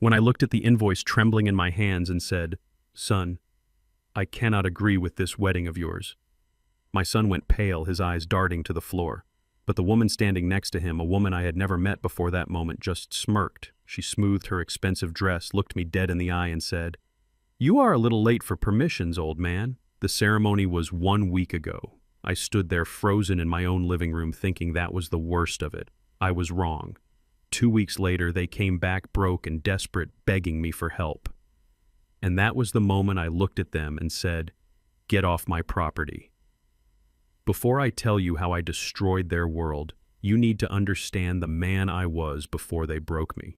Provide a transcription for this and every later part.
When I looked at the invoice trembling in my hands and said, "Son, I cannot agree with this wedding of yours." My son went pale, his eyes darting to the floor. But the woman standing next to him, a woman I had never met before that moment, just smirked. She smoothed her expensive dress, looked me dead in the eye and said, "You are a little late for permissions, old man. The ceremony was 1 week ago." I stood there frozen in my own living room thinking that was the worst of it. I was wrong. 2 weeks later, they came back broke and desperate, begging me for help. And that was the moment I looked at them and said, "Get off my property." Before I tell you how I destroyed their world, you need to understand the man I was before they broke me.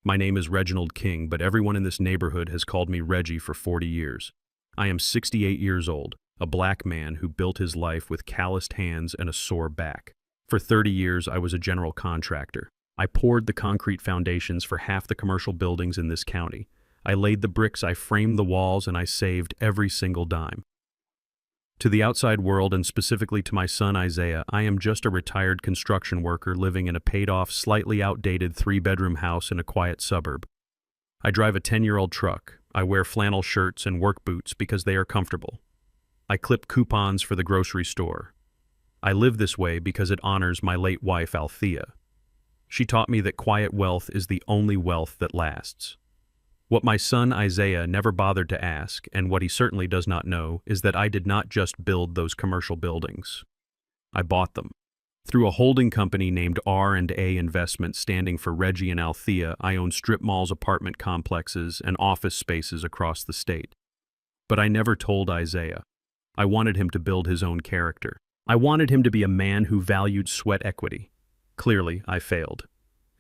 My name is Reginald King, but everyone in this neighborhood has called me Reggie for 40 years. I am 68 years old, a black man who built his life with calloused hands and a sore back. For 30 years, I was a general contractor. I poured the concrete foundations for half the commercial buildings in this county. I laid the bricks, I framed the walls, and I saved every single dime. To the outside world, and specifically to my son Isaiah, I am just a retired construction worker living in a paid-off, slightly outdated 3-bedroom house in a quiet suburb. I drive a 10-year-old truck. I wear flannel shirts and work boots because they are comfortable. I clip coupons for the grocery store. I live this way because it honors my late wife Althea. She taught me that quiet wealth is the only wealth that lasts. What my son Isaiah never bothered to ask, and what he certainly does not know, is that I did not just build those commercial buildings. I bought them. Through a holding company named R&A Investments, standing for Reggie and Althea, I own strip malls, apartment complexes, and office spaces across the state. But I never told Isaiah. I wanted him to build his own character. I wanted him to be a man who valued sweat equity. Clearly, I failed.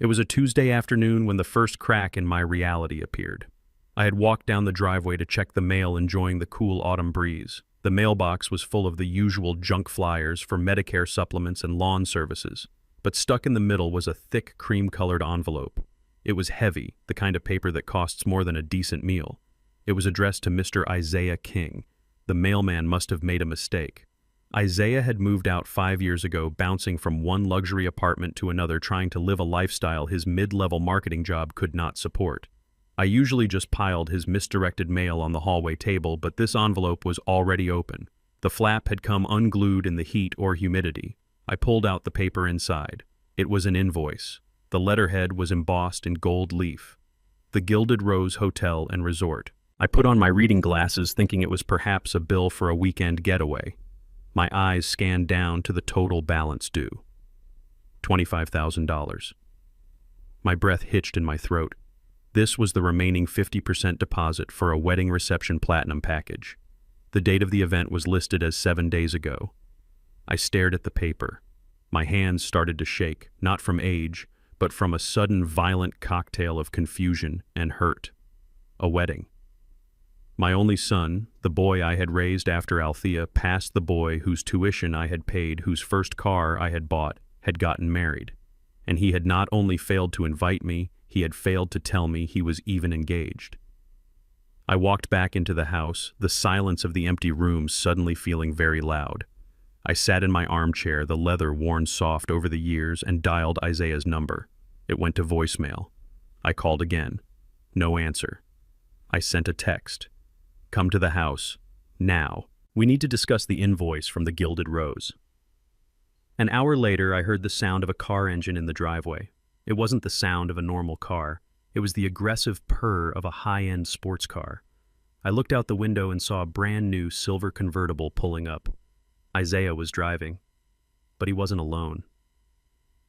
It was a Tuesday afternoon when the first crack in my reality appeared. I had walked down the driveway to check the mail, enjoying the cool autumn breeze. The mailbox was full of the usual junk flyers for Medicare supplements and lawn services, but stuck in the middle was a thick cream-colored envelope. It was heavy, the kind of paper that costs more than a decent meal. It was addressed to Mr. Isaiah King. The mailman must have made a mistake. Isaiah had moved out 5 years ago, bouncing from one luxury apartment to another, trying to live a lifestyle his mid-level marketing job could not support. I usually just piled his misdirected mail on the hallway table, but this envelope was already open. The flap had come unglued in the heat or humidity. I pulled out the paper inside. It was an invoice. The letterhead was embossed in gold leaf. The Gilded Rose Hotel and Resort. I put on my reading glasses, thinking it was perhaps a bill for a weekend getaway. My eyes scanned down to the total balance due. $25,000. My breath hitched in my throat. This was the remaining 50% deposit for a wedding reception platinum package. The date of the event was listed as 7 days ago. I stared at the paper. My hands started to shake, not from age, but from a sudden violent cocktail of confusion and hurt. A wedding. My only son, the boy I had raised after Althea, passed the boy whose tuition I had paid, whose first car I had bought, had gotten married. And he had not only failed to invite me, he had failed to tell me he was even engaged. I walked back into the house, the silence of the empty room suddenly feeling very loud. I sat in my armchair, the leather worn soft over the years, and dialed Isaiah's number. It went to voicemail. I called again. No answer. I sent a text. "Come to the house. Now. We need to discuss the invoice from the Gilded Rose." An hour later, I heard the sound of a car engine in the driveway. It wasn't the sound of a normal car. It was the aggressive purr of a high-end sports car. I looked out the window and saw a brand-new silver convertible pulling up. Isaiah was driving, but he wasn't alone.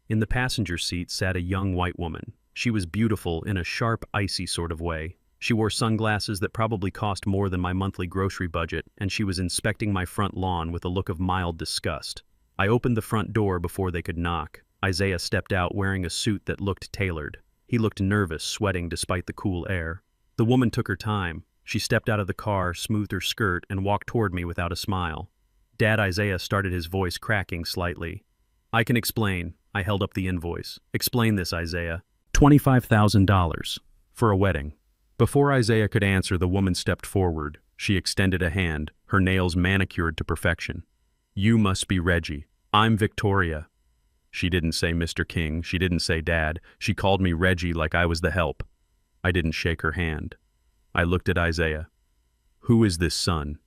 In the passenger seat sat a young white woman. She was beautiful in a sharp, icy sort of way. She wore sunglasses that probably cost more than my monthly grocery budget, and she was inspecting my front lawn with a look of mild disgust. I opened the front door before they could knock. Isaiah stepped out wearing a suit that looked tailored. He looked nervous, sweating despite the cool air. The woman took her time. She stepped out of the car, smoothed her skirt, and walked toward me without a smile. Dad Isaiah started, his voice cracking slightly. "I can explain." I held up the invoice. "Explain this, Isaiah." $25,000. For a wedding. Before Isaiah could answer, the woman stepped forward. She extended a hand, her nails manicured to perfection. "You must be Reggie. I'm Victoria." She didn't say Mr. King. She didn't say Dad. She called me Reggie like I was the help. I didn't shake her hand. I looked at Isaiah. Who is this son?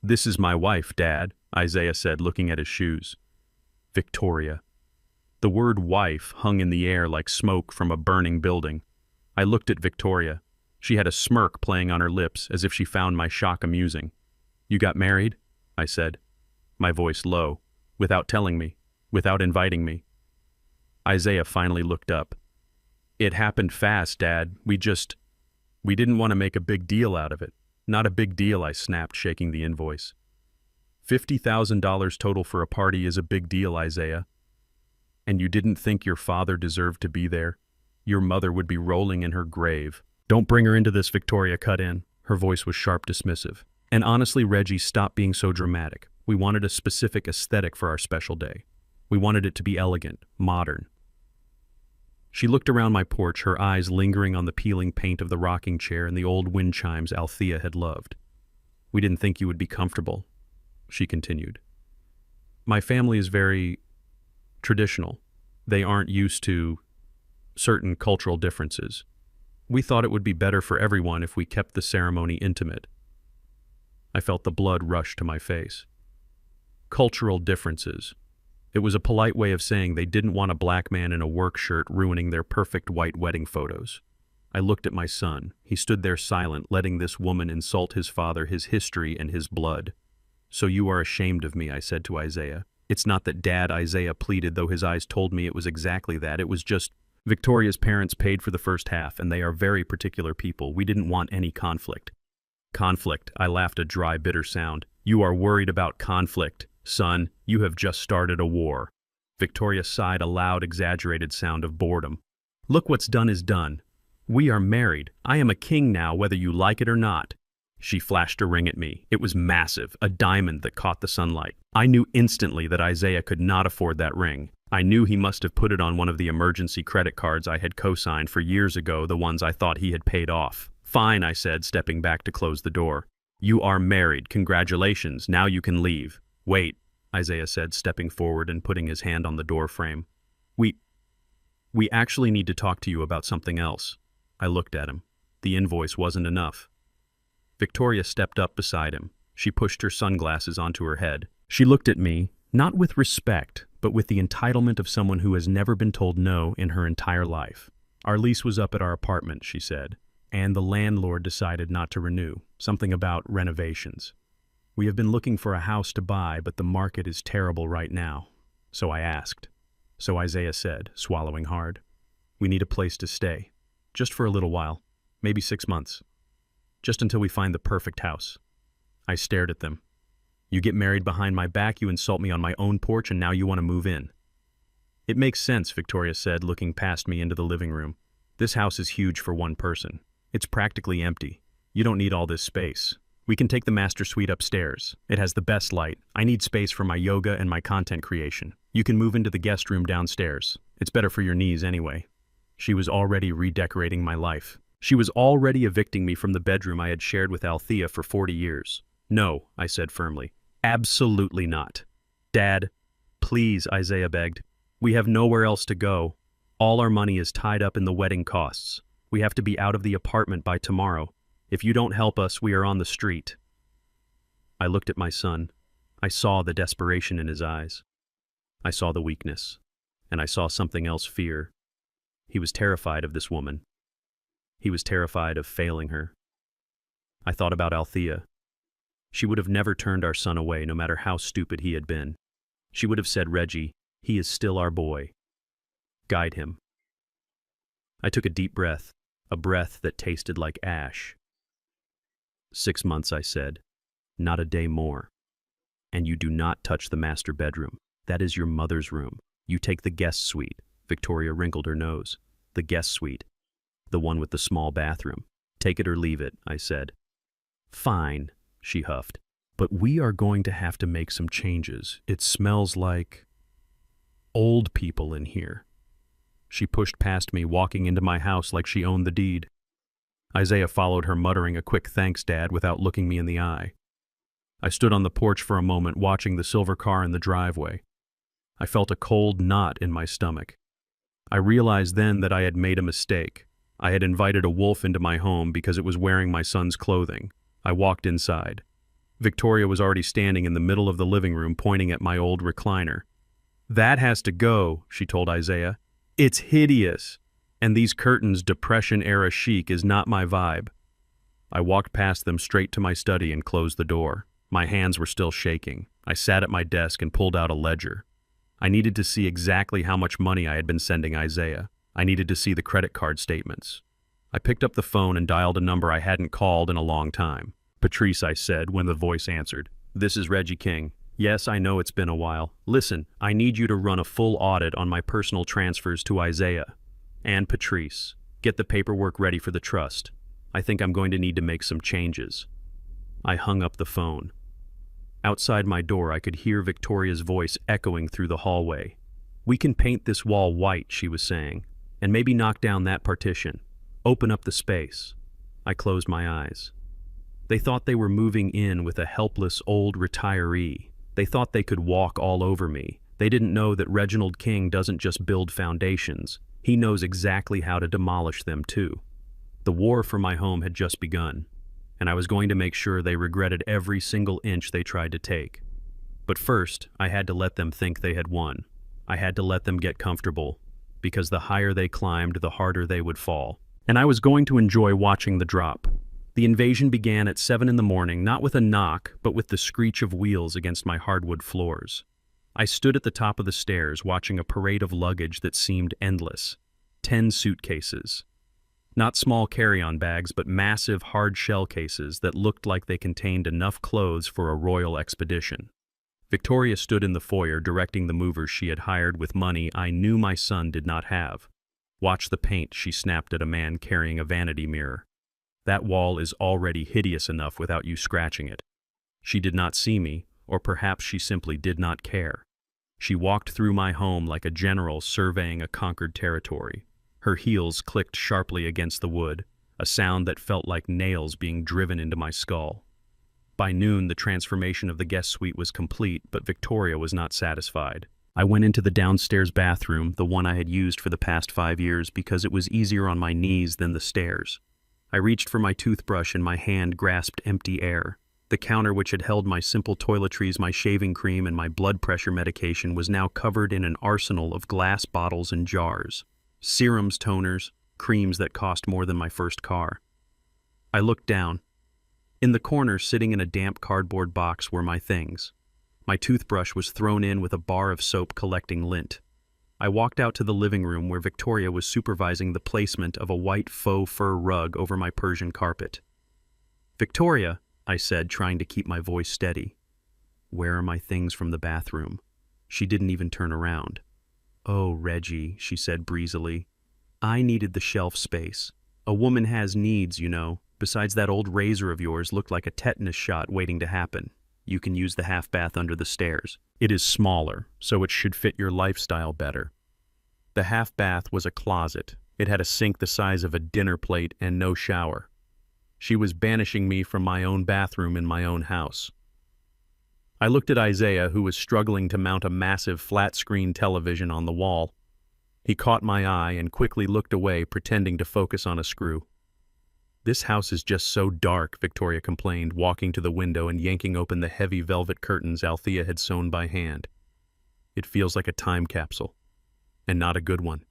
This is my wife, Dad, Isaiah said, looking at his shoes. Victoria. The word wife hung in the air like smoke from a burning building. I looked at Victoria. She had a smirk playing on her lips as if she found my shock amusing. You got married? I said, my voice low, without telling me, without inviting me. Isaiah finally looked up. It happened fast, Dad. We didn't want to make a big deal out of it. Not a big deal, I snapped, shaking the invoice. $50,000 total for a party is a big deal, Isaiah. And you didn't think your father deserved to be there? Your mother would be rolling in her grave. Don't bring her into this, Victoria cut in. Her voice was sharp, dismissive. And honestly, Reggie, stop being so dramatic. We wanted a specific aesthetic for our special day. We wanted it to be elegant, modern. She looked around my porch, her eyes lingering on the peeling paint of the rocking chair and the old wind chimes Althea had loved. We didn't think you would be comfortable, she continued. My family is very traditional. They aren't used to certain cultural differences. We thought it would be better for everyone if we kept the ceremony intimate. I felt the blood rush to my face. Cultural differences. It was a polite way of saying they didn't want a black man in a work shirt ruining their perfect white wedding photos. I looked at my son. He stood there silent, letting this woman insult his father, his history, and his blood. So you are ashamed of me, I said to Isaiah. It's not that, Dad, Isaiah pleaded, though his eyes told me it was exactly that. It was just Victoria's parents paid for the first half, and they are very particular people. We didn't want any conflict. Conflict, I laughed, a dry, bitter sound. You are worried about conflict. Son, you have just started a war. Victoria sighed, a loud, exaggerated sound of boredom. Look, what's done is done. We are married. I am a king now, whether you like it or not. She flashed a ring at me. It was massive, a diamond that caught the sunlight. I knew instantly that Isaiah could not afford that ring. I knew he must have put it on one of the emergency credit cards I had co-signed for years ago, the ones I thought he had paid off. Fine, I said, stepping back to close the door. You are married. Congratulations. Now you can leave. Wait, Isaiah said, stepping forward and putting his hand on the door frame. We actually need to talk to you about something else. I looked at him. The invoice wasn't enough. Victoria stepped up beside him. She pushed her sunglasses onto her head. She looked at me, not with respect, but with the entitlement of someone who has never been told no in her entire life. Our lease was up at our apartment, she said, and the landlord decided not to renew, something about renovations. We have been looking for a house to buy, but the market is terrible right now. So I asked. So Isaiah said, swallowing hard. We need a place to stay. Just for a little while. Maybe 6 months. Just until we find the perfect house. I stared at them. You get married behind my back, you insult me on my own porch, and now you want to move in. It makes sense, Victoria said, looking past me into the living room. This house is huge for one person. It's practically empty. You don't need all this space. We can take the master suite upstairs. It has the best light. I need space for my yoga and my content creation. You can move into the guest room downstairs. It's better for your knees anyway. She was already redecorating my life. She was already evicting me from the bedroom I had shared with Althea for 40 years. No, I said firmly. Absolutely not. Dad, please, Isaiah begged. We have nowhere else to go. All our money is tied up in the wedding costs. We have to be out of the apartment by tomorrow. If you don't help us, we are on the street. I looked at my son. I saw the desperation in his eyes. I saw the weakness. And I saw something else, fear. He was terrified of this woman. He was terrified of failing her. I thought about Althea. She would have never turned our son away, no matter how stupid he had been. She would have said, Reggie, he is still our boy. Guide him. I took a deep breath, a breath that tasted like ash. 6 months, I said. Not a day more. And you do not touch the master bedroom. That is your mother's room. You take the guest suite. Victoria wrinkled her nose. The guest suite. The one with the small bathroom. Take it or leave it, I said. Fine, she huffed. But we are going to have to make some changes. It smells like old people in here. She pushed past me, walking into my house like she owned the deed. Isaiah followed her, muttering a quick thanks, Dad, without looking me in the eye. I stood on the porch for a moment, watching the silver car in the driveway. I felt a cold knot in my stomach. I realized then that I had made a mistake. I had invited a wolf into my home because it was wearing my son's clothing. I walked inside. Victoria was already standing in the middle of the living room pointing at my old recliner. "That has to go," she told Isaiah. "It's hideous. And these curtains, Depression-era chic, is not my vibe." I walked past them straight to my study and closed the door. My hands were still shaking. I sat at my desk and pulled out a ledger. I needed to see exactly how much money I had been sending Isaiah. I needed to see the credit card statements. I picked up the phone and dialed a number I hadn't called in a long time. "Patrice," I said when the voice answered. "This is Reggie King. Yes, I know it's been a while. Listen, I need you to run a full audit on my personal transfers to Isaiah. And Patrice, get the paperwork ready for the trust. I think I'm going to need to make some changes." I hung up the phone. Outside my door, I could hear Victoria's voice echoing through the hallway. "We can paint this wall white," she was saying, "and maybe knock down that partition. Open up the space." I closed my eyes. They thought they were moving in with a helpless old retiree. They thought they could walk all over me. They didn't know that Reginald King doesn't just build foundations. He knows exactly how to demolish them too. The war for my home had just begun, and I was going to make sure they regretted every single inch they tried to take. But first, I had to let them think they had won. I had to let them get comfortable, because the higher they climbed, the harder they would fall. And I was going to enjoy watching the drop. The invasion began at 7 in the morning, not with a knock, but with the screech of wheels against my hardwood floors. I stood at the top of the stairs, watching a parade of luggage that seemed endless. 10 suitcases. Not small carry-on bags, but massive hard-shell cases that looked like they contained enough clothes for a royal expedition. Victoria stood in the foyer directing the movers she had hired with money I knew my son did not have. "Watch the paint," she snapped at a man carrying a vanity mirror. "That wall is already hideous enough without you scratching it." She did not see me, or perhaps she simply did not care. She walked through my home like a general surveying a conquered territory. Her heels clicked sharply against the wood, a sound that felt like nails being driven into my skull. By noon, the transformation of the guest suite was complete, but Victoria was not satisfied. I went into the downstairs bathroom, the one I had used for the past 5 years, because it was easier on my knees than the stairs. I reached for my toothbrush and my hand grasped empty air. The counter which had held my simple toiletries, my shaving cream, and my blood pressure medication was now covered in an arsenal of glass bottles and jars. Serums, toners, creams that cost more than my first car. I looked down. In the corner, sitting in a damp cardboard box, were my things. My toothbrush was thrown in with a bar of soap collecting lint. I walked out to the living room where Victoria was supervising the placement of a white faux fur rug over my Persian carpet. "Victoria," I said, trying to keep my voice steady. "Where are my things from the bathroom?" She didn't even turn around. "Oh, Reggie," she said breezily. "I needed the shelf space. A woman has needs, you know. Besides, that old razor of yours looked like a tetanus shot waiting to happen. You can use the half bath under the stairs. It is smaller, so it should fit your lifestyle better." The half bath was a closet. It had a sink the size of a dinner plate and no shower. She was banishing me from my own bathroom in my own house. I looked at Isaiah, who was struggling to mount a massive flat-screen television on the wall. He caught my eye and quickly looked away, pretending to focus on a screw. "This house is just so dark," Victoria complained, walking to the window and yanking open the heavy velvet curtains Althea had sewn by hand. "It feels like a time capsule. And not a good one.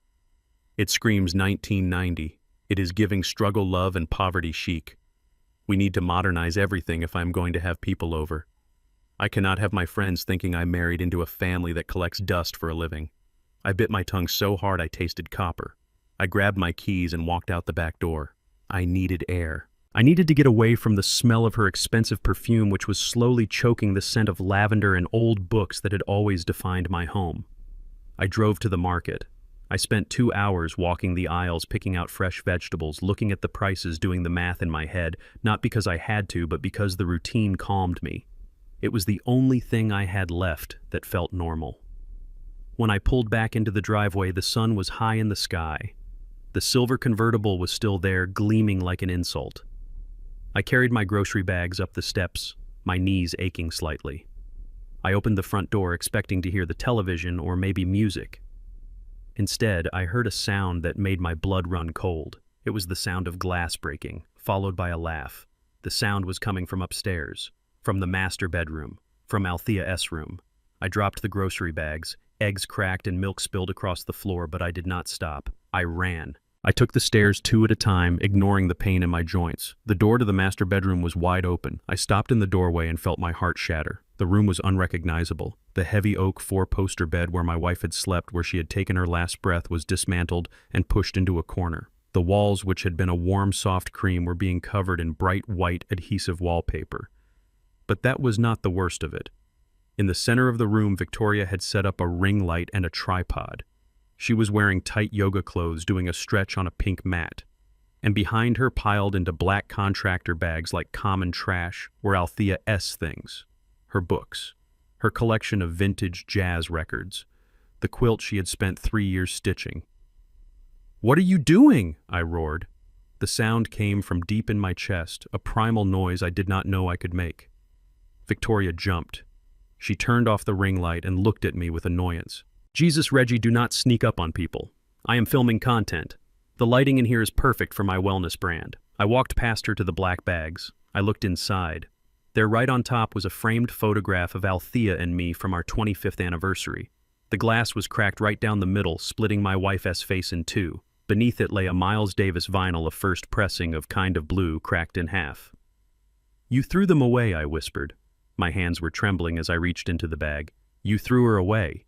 It screams 1990. It is giving struggle, love, and poverty chic. We need to modernize everything if I'm going to have people over. I cannot have my friends thinking I married into a family that collects dust for a living." I bit my tongue so hard I tasted copper. I grabbed my keys and walked out the back door. I needed air. I needed to get away from the smell of her expensive perfume, which was slowly choking the scent of lavender and old books that had always defined my home. I drove to the market. I spent 2 hours walking the aisles, picking out fresh vegetables, looking at the prices, doing the math in my head, not because I had to, but because the routine calmed me. It was the only thing I had left that felt normal. When I pulled back into the driveway, the sun was high in the sky. The silver convertible was still there, gleaming like an insult. I carried my grocery bags up the steps, my knees aching slightly. I opened the front door, expecting to hear the television or maybe music. Instead, I heard a sound that made my blood run cold. It was the sound of glass breaking, followed by a laugh. The sound was coming from upstairs, from the master bedroom, from Althea's room. I dropped the grocery bags. Eggs cracked and milk spilled across the floor, but I did not stop. I ran. I took the stairs 2 at a time, ignoring the pain in my joints. The door to the master bedroom was wide open. I stopped in the doorway and felt my heart shatter. The room was unrecognizable. The heavy oak 4-poster bed where my wife had slept, where she had taken her last breath, was dismantled and pushed into a corner. The walls, which had been a warm, soft cream, were being covered in bright white adhesive wallpaper. But that was not the worst of it. In the center of the room, Victoria had set up a ring light and a tripod. She was wearing tight yoga clothes, doing a stretch on a pink mat. And behind her, piled into black contractor bags like common trash, were Althea's things. Her books, her collection of vintage jazz records, the quilt she had spent 3 years stitching. "What are you doing?" I roared. The sound came from deep in my chest, a primal noise I did not know I could make. Victoria jumped. She turned off the ring light and looked at me with annoyance. "Jesus, Reggie, do not sneak up on people. I am filming content. The lighting in here is perfect for my wellness brand." I walked past her to the black bags. I looked inside. There, right on top, was a framed photograph of Althea and me from our 25th anniversary. The glass was cracked right down the middle, splitting my wife's face in 2. Beneath it lay a Miles Davis vinyl, a first pressing of Kind of Blue, cracked in half. "You threw them away," I whispered. My hands were trembling as I reached into the bag. "You threw her away."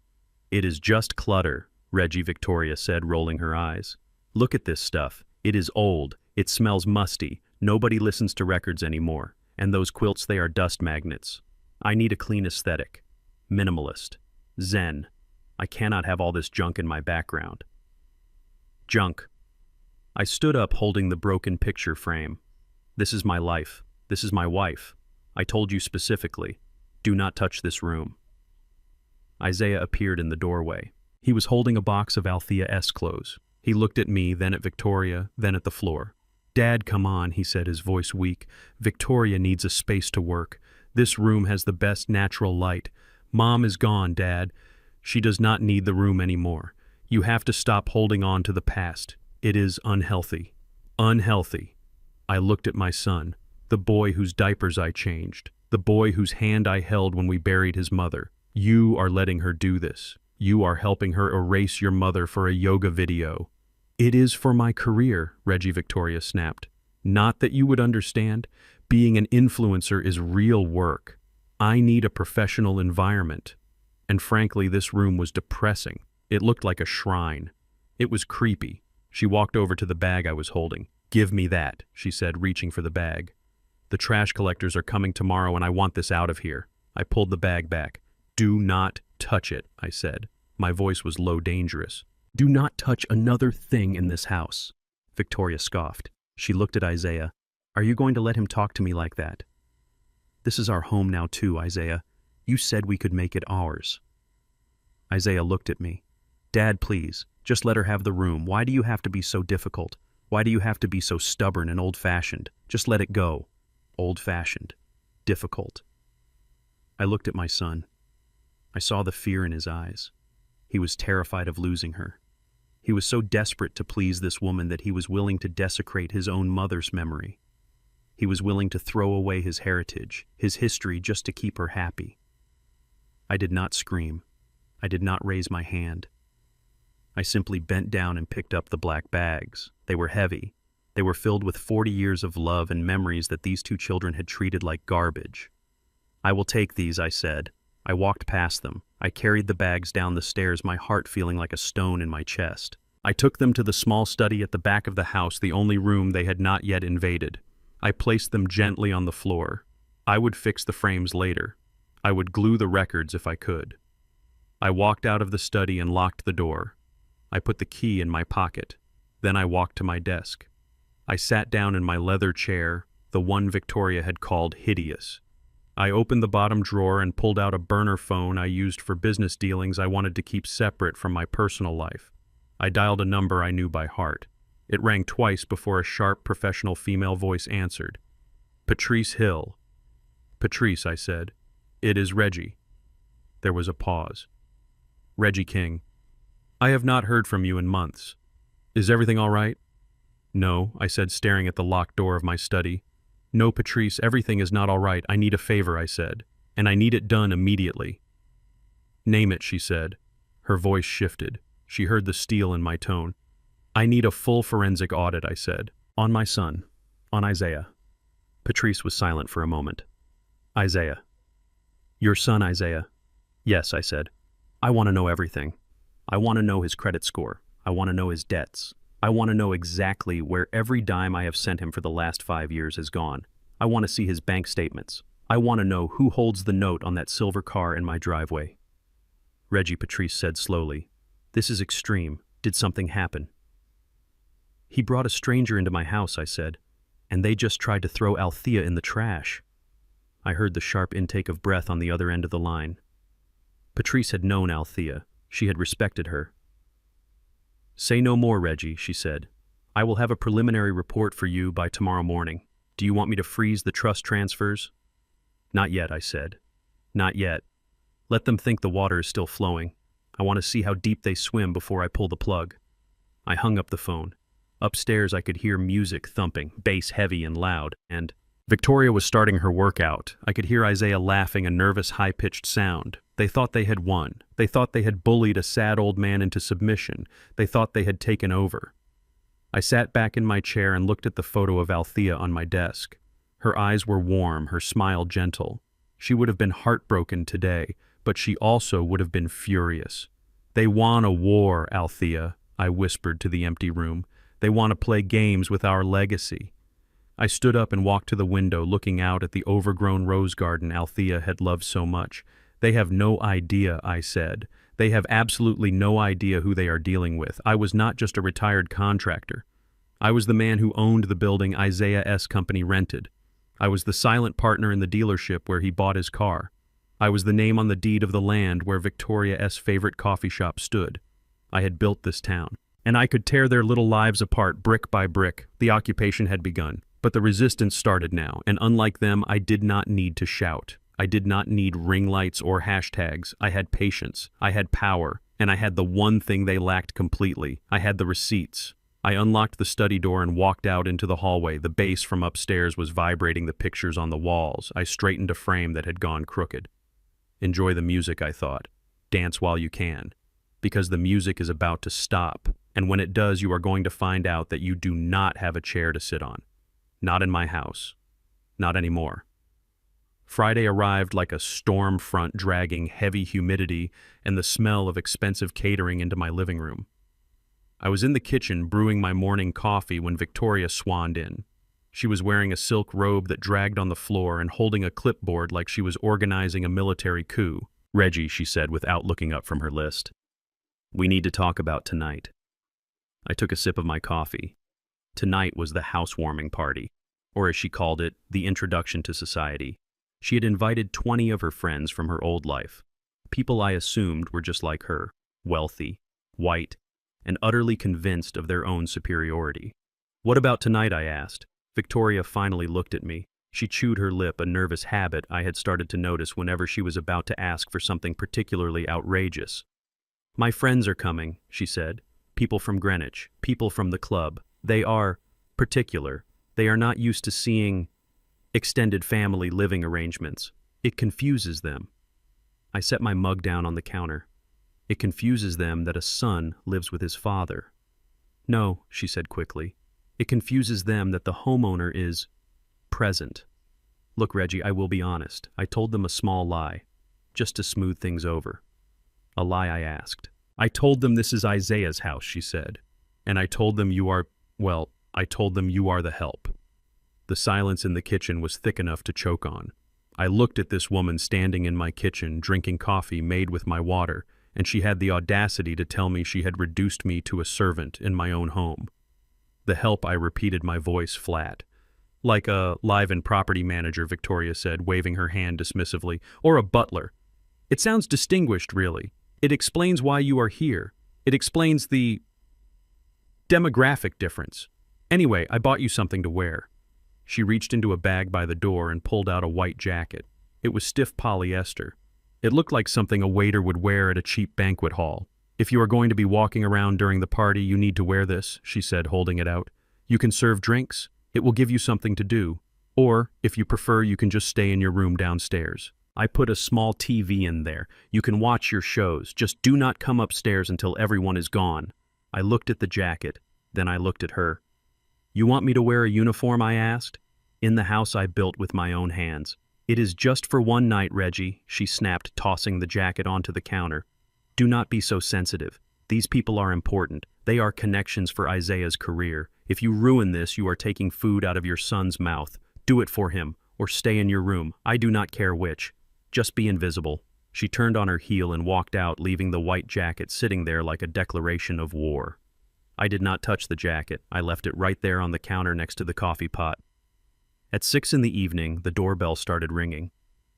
"It is just clutter," Reggie, Victoria said, rolling her eyes. "Look at this stuff. It is old. It smells musty. Nobody listens to records anymore. And those quilts, they are dust magnets. I need a clean aesthetic. Minimalist. Zen. I cannot have all this junk in my background." Junk. I stood up, holding the broken picture frame. "This is my life. This is my wife. I told you specifically, do not touch this room." Isaiah appeared in the doorway. He was holding a box of Althea's clothes. He looked at me, then at Victoria, then at the floor. "Dad, come on," he said, his voice weak. "Victoria needs a space to work. This room has the best natural light. Mom is gone, Dad. She does not need the room anymore. You have to stop holding on to the past. It is unhealthy. Unhealthy." I looked at my son, the boy whose diapers I changed, the boy whose hand I held when we buried his mother. "You are letting her do this. You are helping her erase your mother for a yoga video." "It is for my career," Reggie, Victoria snapped. "Not that you would understand. Being an influencer is real work. I need a professional environment." And frankly, this room was depressing. It looked like a shrine. It was creepy. She walked over to the bag I was holding. "Give me that," she said, reaching for the bag. "The trash collectors are coming tomorrow and I want this out of here." I pulled the bag back. "Do not touch it," I said. My voice was low, dangerous. "Do not touch another thing in this house." Victoria scoffed. She looked at Isaiah. "Are you going to let him talk to me like that?" "This is our home now too, Isaiah. You said we could make it ours." Isaiah looked at me. "Dad, please, just let her have the room. Why do you have to be so difficult? Why do you have to be so stubborn and old-fashioned? Just let it go." Old-fashioned. Difficult. I looked at my son. I saw the fear in his eyes. He was terrified of losing her. He was so desperate to please this woman that he was willing to desecrate his own mother's memory. He was willing to throw away his heritage, his history, just to keep her happy. I did not scream. I did not raise my hand. I simply bent down and picked up the black bags. They were heavy. They were filled with 40 years of love and memories that these 2 children had treated like garbage. "I will take these," I said. I walked past them. I carried the bags down the stairs, my heart feeling like a stone in my chest. I took them to the small study at the back of the house, the only room they had not yet invaded. I placed them gently on the floor. I would fix the frames later. I would glue the records if I could. I walked out of the study and locked the door. I put the key in my pocket. Then I walked to my desk. I sat down in my leather chair, the one Victoria had called hideous. I opened the bottom drawer and pulled out a burner phone I used for business dealings I wanted to keep separate from my personal life. I dialed a number I knew by heart. It rang twice before a sharp, professional female voice answered. "Patrice Hill." "Patrice," I said. "It is Reggie." There was a pause. "Reggie King. I have not heard from you in months. Is everything all right?" No, I said, staring at the locked door of my study. No, Patrice, everything is not all right. I need a favor, I said. And I need it done immediately. Name it, she said. Her voice shifted. She heard the steel in my tone. I need a full forensic audit, I said. On my son. On Isaiah. Patrice was silent for a moment. Isaiah. Your son, Isaiah. Yes, I said. I want to know everything. I want to know his credit score. I want to know his debts. I want to know exactly where every dime I have sent him for the last 5 years has gone. I want to see his bank statements. I want to know who holds the note on that silver car in my driveway. Reggie, Patrice said slowly. This is extreme. Did something happen? He brought a stranger into my house, I said, and they just tried to throw Althea in the trash. I heard the sharp intake of breath on the other end of the line. Patrice had known Althea. She had respected her. Say no more, Reggie, she said. I will have a preliminary report for you by tomorrow morning. Do you want me to freeze the trust transfers? Not yet, I said. Not yet. Let them think the water is still flowing. I want to see how deep they swim before I pull the plug. I hung up the phone. Upstairs I could hear music thumping, bass heavy and loud, and Victoria was starting her workout. I could hear Isaiah laughing a nervous, high-pitched sound. They thought they had won. They thought they had bullied a sad old man into submission. They thought they had taken over. I sat back in my chair and looked at the photo of Althea on my desk. Her eyes were warm, her smile gentle. She would have been heartbroken today, but she also would have been furious. They won a war, Althea, I whispered to the empty room. They want to play games with our legacy. I stood up and walked to the window, looking out at the overgrown rose garden Althea had loved so much. They have no idea, I said. They have absolutely no idea who they are dealing with. I was not just a retired contractor. I was the man who owned the building Isaiah S. Company rented. I was the silent partner in the dealership where he bought his car. I was the name on the deed of the land where Victoria S.'s favorite coffee shop stood. I had built this town, and I could tear their little lives apart brick by brick. The occupation had begun. But the resistance started now, and unlike them, I did not need to shout. I did not need ring lights or hashtags. I had patience. I had power. And I had the one thing they lacked completely. I had the receipts. I unlocked the study door and walked out into the hallway. The bass from upstairs was vibrating the pictures on the walls. I straightened a frame that had gone crooked. Enjoy the music, I thought. Dance while you can. Because the music is about to stop. And when it does, you are going to find out that you do not have a chair to sit on. Not in my house. Not anymore. Friday arrived like a storm front dragging heavy humidity and the smell of expensive catering into my living room. I was in the kitchen brewing my morning coffee when Victoria swanned in. She was wearing a silk robe that dragged on the floor and holding a clipboard like she was organizing a military coup. Reggie, she said without looking up from her list. We need to talk about tonight. I took a sip of my coffee. Tonight was the housewarming party, or as she called it, the introduction to society. She had invited 20 of her friends from her old life, people I assumed were just like her, wealthy, white, and utterly convinced of their own superiority. What about tonight, I asked. Victoria finally looked at me. She chewed her lip, a nervous habit I had started to notice whenever she was about to ask for something particularly outrageous. My friends are coming, she said. People from Greenwich, people from the club. They are particular. They are not used to seeing extended family living arrangements. It confuses them. I set my mug down on the counter. It confuses them that a son lives with his father. No, she said quickly. It confuses them that the homeowner is present. Look, Reggie, I will be honest. I told them a small lie, just to smooth things over. A lie, I asked. I told them this is Isaiah's house, she said. And I told them I told them you are the help. The silence in the kitchen was thick enough to choke on. I looked at this woman standing in my kitchen, drinking coffee made with my water, and she had the audacity to tell me she had reduced me to a servant in my own home. The help, I repeated, my voice flat. Like a live-in property manager, Victoria said, waving her hand dismissively, or a butler. It sounds distinguished, really. It explains why you are here. It explains the demographic difference. Anyway, I bought you something to wear. She reached into a bag by the door and pulled out a white jacket. It was stiff polyester. It looked like something a waiter would wear at a cheap banquet hall. If you are going to be walking around during the party, you need to wear this, she said, holding it out. You can serve drinks. It will give you something to do. Or, if you prefer, you can just stay in your room downstairs. I put a small TV in there. You can watch your shows. Just do not come upstairs until everyone is gone. I looked at the jacket. Then I looked at her. You want me to wear a uniform, I asked. In the house I built with my own hands. It is just for one night, Reggie, she snapped, tossing the jacket onto the counter. Do not be so sensitive. These people are important. They are connections for Isaiah's career. If you ruin this, you are taking food out of your son's mouth. Do it for him, or stay in your room. I do not care which. Just be invisible. She turned on her heel and walked out, leaving the white jacket sitting there like a declaration of war. I did not touch the jacket. I left it right there on the counter next to the coffee pot. At 6 in the evening, the doorbell started ringing.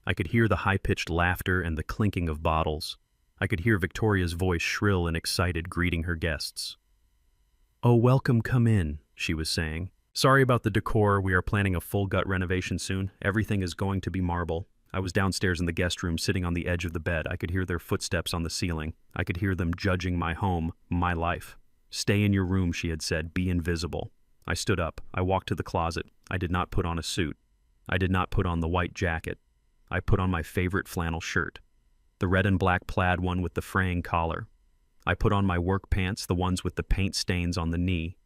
I could hear the high-pitched laughter and the clinking of bottles. I could hear Victoria's voice shrill and excited, greeting her guests. "Oh, welcome, come in," she was saying. "Sorry about the decor. We are planning a full gut renovation soon. Everything is going to be marble." I was downstairs in the guest room, sitting on the edge of the bed. I could hear their footsteps on the ceiling. I could hear them judging my home, my life. "Stay in your room," she had said. "Be invisible." I stood up. I walked to the closet. I did not put on a suit. I did not put on the white jacket. I put on my favorite flannel shirt, the red and black plaid one with the fraying collar. I put on my work pants, the ones with the paint stains on the knee.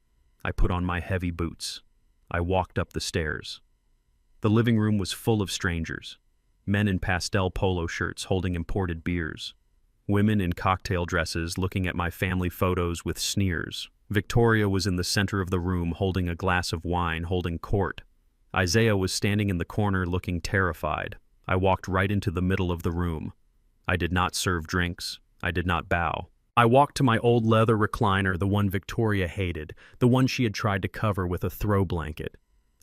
I put on my heavy boots. I walked up the stairs. The living room was full of strangers. Men in pastel polo shirts holding imported beers. Women in cocktail dresses looking at my family photos with sneers. Victoria was in the center of the room holding a glass of wine, holding court. Isaiah was standing in the corner looking terrified. I walked right into the middle of the room. I did not serve drinks. I did not bow. I walked to my old leather recliner, the one Victoria hated, the one she had tried to cover with a throw blanket.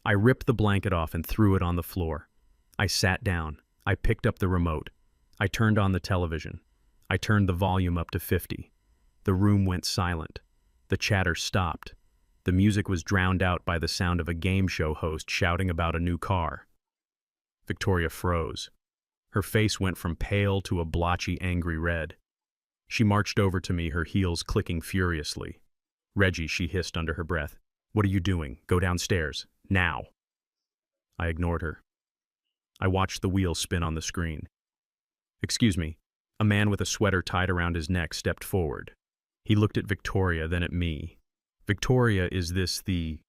I ripped the blanket off and threw it on the floor. I sat down. I picked up the remote. I turned on the television. I turned the volume up to 50. The room went silent. The chatter stopped. The music was drowned out by the sound of a game show host shouting about a new car. Victoria froze. Her face went from pale to a blotchy, angry red. She marched over to me, her heels clicking furiously. "Reggie," she hissed under her breath. "What are you doing? Go downstairs. Now." I ignored her. I watched the wheel spin on the screen. "Excuse me." A man with a sweater tied around his neck stepped forward. He looked at Victoria, then at me. "Victoria, is this the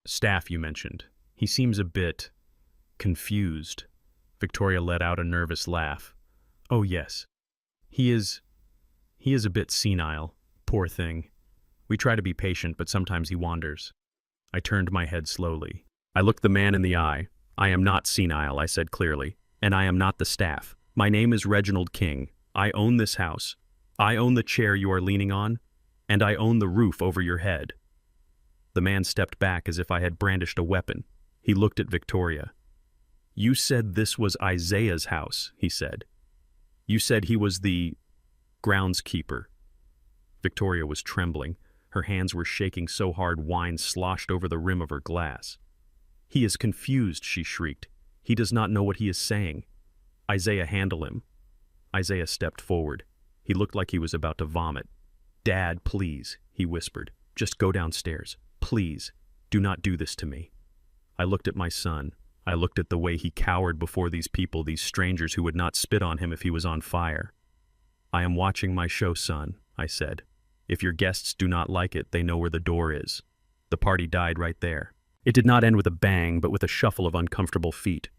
staff you mentioned? He seems a bit confused." Victoria let out a nervous laugh. "Oh, yes. He is a bit senile. Poor thing. We try to be patient, but sometimes he wanders." I turned my head slowly. I looked the man in the eye. "I am not senile," I said clearly, "and I am not the staff. My name is Reginald King. I own this house. I own the chair you are leaning on, and I own the roof over your head." The man stepped back as if I had brandished a weapon. He looked at Victoria. "You said this was Isaiah's house," he said. "You said he was the groundskeeper." Victoria was trembling. Her hands were shaking so hard wine sloshed over the rim of her glass. "He is confused," she shrieked. "He does not know what he is saying. Isaiah, handle him." Isaiah stepped forward. He looked like he was about to vomit. "Dad, please," he whispered. "Just go downstairs. Please, do not do this to me." I looked at my son. I looked at the way he cowered before these people, these strangers who would not spit on him if he was on fire. "I am watching my show, son," I said. "If your guests do not like it, they know where the door is." The party died right there. It did not end with a bang, but with a shuffle of uncomfortable feet.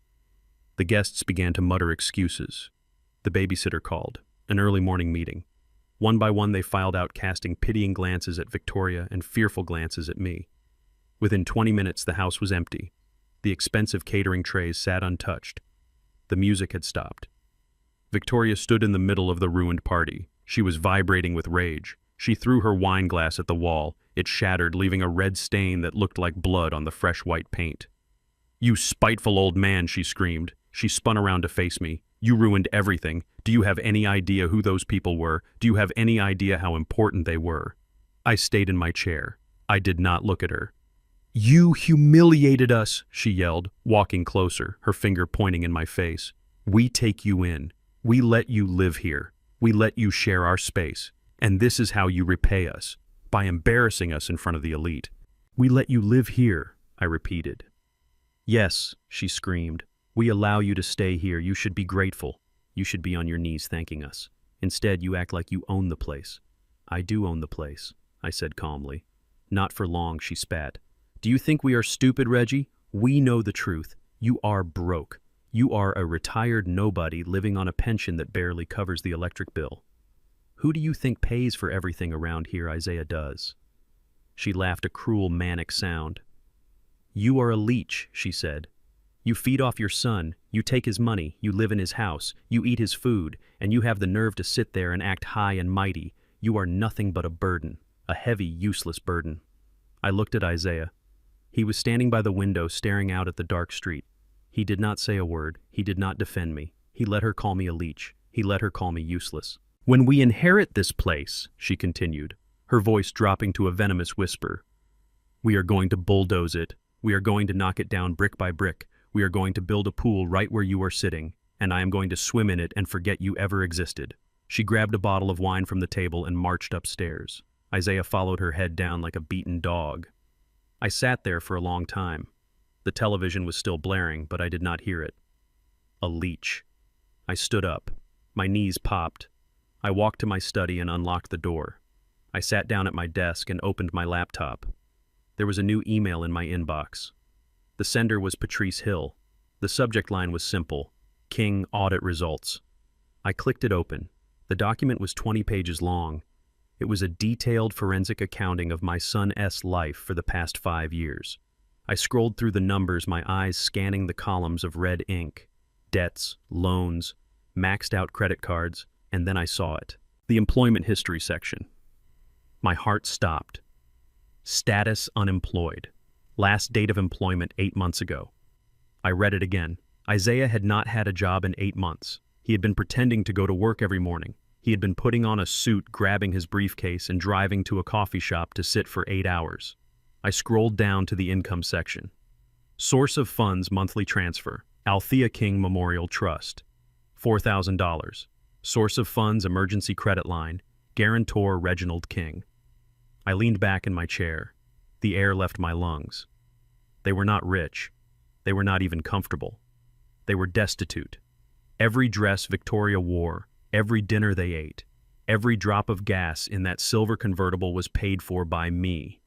The guests began to mutter excuses. The babysitter called. An early morning meeting. One by one they filed out, casting pitying glances at Victoria and fearful glances at me. Within 20 minutes the house was empty. The expensive catering trays sat untouched. The music had stopped. Victoria stood in the middle of the ruined party. She was vibrating with rage. She threw her wine glass at the wall. It shattered, leaving a red stain that looked like blood on the fresh white paint. "You spiteful old man," she screamed. She spun around to face me. "You ruined everything. Do you have any idea who those people were? Do you have any idea how important they were?" I stayed in my chair. I did not look at her. "You humiliated us," she yelled, walking closer, her finger pointing in my face. "We take you in. We let you live here. We let you share our space. And this is how you repay us, by embarrassing us in front of the elite." We let you live here, I repeated. Yes, she screamed. We allow you to stay here. You should be grateful. You should be on your knees thanking us. Instead, you act like you own the place. I do own the place, I said calmly. Not for long, she spat. Do you think we are stupid, Reggie? We know the truth. You are broke. You are a retired nobody living on a pension that barely covers the electric bill. Who do you think pays for everything around here? Isaiah does. She laughed a cruel, manic sound. You are a leech, she said. You feed off your son, you take his money, you live in his house, you eat his food, and you have the nerve to sit there and act high and mighty. You are nothing but a burden, a heavy, useless burden. I looked at Isaiah. He was standing by the window staring out at the dark street. He did not say a word. He did not defend me. He let her call me a leech. He let her call me useless. When we inherit this place, she continued, her voice dropping to a venomous whisper, we are going to bulldoze it. We are going to knock it down brick by brick. We are going to build a pool right where you are sitting, and I am going to swim in it and forget you ever existed. She grabbed a bottle of wine from the table and marched upstairs. Isaiah followed her head down like a beaten dog. I sat there for a long time. The television was still blaring, but I did not hear it. A leech. I stood up. My knees popped. I walked to my study and unlocked the door. I sat down at my desk and opened my laptop. There was a new email in my inbox. The sender was Patrice Hill. The subject line was simple: King Audit Results. I clicked it open. The document was 20 pages long. It was a detailed forensic accounting of my son's life for the past 5 years. I scrolled through the numbers, my eyes scanning the columns of red ink. Debts, loans, maxed out credit cards, and then I saw it. The employment history section. My heart stopped. Status unemployed. Last date of employment 8 months ago. I read it again. Isaiah had not had a job in 8 months. He had been pretending to go to work every morning. He had been putting on a suit, grabbing his briefcase, and driving to a coffee shop to sit for 8 hours. I scrolled down to the income section. Source of funds monthly transfer. Althea King Memorial Trust. $4,000. Source of funds emergency credit line. Guarantor Reginald King. I leaned back in my chair. The air left my lungs. They were not rich. They were not even comfortable. They were destitute. Every dress Victoria wore, every dinner they ate, every drop of gas in that silver convertible was paid for by me.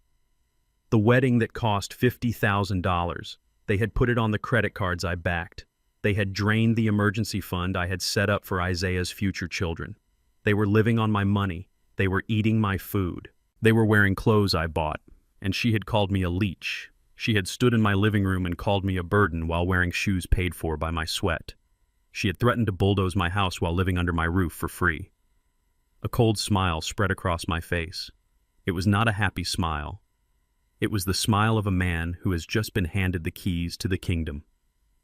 The wedding that cost $50,000, they had put it on the credit cards I backed. They had drained the emergency fund I had set up for Isaiah's future children. They were living on my money. They were eating my food. They were wearing clothes I bought. And she had called me a leech. She had stood in my living room and called me a burden while wearing shoes paid for by my sweat. She had threatened to bulldoze my house while living under my roof for free. A cold smile spread across my face. It was not a happy smile. It was the smile of a man who has just been handed the keys to the kingdom.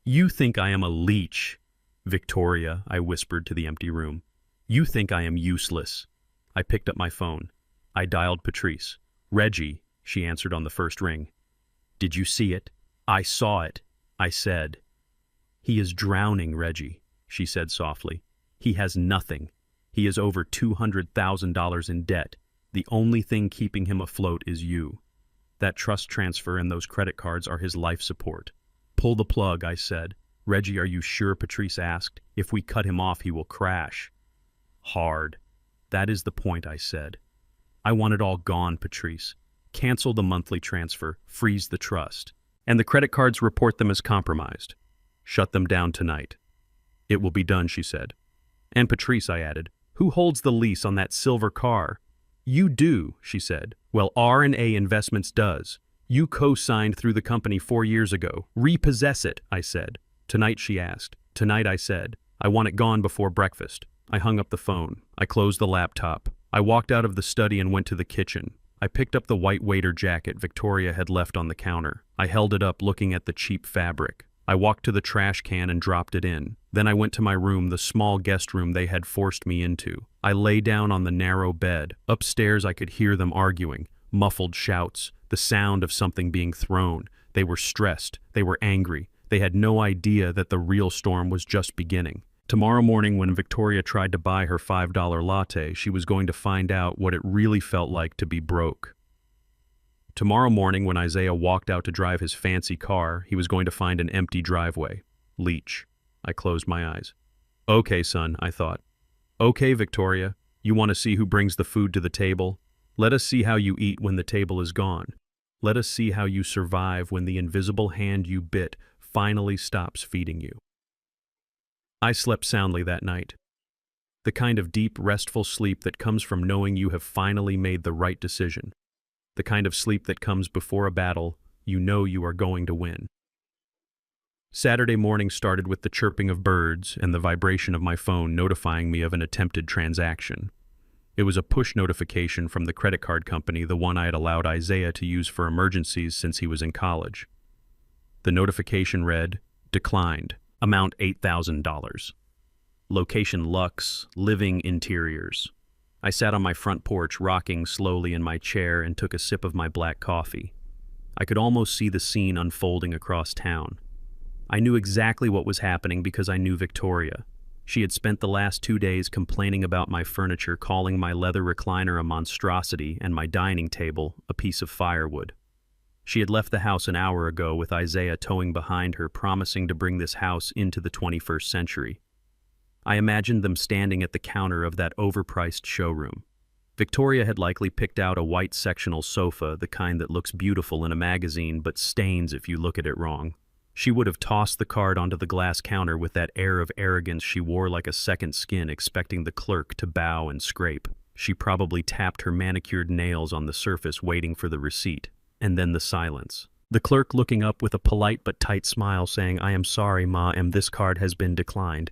You think I am a leech, Victoria, I whispered to the empty room. You think I am useless. I picked up my phone. I dialed Patrice. Reggie, she answered on the first ring. Did you see it? I saw it, I said. He is drowning, Reggie, she said softly. He has nothing. He is over $200,000 in debt. The only thing keeping him afloat is you. That trust transfer and those credit cards are his life support. Pull the plug, I said. Reggie, are you sure? Patrice asked. If we cut him off, he will crash. Hard. That is the point, I said. I want it all gone, Patrice. Cancel the monthly transfer, freeze the trust. And the credit cards, report them as compromised. Shut them down tonight. It will be done, she said. And Patrice, I added, who holds the lease on that silver car? You do, she said. Well, R&A Investments does. You co-signed through the company 4 years ago. Repossess it, I said. Tonight, she asked. Tonight, I said. I want it gone before breakfast. I hung up the phone. I closed the laptop. I walked out of the study and went to the kitchen. I picked up the white waiter jacket Victoria had left on the counter. I held it up, looking at the cheap fabric. I walked to the trash can and dropped it in. Then I went to my room, the small guest room they had forced me into. I lay down on the narrow bed. Upstairs I could hear them arguing, muffled shouts, the sound of something being thrown. They were stressed. They were angry. They had no idea that the real storm was just beginning. Tomorrow morning, when Victoria tried to buy her $5 latte, she was going to find out what it really felt like to be broke. Tomorrow morning, when Isaiah walked out to drive his fancy car, he was going to find an empty driveway. Leach. I closed my eyes. Okay, son, I thought. Okay, Victoria, you want to see who brings the food to the table? Let us see how you eat when the table is gone. Let us see how you survive when the invisible hand you bit finally stops feeding you. I slept soundly that night. The kind of deep, restful sleep that comes from knowing you have finally made the right decision. The kind of sleep that comes before a battle you know you are going to win. Saturday morning started with the chirping of birds and the vibration of my phone notifying me of an attempted transaction. It was a push notification from the credit card company, the one I had allowed Isaiah to use for emergencies since he was in college. The notification read, "Declined. Amount $8,000. Location Lux, living interiors." I sat on my front porch, rocking slowly in my chair, and took a sip of my black coffee. I could almost see the scene unfolding across town. I knew exactly what was happening because I knew Victoria. She had spent the last 2 days complaining about my furniture, calling my leather recliner a monstrosity and my dining table a piece of firewood. She had left the house an hour ago with Isaiah towing behind her, promising to bring this house into the 21st century. I imagined them standing at the counter of that overpriced showroom. Victoria had likely picked out a white sectional sofa, the kind that looks beautiful in a magazine but stains if you look at it wrong. She would have tossed the card onto the glass counter with that air of arrogance she wore like a second skin, expecting the clerk to bow and scrape. She probably tapped her manicured nails on the surface, waiting for the receipt. And then the silence. The clerk looking up with a polite but tight smile, saying, "I am sorry, ma'am, this card has been declined."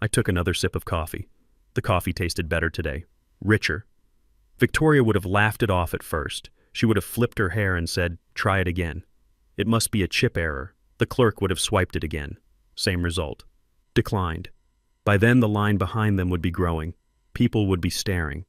I took another sip of coffee. The coffee tasted better today. Richer. Victoria would have laughed it off at first. She would have flipped her hair and said, "Try it again." It must be a chip error. The clerk would have swiped it again. Same result. Declined. By then the line behind them would be growing. People would be staring.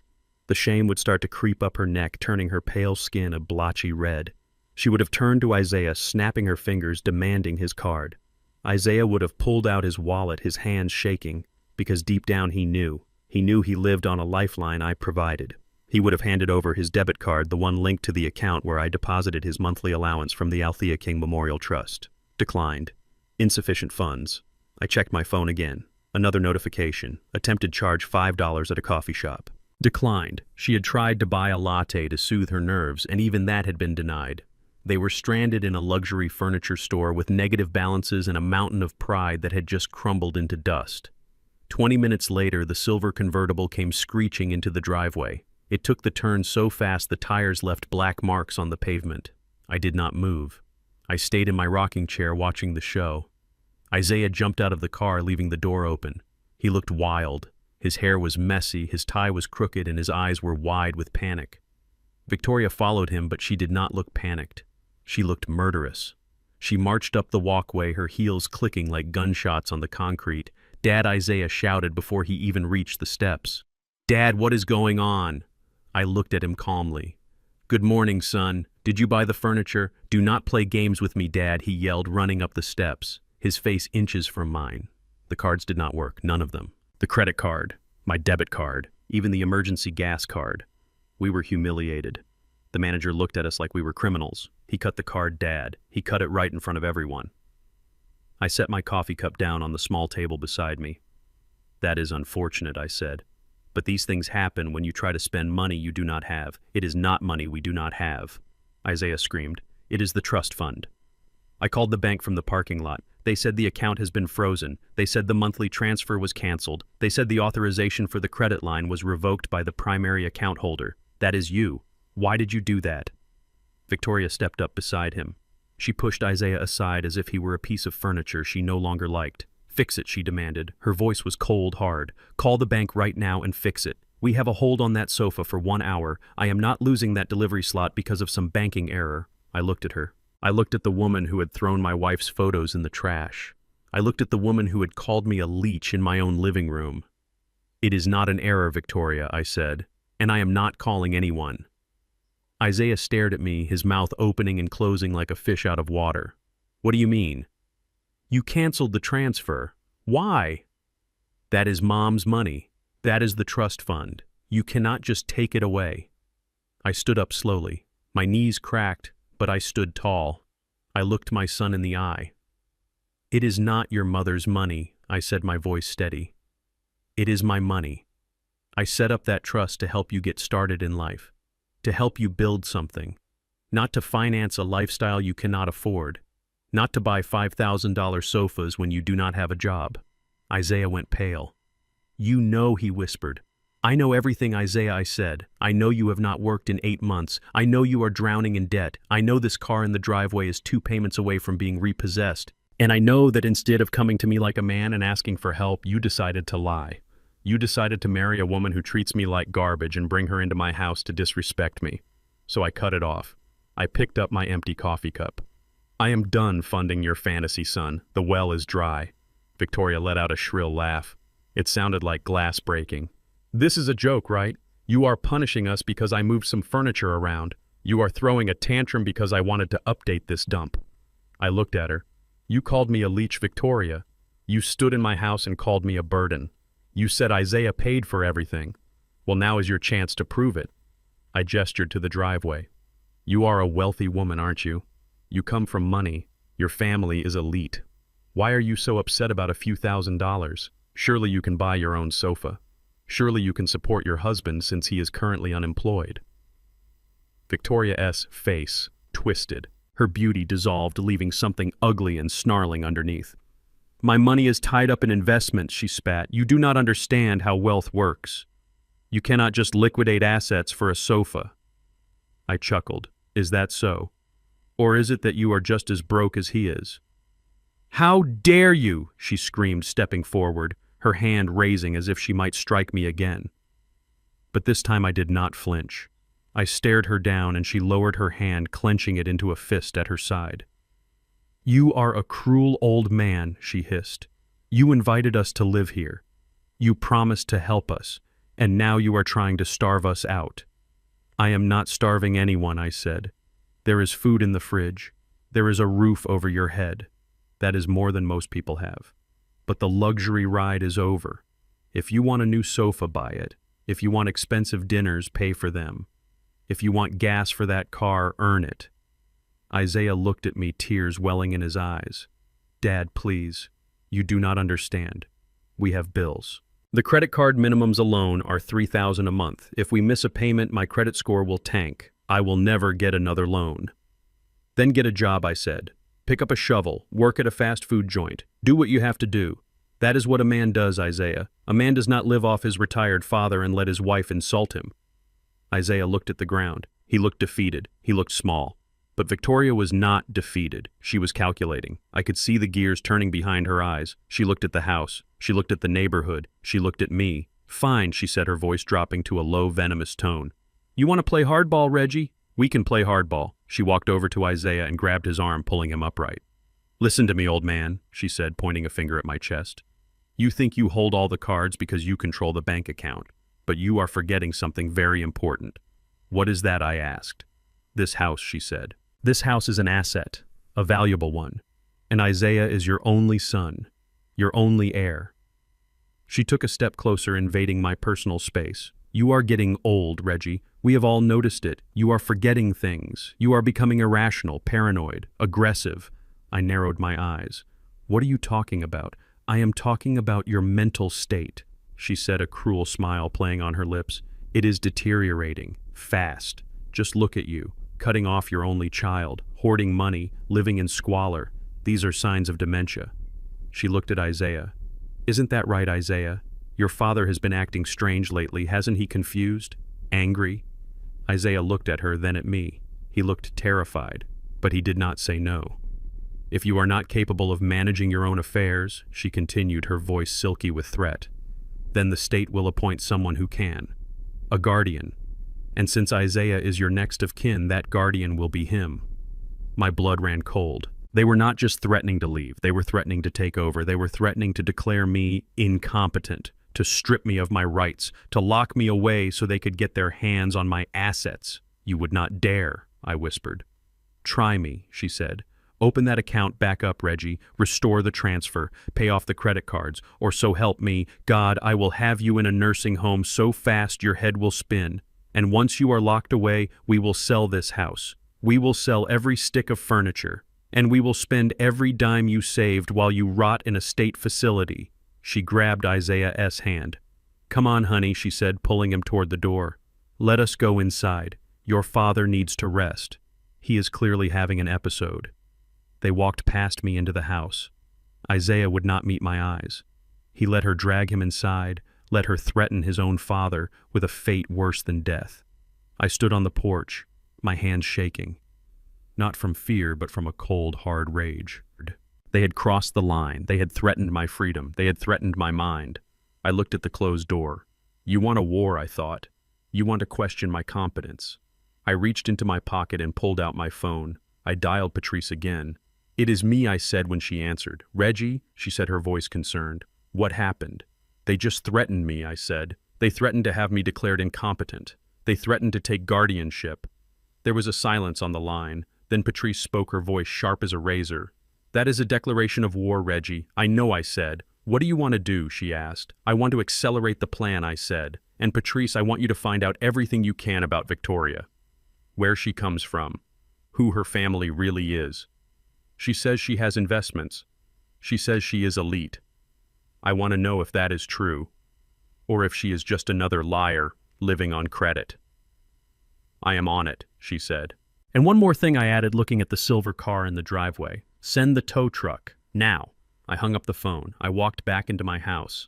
The shame would start to creep up her neck, turning her pale skin a blotchy red. She would have turned to Isaiah, snapping her fingers, demanding his card. Isaiah would have pulled out his wallet, his hands shaking, because deep down he knew he lived on a lifeline I provided. He would have handed over his debit card, the one linked to the account where I deposited his monthly allowance from the Althea King Memorial Trust. Declined. Insufficient funds. I checked my phone again. Another notification. Attempted charge $5 at a coffee shop. Declined. She had tried to buy a latte to soothe her nerves, and even that had been denied. They were stranded in a luxury furniture store with negative balances and a mountain of pride that had just crumbled into dust. 20 minutes later, the silver convertible came screeching into the driveway. It took the turn so fast the tires left black marks on the pavement. I did not move. I stayed in my rocking chair watching the show. Isaiah jumped out of the car, leaving the door open. He looked wild. His hair was messy, his tie was crooked, and his eyes were wide with panic. Victoria followed him, but she did not look panicked. She looked murderous. She marched up the walkway, her heels clicking like gunshots on the concrete. "Dad," Isaiah shouted before he even reached the steps. "Dad, what is going on?" I looked at him calmly. "Good morning, son. Did you buy the furniture? Do not play games with me, Dad," he yelled, running up the steps, his face inches from mine. The cards did not work, none of them. The credit card, my debit card, even the emergency gas card. We were humiliated. The manager looked at us like we were criminals. He cut the card, Dad. He cut it right in front of everyone. I set my coffee cup down on the small table beside me. "That is unfortunate," I said. "But these things happen when you try to spend money you do not have. It is not money we do not have." Isaiah screamed. "It is the trust fund." I called the bank from the parking lot. They said the account has been frozen. They said the monthly transfer was canceled. They said the authorization for the credit line was revoked by the primary account holder. "That is you. Why did you do that?" Victoria stepped up beside him. She pushed Isaiah aside as if he were a piece of furniture she no longer liked. "Fix it," she demanded. Her voice was cold hard. "Call the bank right now and fix it. We have a hold on that sofa for 1 hour. I am not losing that delivery slot because of some banking error." I looked at her. I looked at the woman who had thrown my wife's photos in the trash. I looked at the woman who had called me a leech in my own living room. "It is not an error, Victoria," I said, "and I am not calling anyone." Isaiah stared at me, his mouth opening and closing like a fish out of water. "What do you mean?" "You canceled the transfer. Why?" "That is Mom's money. That is the trust fund. You cannot just take it away." I stood up slowly. My knees cracked, but I stood tall. I looked my son in the eye. "It is not your mother's money," I said, my voice steady. "It is my money. I set up that trust to help you get started in life, to help you build something, not to finance a lifestyle you cannot afford, not to buy $5,000 sofas when you do not have a job." Isaiah went pale. "You know," he whispered. "I know everything, Isaiah," I said. "I know you have not worked in 8 months. I know you are drowning in debt. I know this car in the driveway is 2 payments away from being repossessed. And I know that instead of coming to me like a man and asking for help, you decided to lie. You decided to marry a woman who treats me like garbage and bring her into my house to disrespect me." So I cut it off. I picked up my empty coffee cup. "I am done funding your fantasy, son. The well is dry." Victoria let out a shrill laugh. It sounded like glass breaking. "This is a joke, right? You are punishing us because I moved some furniture around. You are throwing a tantrum because I wanted to update this dump." I looked at her. "You called me a leech, Victoria. You stood in my house and called me a burden. You said Isaiah paid for everything. Well, now is your chance to prove it." I gestured to the driveway. "You are a wealthy woman, aren't you? You come from money. Your family is elite. Why are you so upset about a few $1,000s? Surely you can buy your own sofa. Surely you can support your husband since he is currently unemployed." Victoria's face twisted. Her beauty dissolved, leaving something ugly and snarling underneath. "My money is tied up in investments," she spat. "You do not understand how wealth works. You cannot just liquidate assets for a sofa." I chuckled. "Is that so? Or is it that you are just as broke as he is?" "How dare you!" she screamed, stepping forward, her hand raising as if she might strike me again. But this time I did not flinch. I stared her down and she lowered her hand, clenching it into a fist at her side. "You are a cruel old man," she hissed. "You invited us to live here. You promised to help us, and now you are trying to starve us out." "I am not starving anyone," I said. "There is food in the fridge. There is a roof over your head. That is more than most people have. But the luxury ride is over. If you want a new sofa, buy it. If you want expensive dinners, pay for them. If you want gas for that car, earn it." Isaiah looked at me, tears welling in his eyes. "Dad, please. You do not understand. We have bills. The credit card minimums alone are $3,000 a month. If we miss a payment, my credit score will tank. I will never get another loan." "Then get a job," I said. "Pick up a shovel, work at a fast food joint. Do what you have to do. That is what a man does, Isaiah. A man does not live off his retired father and let his wife insult him." Isaiah looked at the ground. He looked defeated. He looked small. But Victoria was not defeated. She was calculating. I could see the gears turning behind her eyes. She looked at the house. She looked at the neighborhood. She looked at me. "Fine," she said, her voice dropping to a low, venomous tone. "You want to play hardball, Reggie? We can play hardball." She walked over to Isaiah and grabbed his arm, pulling him upright. "Listen to me, old man," she said, pointing a finger at my chest. "You think you hold all the cards because you control the bank account, but you are forgetting something very important." "What is that?" I asked. "This house," she said. "This house is an asset, a valuable one, and Isaiah is your only son, your only heir." She took a step closer, invading my personal space. "You are getting old, Reggie. We have all noticed it. You are forgetting things. You are becoming irrational, paranoid, aggressive." I narrowed my eyes. "What are you talking about?" "I am talking about your mental state," she said, a cruel smile playing on her lips. "It is deteriorating, fast. Just look at you, cutting off your only child, hoarding money, living in squalor. These are signs of dementia." She looked at Isaiah. "Isn't that right, Isaiah? Your father has been acting strange lately. Hasn't he confused? Angry?" Isaiah looked at her, then at me. He looked terrified, but he did not say no. "If you are not capable of managing your own affairs," she continued, her voice silky with threat, "then the state will appoint someone who can. A guardian. And since Isaiah is your next of kin, that guardian will be him." My blood ran cold. They were not just threatening to leave. They were threatening to take over. They were threatening to declare me incompetent, to strip me of my rights, to lock me away so they could get their hands on my assets. "You would not dare," I whispered. "Try me," she said. "Open that account back up, Reggie. Restore the transfer. Pay off the credit cards. Or so help me, God, I will have you in a nursing home so fast your head will spin." And once you are locked away, we will sell this house. We will sell every stick of furniture. And we will spend every dime you saved while you rot in a state facility." She grabbed Isaiah's hand. "Come on, honey," she said, pulling him toward the door. "Let us go inside. Your father needs to rest. He is clearly having an episode." They walked past me into the house. Isaiah would not meet my eyes. He let her drag him inside, let her threaten his own father with a fate worse than death. I stood on the porch, my hands shaking. Not from fear, but from a cold, hard rage. They had crossed the line. They had threatened my freedom. They had threatened my mind. I looked at the closed door. "You want a war," I thought. "You want to question my competence." I reached into my pocket and pulled out my phone. I dialed Patrice again. "It is me," I said when she answered. "Reggie," she said, her voice concerned. "What happened?" "They just threatened me," I said. "They threatened to have me declared incompetent. They threatened to take guardianship." There was a silence on the line. Then Patrice spoke, her voice sharp as a razor. "That is a declaration of war, Reggie." "I know," I said. "What do you want to do?" she asked. "I want to accelerate the plan," I said. "And Patrice, I want you to find out everything you can about Victoria. Where she comes from. Who her family really is. She says she has investments. She says she is elite. I want to know if that is true, or if she is just another liar living on credit." "I am on it," she said. "And one more thing," I added, looking at the silver car in the driveway. "Send the tow truck. Now." I hung up the phone. I walked back into my house.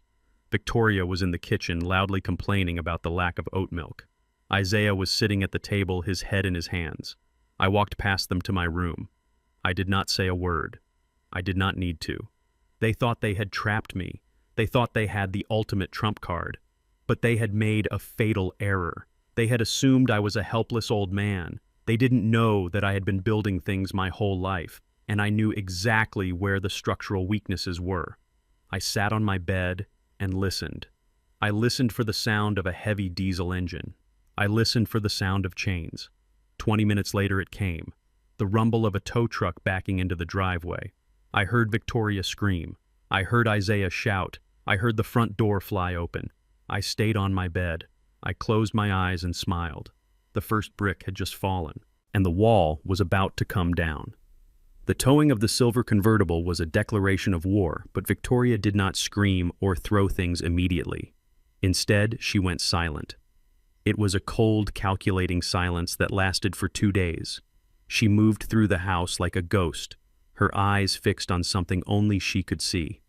Victoria was in the kitchen, loudly complaining about the lack of oat milk. Isaiah was sitting at the table, his head in his hands. I walked past them to my room. I did not say a word. I did not need to. They thought they had trapped me. They thought they had the ultimate trump card. But they had made a fatal error. They had assumed I was a helpless old man. They didn't know that I had been building things my whole life, and I knew exactly where the structural weaknesses were. I sat on my bed and listened. I listened for the sound of a heavy diesel engine. I listened for the sound of chains. 20 minutes later it came. The rumble of a tow truck backing into the driveway. I heard Victoria scream. I heard Isaiah shout. I heard the front door fly open. I stayed on my bed. I closed my eyes and smiled. The first brick had just fallen, and the wall was about to come down. The towing of the silver convertible was a declaration of war, but Victoria did not scream or throw things immediately. Instead, she went silent. It was a cold, calculating silence that lasted for 2 days. She moved through the house like a ghost, her eyes fixed on something only she could see.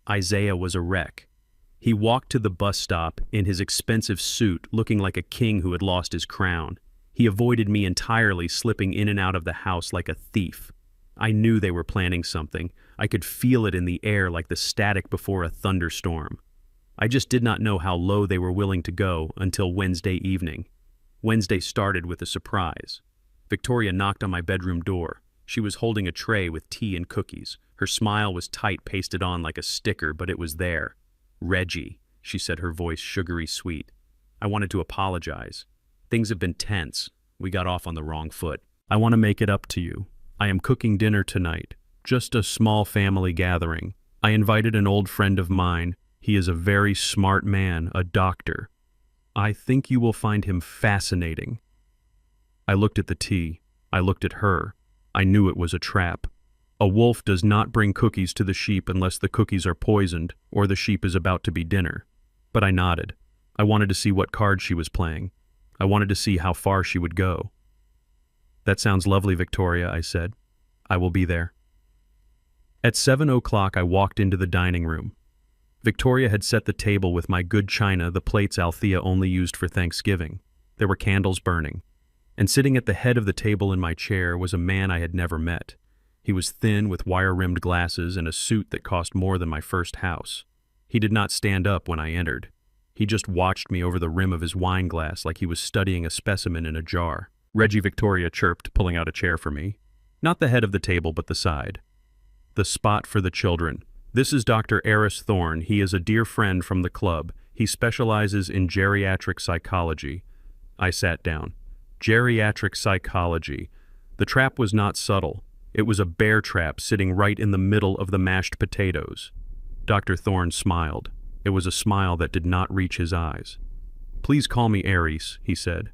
Isaiah was a wreck. He walked to the bus stop in his expensive suit, looking like a king who had lost his crown. He avoided me entirely, slipping in and out of the house like a thief. I knew they were planning something. I could feel it in the air like the static before a thunderstorm. I just did not know how low they were willing to go until Wednesday evening. Wednesday started with a surprise. Victoria knocked on my bedroom door. She was holding a tray with tea and cookies. Her smile was tight, pasted on like a sticker, but it was there. "Reggie," she said, her voice sugary sweet. I wanted to apologize. "Things have been tense. We got off on the wrong foot. I want to make it up to you. I am cooking dinner tonight. Just a small family gathering. I invited an old friend of mine. He is a very smart man, a doctor. I think you will find him fascinating." I looked at the tea. I looked at her. I knew it was a trap. A wolf does not bring cookies to the sheep unless the cookies are poisoned or the sheep is about to be dinner. But I nodded. I wanted to see what card she was playing. I wanted to see how far she would go. "That sounds lovely, Victoria," I said. "I will be there." At 7 o'clock, I walked into the dining room. Victoria had set the table with my good china, the plates Althea only used for Thanksgiving. There were candles burning. And sitting at the head of the table in my chair was a man I had never met. He was thin with wire-rimmed glasses and a suit that cost more than my first house. He did not stand up when I entered. He just watched me over the rim of his wine glass like he was studying a specimen in a jar. "Reggie," Victoria chirped, pulling out a chair for me. Not the head of the table, but the side. "The spot for the children. This is Dr. Eris Thorne. He is a dear friend from the club. He specializes in geriatric psychology." I sat down. Geriatric psychology. The trap was not subtle. It was a bear trap sitting right in the middle of the mashed potatoes. Dr. Thorne smiled. It was a smile that did not reach his eyes. Please call me Ares, he said.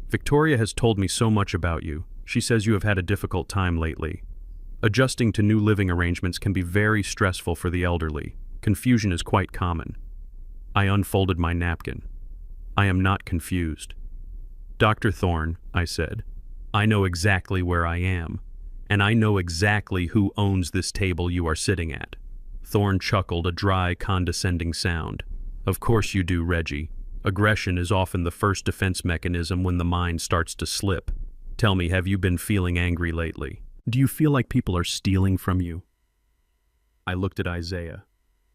Victoria has told me so much about you. She says you have had a difficult time lately. Adjusting to new living arrangements can be very stressful for the elderly. Confusion is quite common. I unfolded my napkin. I am not confused. Dr. Thorne, I said, I know exactly where I am, and I know exactly who owns this table you are sitting at. Thorne chuckled, a dry, condescending sound. Of course you do, Reggie. Aggression is often the first defense mechanism when the mind starts to slip. Tell me, have you been feeling angry lately? Do you feel like people are stealing from you? I looked at Isaiah.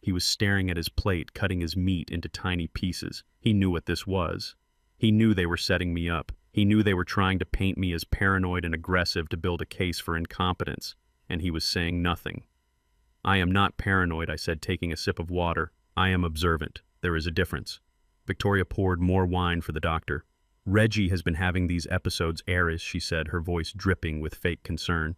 He was staring at his plate, cutting his meat into tiny pieces. He knew what this was. He knew they were setting me up. He knew they were trying to paint me as paranoid and aggressive to build a case for incompetence, and he was saying nothing. I am not paranoid, I said, taking a sip of water. I am observant. There is a difference. Victoria poured more wine for the doctor. Reggie has been having these episodes, Ares, she said, her voice dripping with fake concern.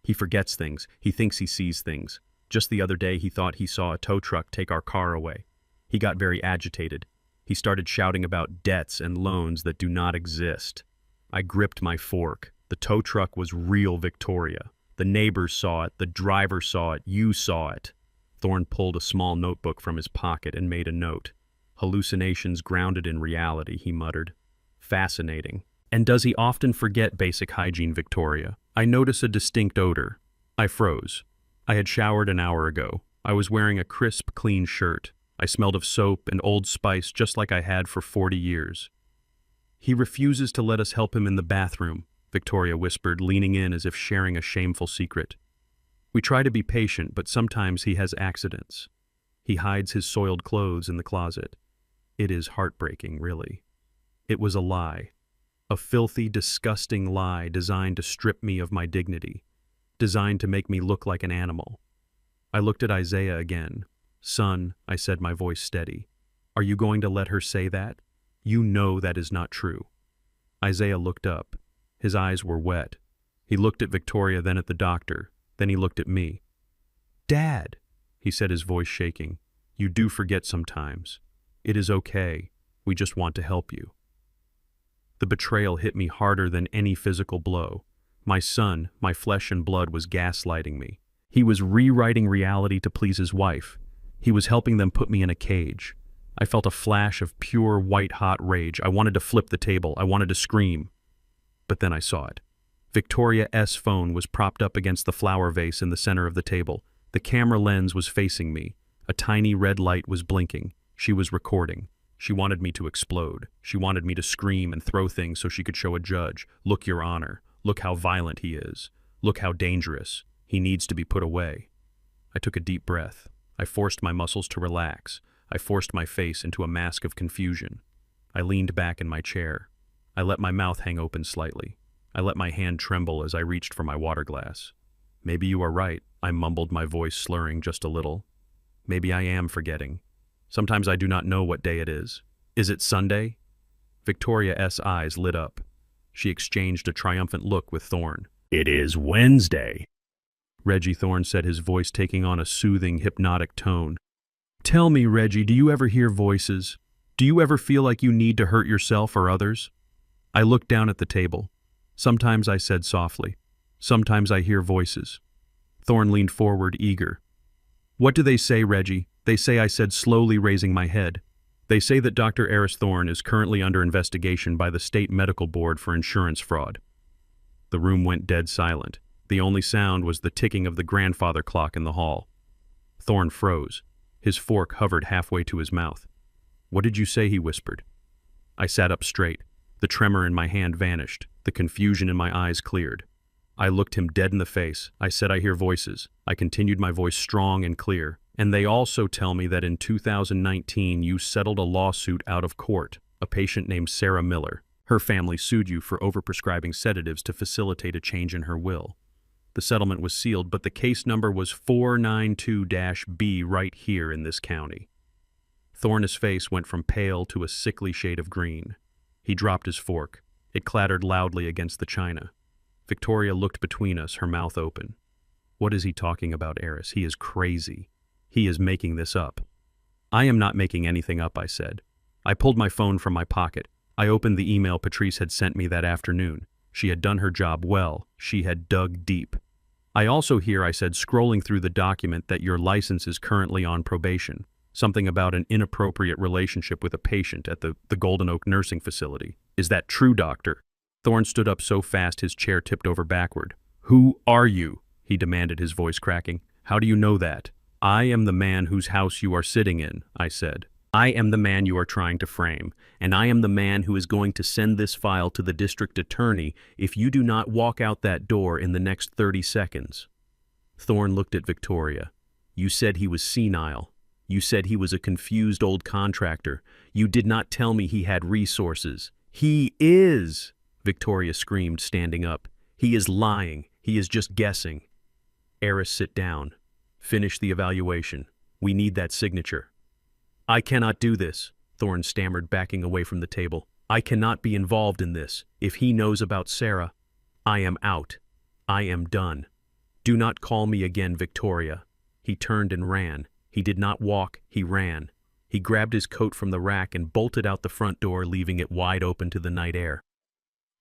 He forgets things. He thinks he sees things. Just the other day he thought he saw a tow truck take our car away. He got very agitated. He started shouting about debts and loans that do not exist. I gripped my fork. The tow truck was real, Victoria. The neighbors saw it. The driver saw it. You saw it. Thorne pulled a small notebook from his pocket and made a note. Hallucinations grounded in reality, he muttered. Fascinating. And does he often forget basic hygiene, Victoria? I notice a distinct odor. I froze. I had showered an hour ago. I was wearing a crisp, clean shirt. I smelled of soap and Old Spice just like I had for 40 years. He refuses to let us help him in the bathroom, Victoria whispered, leaning in as if sharing a shameful secret. We try to be patient, but sometimes he has accidents. He hides his soiled clothes in the closet. It is heartbreaking, really. It was a lie. A filthy, disgusting lie designed to strip me of my dignity, designed to make me look like an animal. I looked at Isaiah again. Son, I said, my voice steady, are you going to let her say that? You know that is not true. Isaiah looked up. His eyes were wet. He looked at Victoria, then at the doctor. Then he looked at me. Dad, he said, his voice shaking, you do forget sometimes. It is okay. We just want to help you. The betrayal hit me harder than any physical blow. My son, my flesh and blood, was gaslighting me. He was rewriting reality to please his wife. He was helping them put me in a cage. I felt a flash of pure white-hot rage. I wanted to flip the table. I wanted to scream. But then I saw it. Victoria S.'s phone was propped up against the flower vase in the center of the table. The camera lens was facing me. A tiny red light was blinking. She was recording. She wanted me to explode. She wanted me to scream and throw things so she could show a judge. Look, Your Honor. Look how violent he is. Look how dangerous. He needs to be put away. I took a deep breath. I forced my muscles to relax. I forced my face into a mask of confusion. I leaned back in my chair. I let my mouth hang open slightly. I let my hand tremble as I reached for my water glass. Maybe you are right, I mumbled, my voice slurring just a little. Maybe I am forgetting. Sometimes I do not know what day it is. Is it Sunday? Victoria S.'s eyes lit up. She exchanged a triumphant look with Thorne. It is Wednesday. Reggie Thorne said, his voice taking on a soothing, hypnotic tone. Tell me, Reggie, do you ever hear voices? Do you ever feel like you need to hurt yourself or others? I looked down at the table. Sometimes I said softly. Sometimes I hear voices. Thorne leaned forward, eager. What do they say, Reggie? They say, I said, slowly raising my head. They say that Dr. Ares Thorne is currently under investigation by the State Medical Board for insurance fraud. The room went dead silent. The only sound was the ticking of the grandfather clock in the hall. Thorne froze. His fork hovered halfway to his mouth. What did you say? He whispered. I sat up straight. The tremor in my hand vanished. The confusion in my eyes cleared. I looked him dead in the face. I said, I hear voices. I continued, my voice strong and clear. And they also tell me that in 2019 you settled a lawsuit out of court. A patient named Sarah Miller. Her family sued you for overprescribing sedatives to facilitate a change in her will. The settlement was sealed, but the case number was 492-B right here in this county. Thorne's face went from pale to a sickly shade of green. He dropped his fork. It clattered loudly against the china. Victoria looked between us, her mouth open. What is he talking about, Ares? He is crazy. He is making this up. I am not making anything up, I said. I pulled my phone from my pocket. I opened the email Patrice had sent me that afternoon. She had done her job well. She had dug deep. I also hear, I said, scrolling through the document, that your license is currently on probation. Something about an inappropriate relationship with a patient at the Golden Oak nursing facility. Is that true, doctor? Thorne stood up so fast his chair tipped over backward. Who are you? He demanded, his voice cracking. How do you know that? I am the man whose house you are sitting in, I said. I am the man you are trying to frame, and I am the man who is going to send this file to the district attorney if you do not walk out that door in the next 30 seconds. Thorne looked at Victoria. You said he was senile. You said he was a confused old contractor. You did not tell me he had resources. He is, Victoria screamed, standing up. He is lying. He is just guessing. Eris, sit down. Finish the evaluation. We need that signature. I cannot do this, Thorne stammered, backing away from the table. I cannot be involved in this. If he knows about Sarah, I am out. I am done. Do not call me again, Victoria. He turned and ran. He did not walk, he ran. He grabbed his coat from the rack and bolted out the front door, leaving it wide open to the night air.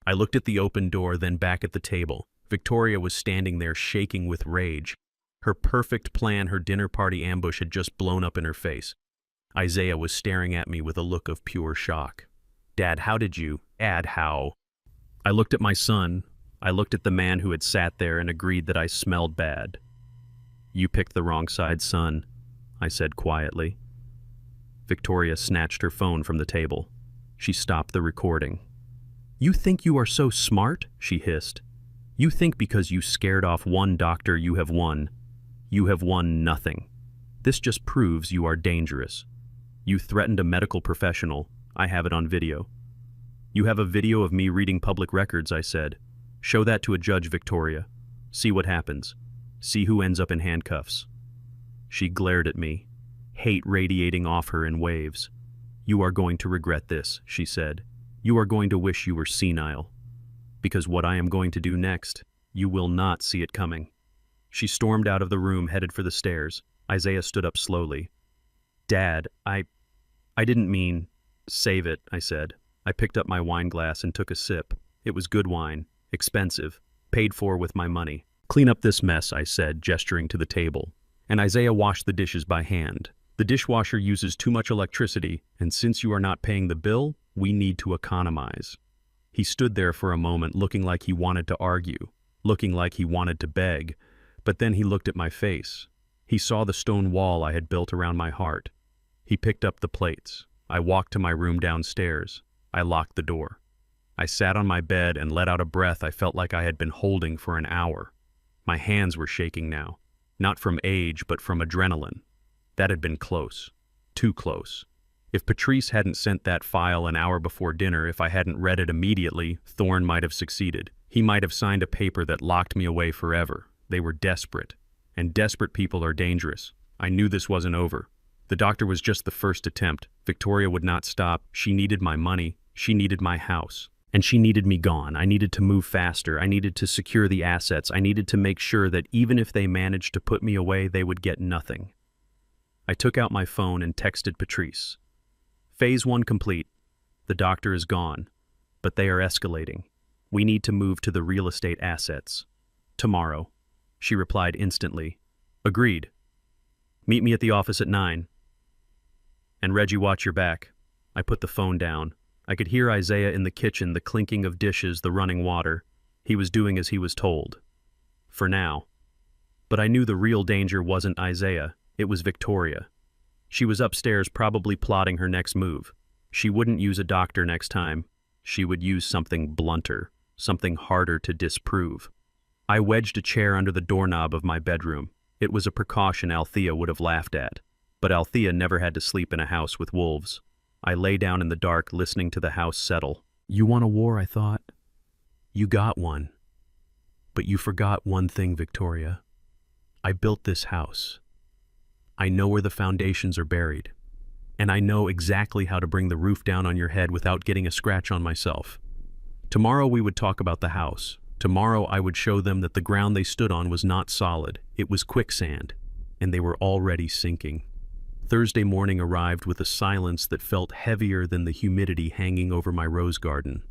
I looked at the open door, then back at the table. Victoria was standing there, shaking with rage. Her perfect plan, her dinner party ambush, had just blown up in her face. Isaiah was staring at me with a look of pure shock. Dad, how did you? How? I looked at my son. I looked at the man who had sat there and agreed that I smelled bad. You picked the wrong side, son, I said quietly. Victoria snatched her phone from the table. She stopped the recording. You think you are so smart? She hissed. You think because you scared off one doctor you have won. You have won nothing. This just proves you are dangerous. You threatened a medical professional. I have it on video. You have a video of me reading public records, I said. Show that to a judge, Victoria. See what happens. See who ends up in handcuffs. She glared at me, hate radiating off her in waves. You are going to regret this, she said. You are going to wish you were senile. Because what I am going to do next, you will not see it coming. She stormed out of the room, headed for the stairs. Isaiah stood up slowly. Dad, I didn't mean... Save it, I said. I picked up my wine glass and took a sip. It was good wine, expensive, paid for with my money. Clean up this mess, I said, gesturing to the table. And Isaiah washed the dishes by hand. The dishwasher uses too much electricity, and since you are not paying the bill, we need to economize. He stood there for a moment, looking like he wanted to argue, looking like he wanted to beg, but then he looked at my face. He saw the stone wall I had built around my heart. He picked up the plates. I walked to my room downstairs. I locked the door. I sat on my bed and let out a breath I felt like I had been holding for an hour. My hands were shaking now, not from age, but from adrenaline. That had been close, too close. If Patrice hadn't sent that file an hour before dinner, if I hadn't read it immediately, Thorne might have succeeded. He might have signed a paper that locked me away forever. They were desperate, and desperate people are dangerous. I knew this wasn't over. The doctor was just the first attempt. Victoria would not stop. She needed my money. She needed my house. And she needed me gone. I needed to move faster. I needed to secure the assets. I needed to make sure that even if they managed to put me away, they would get nothing. I took out my phone and texted Patrice. Phase 1 complete. The doctor is gone, but they are escalating. We need to move to the real estate assets. Tomorrow. She replied instantly. Agreed. Meet me at the office at 9. And Reggie, watch your back. I put the phone down. I could hear Isaiah in the kitchen, the clinking of dishes, the running water. He was doing as he was told. For now. But I knew the real danger wasn't Isaiah. It was Victoria. She was upstairs, probably plotting her next move. She wouldn't use a doctor next time. She would use something blunter, something harder to disprove. I wedged a chair under the doorknob of my bedroom. It was a precaution Althea would have laughed at. But Althea never had to sleep in a house with wolves. I lay down in the dark, listening to the house settle. You want a war, I thought. You got one. But you forgot one thing, Victoria. I built this house. I know where the foundations are buried. And I know exactly how to bring the roof down on your head without getting a scratch on myself. Tomorrow we would talk about the house. Tomorrow I would show them that the ground they stood on was not solid. It was quicksand. And they were already sinking. Thursday morning arrived with a silence that felt heavier than the humidity hanging over my rose garden.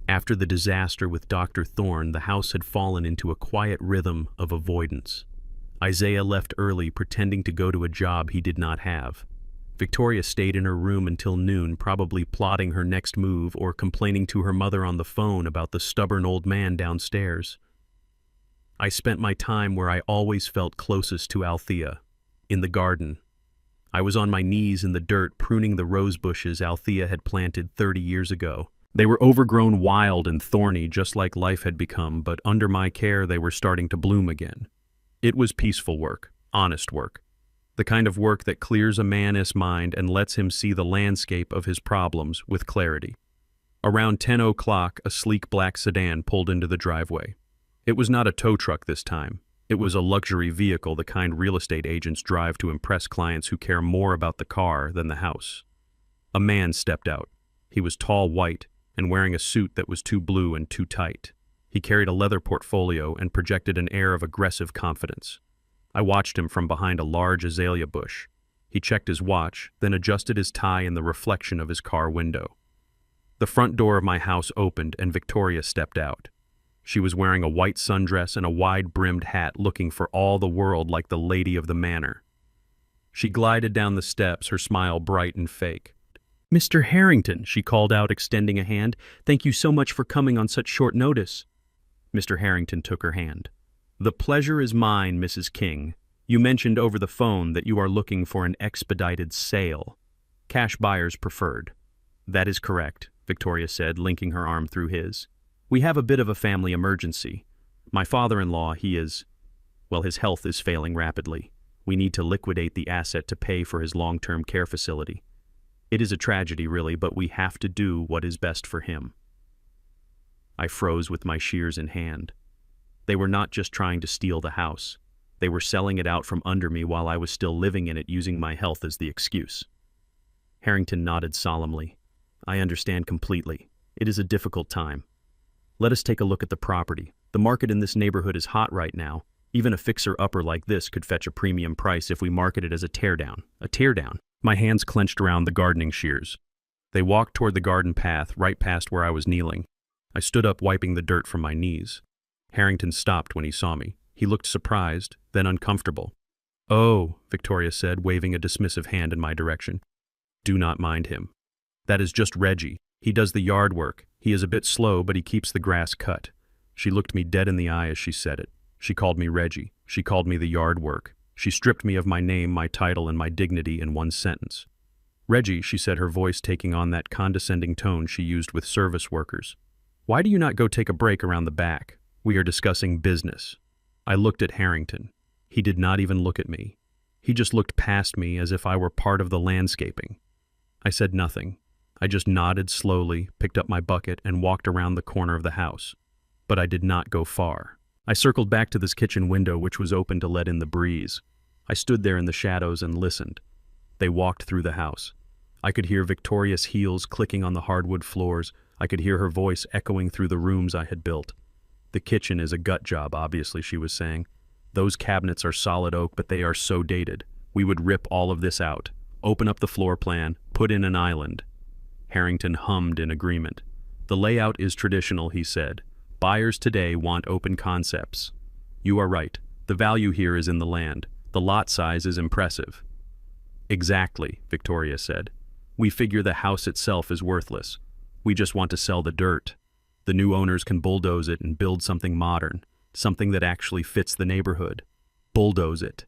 After the disaster with Dr. Thorne, the house had fallen into a quiet rhythm of avoidance. Isaiah left early, pretending to go to a job he did not have. Victoria stayed in her room until noon, probably plotting her next move or complaining to her mother on the phone about the stubborn old man downstairs. I spent my time where I always felt closest to Althea, in the garden. I was on my knees in the dirt pruning the rose bushes Althea had planted 30 years ago. They were overgrown, wild and thorny, just like life had become, but under my care they were starting to bloom again. It was peaceful work, honest work. The kind of work that clears a man's mind and lets him see the landscape of his problems with clarity. Around 10 o'clock, a sleek black sedan pulled into the driveway. It was not a tow truck this time. It was a luxury vehicle, the kind real estate agents drive to impress clients who care more about the car than the house. A man stepped out. He was tall, white, and wearing a suit that was too blue and too tight. He carried a leather portfolio and projected an air of aggressive confidence. I watched him from behind a large azalea bush. He checked his watch, then adjusted his tie in the reflection of his car window. The front door of my house opened and Victoria stepped out. She was wearing a white sundress and a wide-brimmed hat, looking for all the world like the lady of the manor. She glided down the steps, her smile bright and fake. "Mr. Harrington," she called out, extending a hand. "Thank you so much for coming on such short notice." Mr. Harrington took her hand. "The pleasure is mine, Mrs. King. You mentioned over the phone that you are looking for an expedited sale. Cash buyers preferred." "That is correct," Victoria said, linking her arm through his. "We have a bit of a family emergency. My father-in-law, his health is failing rapidly. We need to liquidate the asset to pay for his long-term care facility. It is a tragedy, really, but we have to do what is best for him." I froze with my shears in hand. They were not just trying to steal the house. They were selling it out from under me while I was still living in it, using my health as the excuse. Harrington nodded solemnly. "I understand completely. It is a difficult time. Let us take a look at the property. The market in this neighborhood is hot right now. Even a fixer-upper like this could fetch a premium price if we market it as a teardown." "A teardown?" My hands clenched around the gardening shears. They walked toward the garden path, right past where I was kneeling. I stood up, wiping the dirt from my knees. Harrington stopped when he saw me. He looked surprised, then uncomfortable. "Oh," Victoria said, waving a dismissive hand in my direction. "Do not mind him. That is just Reggie. He does the yard work. He is a bit slow, but he keeps the grass cut." She looked me dead in the eye as she said it. She called me Reggie. She called me the yard work. She stripped me of my name, my title, and my dignity in one sentence. "Reggie," she said, her voice taking on that condescending tone she used with service workers. "Why do you not go take a break around the back? We are discussing business." I looked at Harrington. He did not even look at me. He just looked past me as if I were part of the landscaping. I said nothing. I just nodded slowly, picked up my bucket, and walked around the corner of the house. But I did not go far. I circled back to this kitchen window, which was open to let in the breeze. I stood there in the shadows and listened. They walked through the house. I could hear Victoria's heels clicking on the hardwood floors. I could hear her voice echoing through the rooms I had built. "The kitchen is a gut job, obviously," she was saying. "Those cabinets are solid oak, but they are so dated. We would rip all of this out, open up the floor plan, put in an island." Harrington hummed in agreement. "The layout is traditional," he said. "Buyers today want open concepts." "You are right. The value here is in the land. The lot size is impressive." "Exactly," Victoria said. "We figure the house itself is worthless. We just want to sell the dirt. The new owners can bulldoze it and build something modern, something that actually fits the neighborhood. Bulldoze it."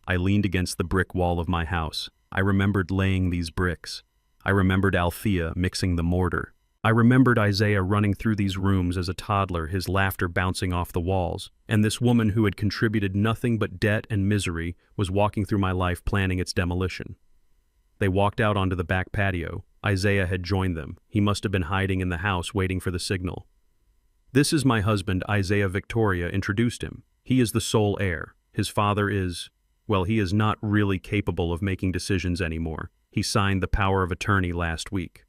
I leaned against the brick wall of my house. I remembered laying these bricks. I remembered Althea mixing the mortar. I remembered Isaiah running through these rooms as a toddler, his laughter bouncing off the walls. And this woman who had contributed nothing but debt and misery was walking through my life planning its demolition. They walked out onto the back patio. Isaiah had joined them. He must have been hiding in the house waiting for the signal. "This is my husband, Isaiah." Victoria introduced him. "He is the sole heir. His father is, he is not really capable of making decisions anymore. He signed the power of attorney last week."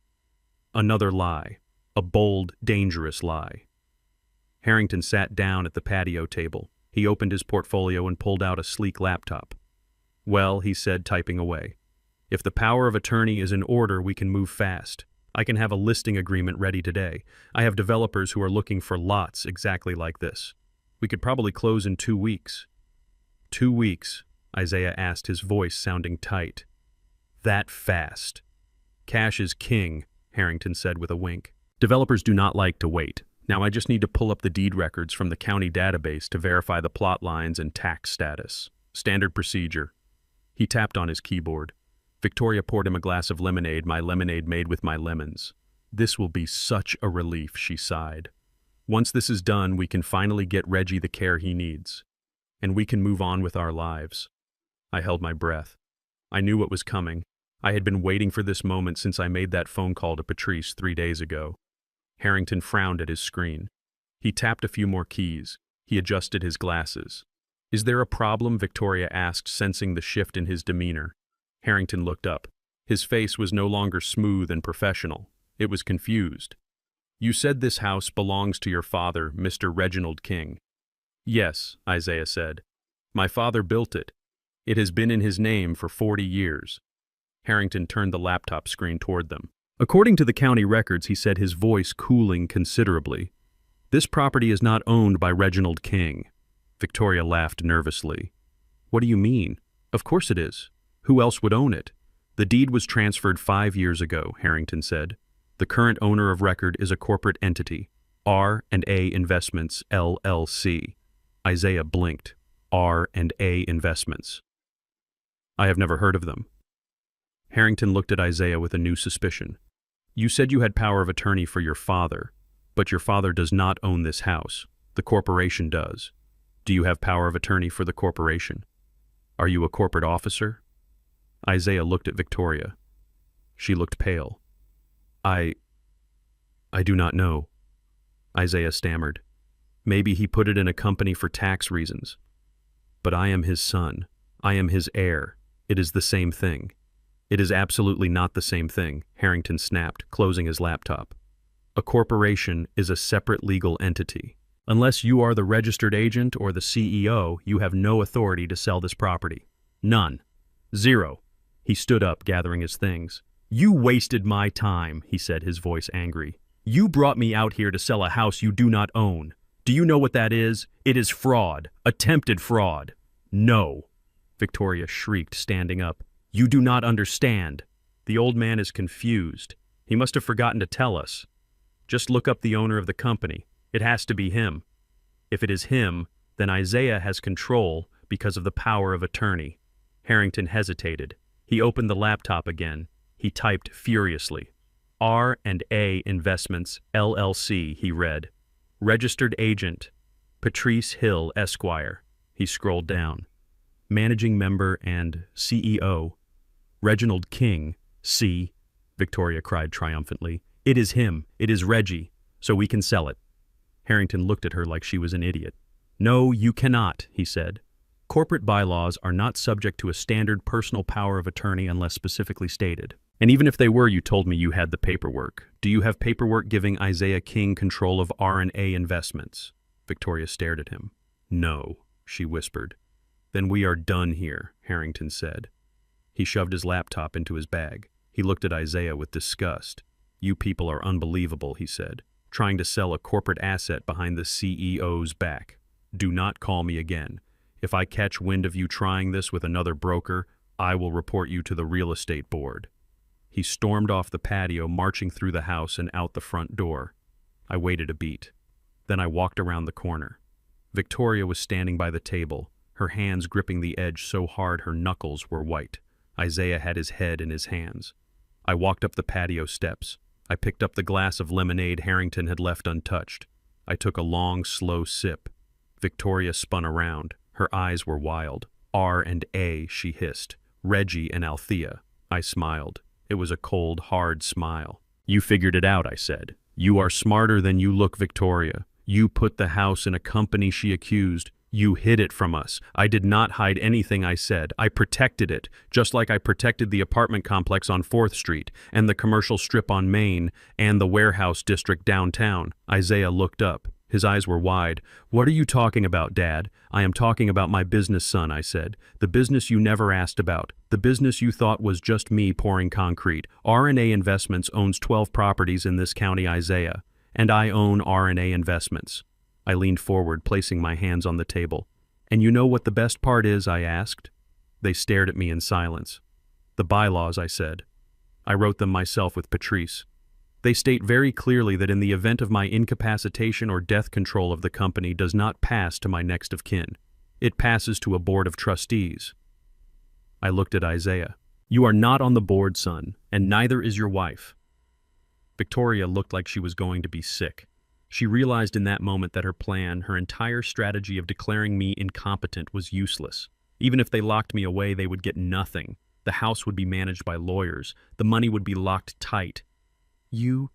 Another lie. A bold, dangerous lie. Harrington sat down at the patio table. He opened his portfolio and pulled out a sleek laptop. "Well," he said, typing away, If the power of attorney is in order, we can move fast. I can have a listing agreement ready today. I have developers who are looking for lots exactly like this. We could probably close in 2 weeks. 2 weeks, Isaiah asked, his voice sounding tight. That fast. Cash is king, Harrington said with a wink. Developers do not like to wait. Now I just need to pull up the deed records from the county database to verify the plot lines and tax status. Standard procedure. He tapped on his keyboard. Victoria poured him a glass of lemonade, my lemonade made with my lemons. This will be such a relief, she sighed. Once this is done, we can finally get Reggie the care he needs. And we can move on with our lives. I held my breath. I knew what was coming. I had been waiting for this moment since I made that phone call to Patrice 3 days ago. Harrington frowned at his screen. He tapped a few more keys. He adjusted his glasses. Is there a problem? Victoria asked, sensing the shift in his demeanor. Harrington looked up. His face was no longer smooth and professional. It was confused. You said this house belongs to your father, Mr. Reginald King. Yes, Isaiah said. My father built it. It has been in his name for 40 years. Harrington turned the laptop screen toward them. According to the county records, he said, his voice cooling considerably. This property is not owned by Reginald King. Victoria laughed nervously. What do you mean? Of course it is. Who else would own it? The deed was transferred 5 years ago, Harrington said. The current owner of record is a corporate entity, R&A Investments, LLC. Isaiah blinked. R&A Investments. I have never heard of them. Harrington looked at Isaiah with a new suspicion. You said you had power of attorney for your father, but your father does not own this house. The corporation does. Do you have power of attorney for the corporation? Are you a corporate officer? Isaiah looked at Victoria. She looked pale. I do not know, Isaiah stammered. Maybe he put it in a company for tax reasons. But I am his son. I am his heir. It is the same thing. It is absolutely not the same thing, Harrington snapped, closing his laptop. A corporation is a separate legal entity. Unless you are the registered agent or the CEO, you have no authority to sell this property. None. Zero. He stood up, gathering his things. You wasted my time, he said, his voice angry. You brought me out here to sell a house you do not own. Do you know what that is? It is fraud. Attempted fraud. No. Victoria shrieked, standing up. You do not understand. The old man is confused. He must have forgotten to tell us. Just look up the owner of the company. It has to be him. If it is him, then Isaiah has control because of the power of attorney. Harrington hesitated. He opened the laptop again. He typed furiously. R&A Investments, LLC, he read. Registered agent, Patrice Hill, Esquire. He scrolled down. Managing member and CEO, Reginald King, C. Victoria cried triumphantly. It is him. It is Reggie. So we can sell it. Harrington looked at her like she was an idiot. No, you cannot, he said. Corporate bylaws are not subject to a standard personal power of attorney unless specifically stated. And even if they were, you told me you had the paperwork. Do you have paperwork giving Isaiah King control of R&A Investments? Victoria stared at him. No, she whispered. Then we are done here, Harrington said. He shoved his laptop into his bag. He looked at Isaiah with disgust. You people are unbelievable, he said, trying to sell a corporate asset behind the CEO's back. Do not call me again. If I catch wind of you trying this with another broker, I will report you to the real estate board. He stormed off the patio, marching through the house and out the front door. I waited a beat. Then I walked around the corner. Victoria was standing by the table, her hands gripping the edge so hard her knuckles were white. Isaiah had his head in his hands. I walked up the patio steps. I picked up the glass of lemonade Harrington had left untouched. I took a long, slow sip. Victoria spun around. Her eyes were wild. R&A, she hissed. Reggie and Althea. I smiled. It was a cold, hard smile. You figured it out, I said. You are smarter than you look, Victoria. You put the house in a company she accused. You hid it from us. I did not hide anything, I said. I protected it, just like I protected the apartment complex on 4th Street, and the commercial strip on Main, and the warehouse district downtown. Isaiah looked up. His eyes were wide. "What are you talking about, Dad?" "I am talking about my business, son," I said. "The business you never asked about. The business you thought was just me pouring concrete. R&A Investments owns 12 properties in this county, Isaiah. And I own R&A Investments." I leaned forward, placing my hands on the table. "And you know what the best part is?" I asked. They stared at me in silence. "The bylaws," I said. "I wrote them myself with Patrice. They state very clearly that in the event of my incapacitation or death, control of the company does not pass to my next of kin. It passes to a board of trustees." I looked at Isaiah. "You are not on the board, son, and neither is your wife." Victoria looked like she was going to be sick. She realized in that moment that her plan, her entire strategy of declaring me incompetent, was useless. Even if they locked me away, they would get nothing. The house would be managed by lawyers. The money would be locked tight. You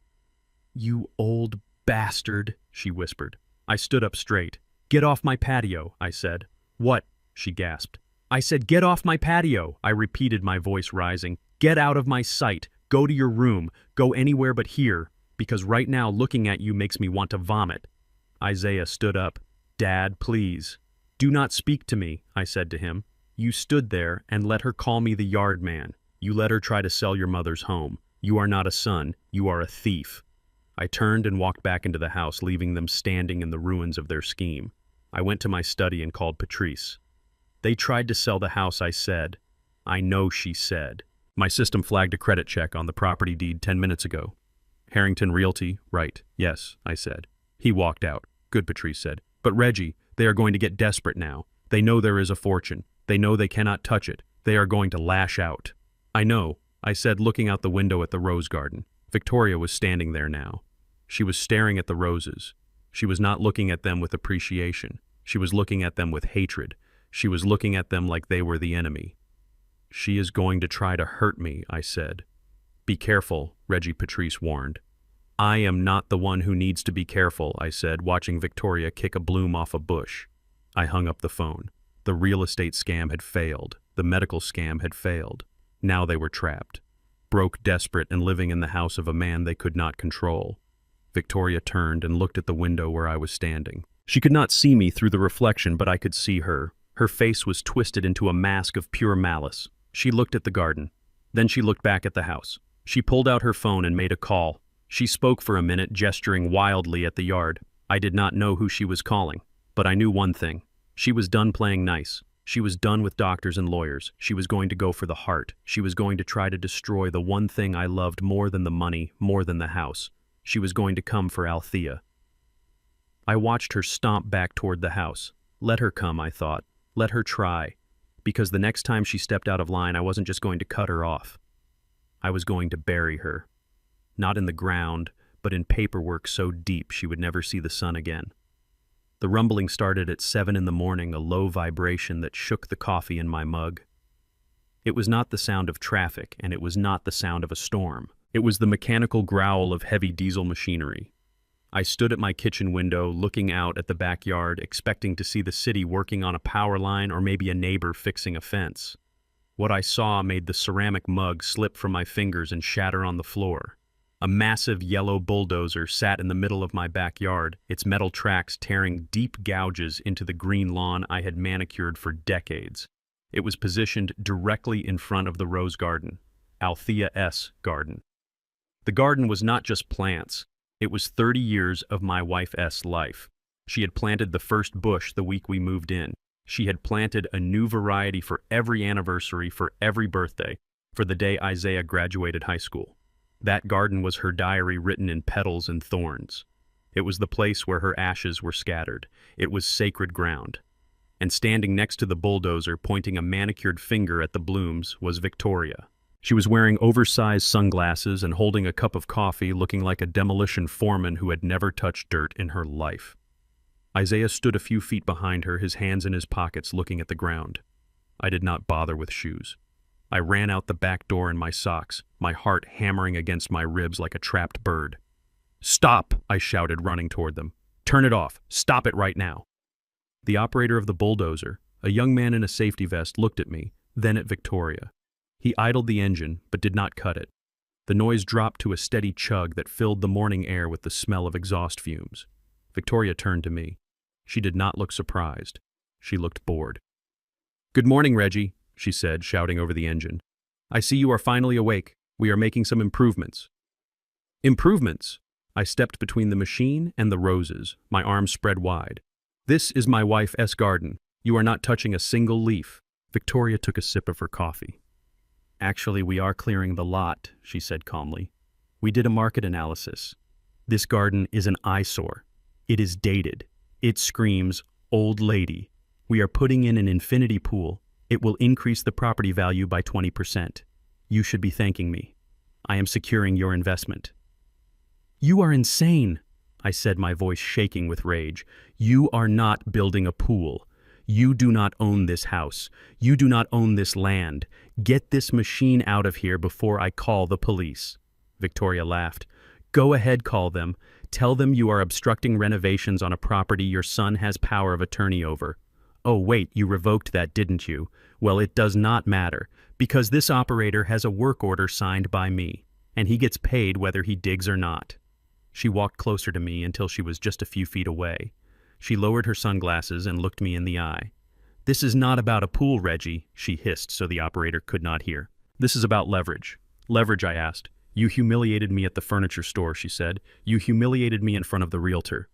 old bastard," she whispered. I stood up straight. "Get off my patio," I said. "What?" she gasped. "I said get off my patio," I repeated, my voice rising. "Get out of my sight. Go to your room. Go anywhere but here, because right now looking at you makes me want to vomit." Isaiah stood up. "Dad, please." "Do not speak to me," I said to him. "You stood there and let her call me the yard man. You let her try to sell your mother's home. You are not a son, you are a thief." I turned and walked back into the house, leaving them standing in the ruins of their scheme. I went to my study and called Patrice. "They tried to sell the house," I said. "I know," she said. "My system flagged a credit check on the property deed 10 minutes ago." "Harrington Realty, right?" "Yes," I said. He walked out. "Good," Patrice said. "But Reggie, they are going to get desperate now. They know there is a fortune. They know they cannot touch it. They are going to lash out." "I know," I said, looking out the window at the rose garden. Victoria was standing there now. She was staring at the roses. She was not looking at them with appreciation. She was looking at them with hatred. She was looking at them like they were the enemy. "She is going to try to hurt me," I said. "Be careful," Reggie Patrice warned. "I am not the one who needs to be careful," I said, watching Victoria kick a bloom off a bush. I hung up the phone. The real estate scam had failed. The medical scam had failed. Now they were trapped, broke, desperate, and living in the house of a man they could not control. Victoria turned and looked at the window where I was standing. She could not see me through the reflection, but I could see her. Her face was twisted into a mask of pure malice. She looked at the garden. Then she looked back at the house. She pulled out her phone and made a call. She spoke for a minute, gesturing wildly at the yard. I did not know who she was calling, but I knew one thing. She was done playing nice. She was done with doctors and lawyers. She was going to go for the heart. She was going to try to destroy the one thing I loved more than the money, more than the house. She was going to come for Althea. I watched her stomp back toward the house. Let her come, I thought. Let her try. Because the next time she stepped out of line, I wasn't just going to cut her off. I was going to bury her. Not in the ground, but in paperwork so deep she would never see the sun again. The rumbling started at 7 in the morning, a low vibration that shook the coffee in my mug. It was not the sound of traffic, and it was not the sound of a storm. It was the mechanical growl of heavy diesel machinery. I stood at my kitchen window, looking out at the backyard, expecting to see the city working on a power line or maybe a neighbor fixing a fence. What I saw made the ceramic mug slip from my fingers and shatter on the floor. A massive yellow bulldozer sat in the middle of my backyard, its metal tracks tearing deep gouges into the green lawn I had manicured for decades. It was positioned directly in front of the rose garden, Althea S. garden. The garden was not just plants. It was 30 years of my wife's life. She had planted the first bush the week we moved in. She had planted a new variety for every anniversary, for every birthday, for the day Isaiah graduated high school. That garden was her diary written in petals and thorns. It was the place where her ashes were scattered. It was sacred ground. And standing next to the bulldozer, pointing a manicured finger at the blooms, was Victoria. She was wearing oversized sunglasses and holding a cup of coffee, looking like a demolition foreman who had never touched dirt in her life. Isaiah stood a few feet behind her, his hands in his pockets, looking at the ground. I did not bother with shoes. I ran out the back door in my socks, my heart hammering against my ribs like a trapped bird. "Stop!" I shouted, running toward them. "Turn it off! Stop it right now!" The operator of the bulldozer, a young man in a safety vest, looked at me, then at Victoria. He idled the engine, but did not cut it. The noise dropped to a steady chug that filled the morning air with the smell of exhaust fumes. Victoria turned to me. She did not look surprised. She looked bored. "Good morning, Reggie," she said, shouting over the engine. "I see you are finally awake. We are making some improvements." Improvements! I stepped between the machine and the roses, my arms spread wide. "This is my wife's garden. You are not touching a single leaf." Victoria took a sip of her coffee. "Actually, we are clearing the lot," she said calmly. "We did a market analysis. This garden is an eyesore. It is dated. It screams, old lady. We are putting in an infinity pool. It will increase the property value by 20%. You should be thanking me. I am securing your investment." "You are insane," I said, my voice shaking with rage. "You are not building a pool. You do not own this house. You do not own this land. Get this machine out of here before I call the police." Victoria laughed. "Go ahead, call them. Tell them you are obstructing renovations on a property your son has power of attorney over. Oh wait, you revoked that, didn't you? Well, it does not matter, because this operator has a work order signed by me, and he gets paid whether he digs or not." She walked closer to me until she was just a few feet away. She lowered her sunglasses and looked me in the eye. "This is not about a pool, Reggie," she hissed so the operator could not hear. "This is about leverage." "Leverage?" I asked. "You humiliated me at the furniture store," she said. "You humiliated me in front of the realtor.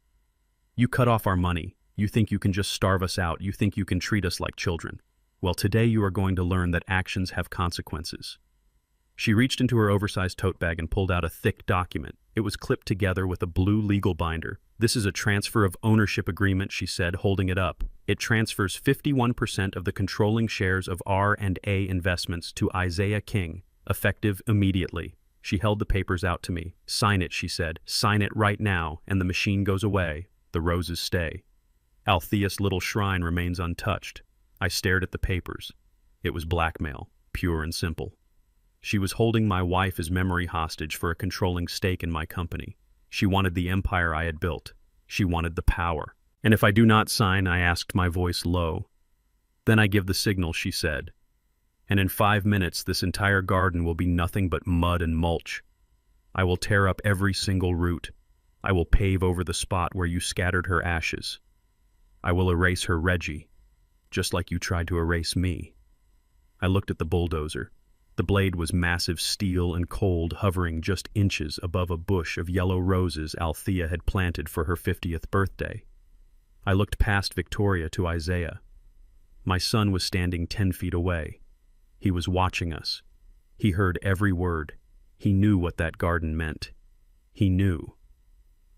You cut off our money. You think you can just starve us out. You think you can treat us like children. Well, today you are going to learn that actions have consequences." She reached into her oversized tote bag and pulled out a thick document. It was clipped together with a blue legal binder. "This is a transfer of ownership agreement," she said, holding it up. "It transfers 51% of the controlling shares of R&A Investments to Isaiah King, effective immediately." She held the papers out to me. "Sign it," she said. "Sign it right now, and the machine goes away. The roses stay. Althea's little shrine remains untouched." I stared at the papers. It was blackmail, pure and simple. She was holding my wife as memory hostage for a controlling stake in my company. She wanted the empire I had built. She wanted the power. "And if I do not sign," I asked, my voice low. "Then I give the signal," she said. "And in 5 minutes this entire garden will be nothing but mud and mulch. I will tear up every single root. I will pave over the spot where you scattered her ashes. I will erase her, Reggie, just like you tried to erase me." I looked at the bulldozer. The blade was massive steel and cold, hovering just inches above a bush of yellow roses Althea had planted for her 50th birthday. I looked past Victoria to Isaiah. My son was standing 10 feet away. He was watching us. He heard every word. He knew what that garden meant. He knew.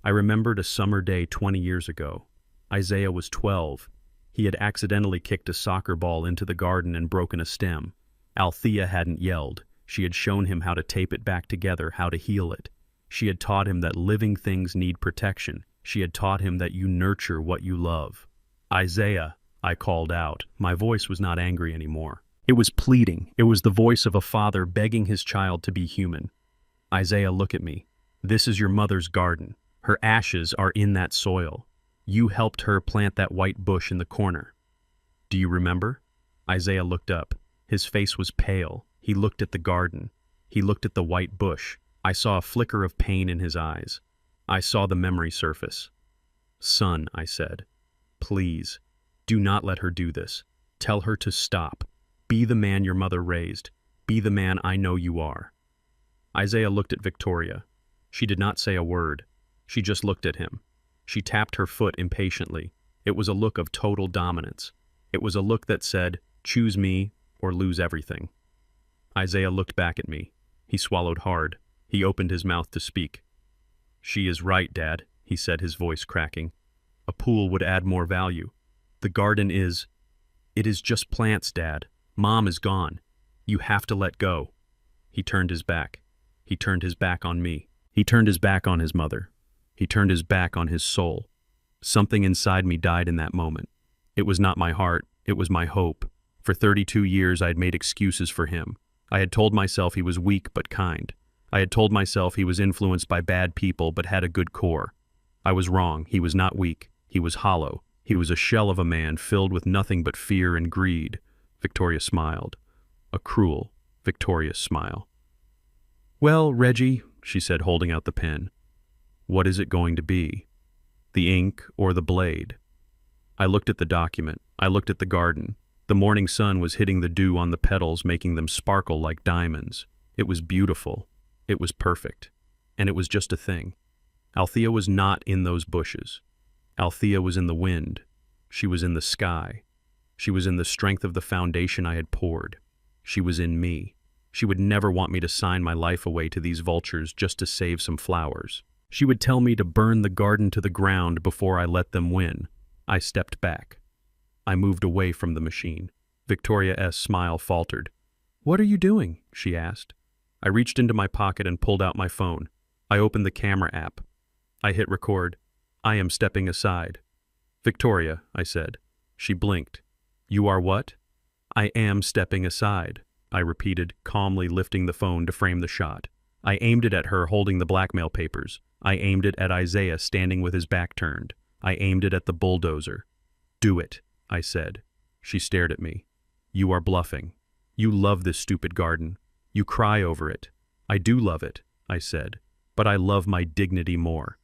I remembered a summer day 20 years ago. Isaiah was 12. He had accidentally kicked a soccer ball into the garden and broken a stem. Althea hadn't yelled. She had shown him how to tape it back together, how to heal it. She had taught him that living things need protection. She had taught him that you nurture what you love. "Isaiah," I called out. My voice was not angry anymore. It was pleading. It was the voice of a father begging his child to be human. "Isaiah, look at me. This is your mother's garden. Her ashes are in that soil. You helped her plant that white bush in the corner. Do you remember?" Isaiah looked up. His face was pale. He looked at the garden. He looked at the white bush. I saw a flicker of pain in his eyes. I saw the memory surface. "Son," I said, "please, do not let her do this. Tell her to stop. Be the man your mother raised. Be the man I know you are." Isaiah looked at Victoria. She did not say a word. She just looked at him. She tapped her foot impatiently. It was a look of total dominance. It was a look that said, "Choose me or lose everything." Isaiah looked back at me. He swallowed hard. He opened his mouth to speak. "She is right, Dad," he said, his voice cracking. "A pool would add more value. The garden is... It is just plants, Dad. Mom is gone. You have to let go." He turned his back. He turned his back on me. He turned his back on his mother. He turned his back on his soul. Something inside me died in that moment. It was not my heart. It was my hope. For 32 years I had made excuses for him. I had told myself he was weak but kind. I had told myself he was influenced by bad people but had a good core. I was wrong. He was not weak. He was hollow. He was a shell of a man filled with nothing but fear and greed. Victoria smiled. A cruel, victorious smile. "Well, Reggie," she said, holding out the pen, "what is it going to be?" the ink or the blade. I looked at the document. I looked at the garden. The morning sun was hitting the dew on the petals, making them sparkle like diamonds. It was beautiful. It was perfect. And it was just a thing. Althea was not in those bushes. Althea was in the wind. She was in the sky. She was in the strength of the foundation I had poured. She was in me. She would never want me to sign my life away to these vultures just to save some flowers. She would tell me to burn the garden to the ground before I let them win. I stepped back. I moved away from the machine. Victoria's smile faltered. "What are you doing?" she asked. I reached into my pocket and pulled out my phone. I opened the camera app. I hit record. "I am stepping aside." "Victoria," I said. She blinked. "You are what?" "I am stepping aside," I repeated, calmly lifting the phone to frame the shot. I aimed it at her holding the blackmail papers. I aimed it at Isaiah standing with his back turned. I aimed it at the bulldozer. "Do it," I said. She stared at me. "You are bluffing. You love this stupid garden. You cry over it." "I do love it," I said, "but I love my dignity more.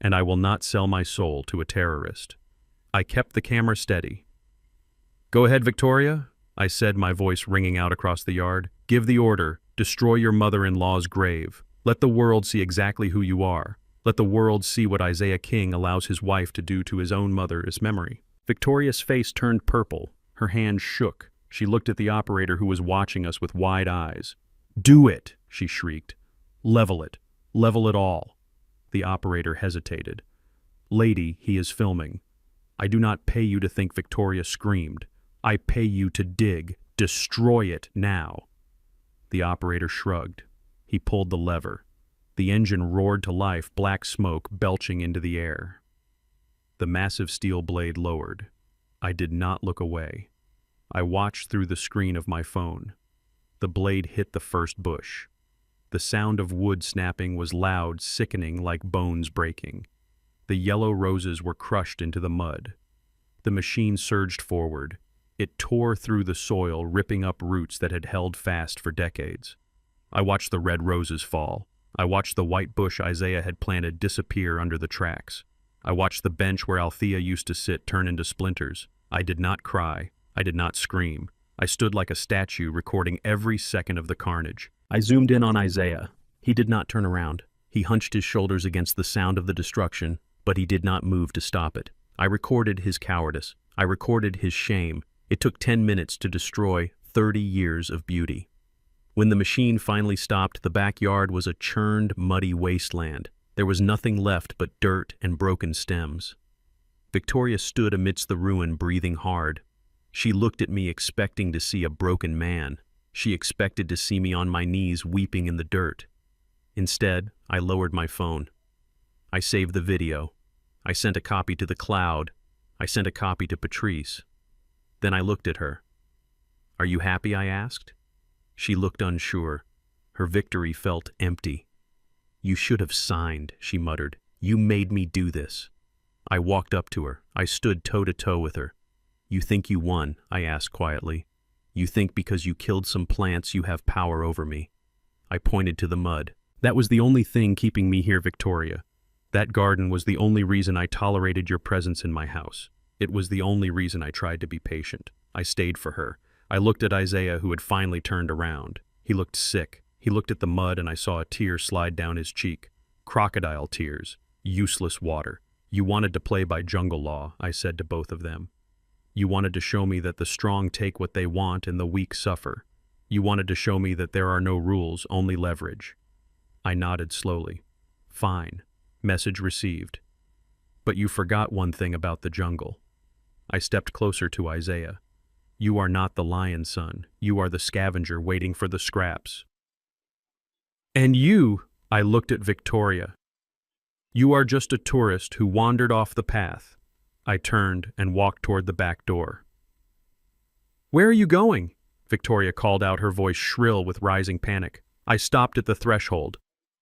And I will not sell my soul to a terrorist." I kept the camera steady. "Go ahead, Victoria," I said, my voice ringing out across the yard. "Give the order. Destroy your mother-in-law's grave. Let the world see exactly who you are. Let the world see what Isaiah King allows his wife to do to his own mother's memory." Victoria's face turned purple. Her hands shook. She looked at the operator who was watching us with wide eyes. "Do it," she shrieked. "Level it. Level it all." The operator hesitated. "Lady, he is filming. I do not pay you to think," Victoria screamed. "I pay you to dig. Destroy it now." The operator shrugged. He pulled the lever. The engine roared to life, black smoke belching into the air. The massive steel blade lowered. I did not look away. I watched through the screen of my phone. The blade hit the first bush. The sound of wood snapping was loud, sickening, like bones breaking. The yellow roses were crushed into the mud. The machine surged forward. It tore through the soil, ripping up roots that had held fast for decades. I watched the red roses fall. I watched the white bush Isaiah had planted disappear under the tracks. I watched the bench where Althea used to sit turn into splinters. I did not cry. I did not scream. I stood like a statue, recording every second of the carnage. I zoomed in on Isaiah. He did not turn around. He hunched his shoulders against the sound of the destruction, but he did not move to stop it. I recorded his cowardice. I recorded his shame. It took 10 minutes to destroy 30 years of beauty. When the machine finally stopped, the backyard was a churned, muddy wasteland. There was nothing left but dirt and broken stems. Victoria stood amidst the ruin, breathing hard. She looked at me, expecting to see a broken man. She expected to see me on my knees, weeping in the dirt. Instead, I lowered my phone. I saved the video. I sent a copy to the cloud. I sent a copy to Patrice. Then I looked at her. "Are you happy?" I asked. She looked unsure. Her victory felt empty. "You should have signed," she muttered. "You made me do this." I walked up to her. I stood toe-to-toe with her. "You think you won?" I asked quietly. "You think because you killed some plants you have power over me?" I pointed to the mud. "That was the only thing keeping me here, Victoria. That garden was the only reason I tolerated your presence in my house. It was the only reason I tried to be patient. I stayed for her." I looked at Isaiah, who had finally turned around. He looked sick. He looked at the mud, and I saw a tear slide down his cheek. Crocodile tears. Useless water. "You wanted to play by jungle law," I said to both of them. "You wanted to show me that the strong take what they want and the weak suffer. You wanted to show me that there are no rules, only leverage." I nodded slowly. "Fine. Message received. But you forgot one thing about the jungle." I stepped closer to Isaiah. "You are not the lion, son. You are the scavenger waiting for the scraps. And you," I looked at Victoria, "you are just a tourist who wandered off the path." I turned and walked toward the back door. "Where are you going?" Victoria called out, her voice shrill with rising panic. I stopped at the threshold.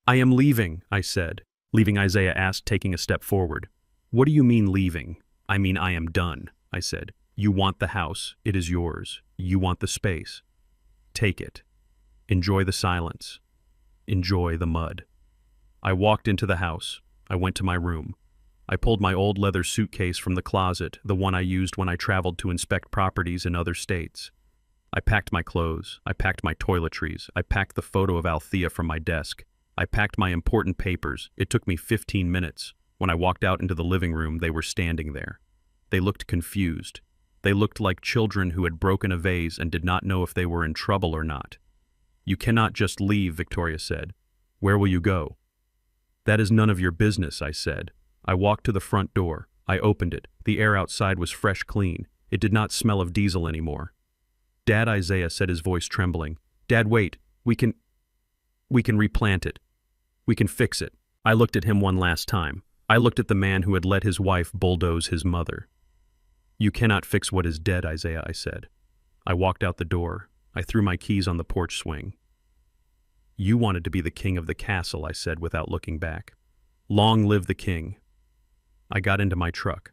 "I am leaving," I said. "Leaving?" Isaiah asked, taking a step forward. "What do you mean leaving?" "I mean I am done," I said. "You want the house. It is yours. You want the space. Take it. Enjoy the silence. Enjoy the mud." I walked into the house. I went to my room. I pulled my old leather suitcase from the closet, the one I used when I traveled to inspect properties in other states. I packed my clothes, I packed my toiletries, I packed the photo of Althea from my desk. I packed my important papers. It took me 15 minutes. When I walked out into the living room, they were standing there. They looked confused. They looked like children who had broken a vase and did not know if they were in trouble or not. "You cannot just leave," Victoria said. "Where will you go?" "That is none of your business," I said. I walked to the front door. I opened it. The air outside was fresh clean. It did not smell of diesel anymore. "Dad," Isaiah said, his voice trembling. "Dad, wait. We can replant it. We can fix it." I looked at him one last time. I looked at the man who had let his wife bulldoze his mother. "You cannot fix what is dead, Isaiah," I said. I walked out the door. I threw my keys on the porch swing. "You wanted to be the king of the castle," I said without looking back. "Long live the king." I got into my truck.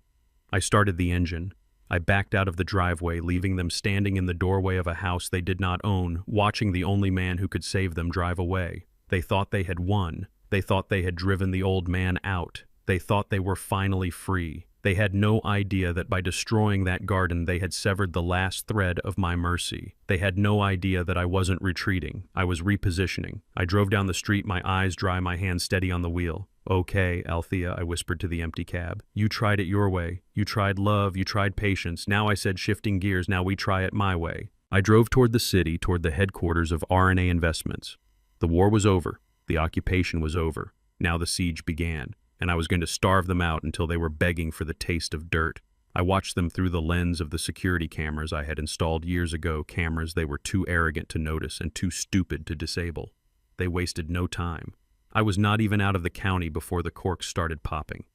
I started the engine. I backed out of the driveway, leaving them standing in the doorway of a house they did not own, watching the only man who could save them drive away. They thought they had won. They thought they had driven the old man out. They thought they were finally free. They had no idea that by destroying that garden they had severed the last thread of my mercy. They had no idea that I wasn't retreating. I was repositioning. I drove down the street, my eyes dry, my hands steady on the wheel. "Okay, Althea," I whispered to the empty cab. "You tried it your way. You tried love, you tried patience. Now," I said, shifting gears, "now we try it my way." I drove toward the city, toward the headquarters of R&A Investments. The war was over. The occupation was over. Now the siege began, and I was going to starve them out until they were begging for the taste of dirt. I watched them through the lens of the security cameras I had installed years ago, cameras they were too arrogant to notice and too stupid to disable. They wasted no time. I was not even out of the county before the corks started popping.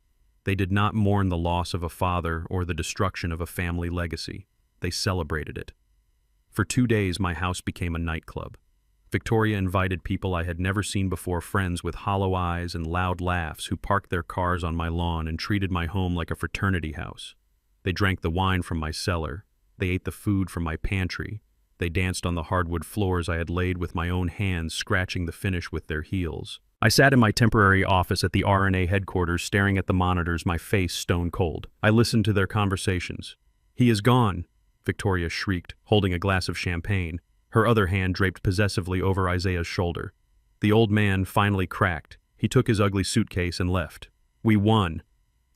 They did not mourn the loss of a father or the destruction of a family legacy. They celebrated it. For 2 days, my house became a nightclub. Victoria invited people I had never seen before, friends with hollow eyes and loud laughs who parked their cars on my lawn and treated my home like a fraternity house. They drank the wine from my cellar. They ate the food from my pantry. They danced on the hardwood floors I had laid with my own hands, scratching the finish with their heels. I sat in my temporary office at the R&A headquarters, staring at the monitors, my face stone cold. I listened to their conversations. "He is gone," Victoria shrieked, holding a glass of champagne, her other hand draped possessively over Isaiah's shoulder. The old man finally cracked. He took his ugly suitcase and left. "We won."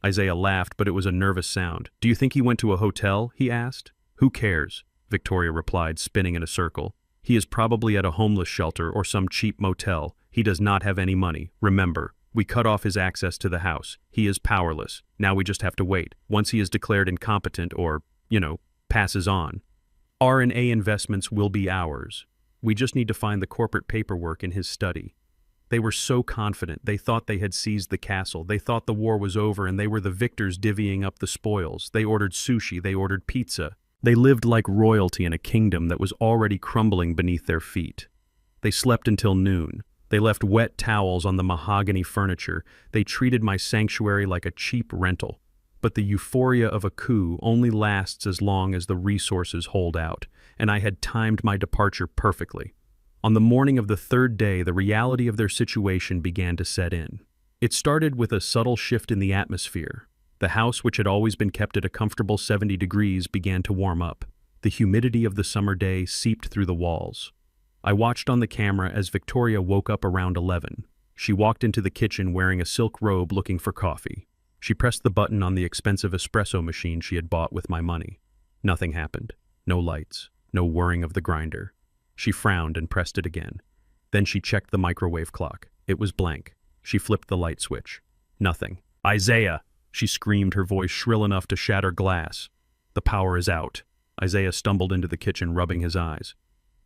Isaiah laughed, but it was a nervous sound. "Do you think he went to a hotel?" he asked. "Who cares?" Victoria replied, spinning in a circle. "He is probably at a homeless shelter or some cheap motel. He does not have any money. Remember, we cut off his access to the house. He is powerless. Now we just have to wait. Once he is declared incompetent or, passes on, R&A Investments will be ours. We just need to find the corporate paperwork in his study." They were so confident. They thought they had seized the castle. They thought the war was over and they were the victors divvying up the spoils. They ordered sushi. They ordered pizza. They lived like royalty in a kingdom that was already crumbling beneath their feet. They slept until noon. They left wet towels on the mahogany furniture. They treated my sanctuary like a cheap rental. But the euphoria of a coup only lasts as long as the resources hold out, and I had timed my departure perfectly. On the morning of the third day, the reality of their situation began to set in. It started with a subtle shift in the atmosphere. The house, which had always been kept at a comfortable 70 degrees, began to warm up. The humidity of the summer day seeped through the walls. I watched on the camera as Victoria woke up around 11. She walked into the kitchen wearing a silk robe, looking for coffee. She pressed the button on the expensive espresso machine she had bought with my money. Nothing happened. No lights. No whirring of the grinder. She frowned and pressed it again. Then she checked the microwave clock. It was blank. She flipped the light switch. Nothing. "Isaiah!" she screamed, her voice shrill enough to shatter glass. "The power is out." Isaiah stumbled into the kitchen, rubbing his eyes.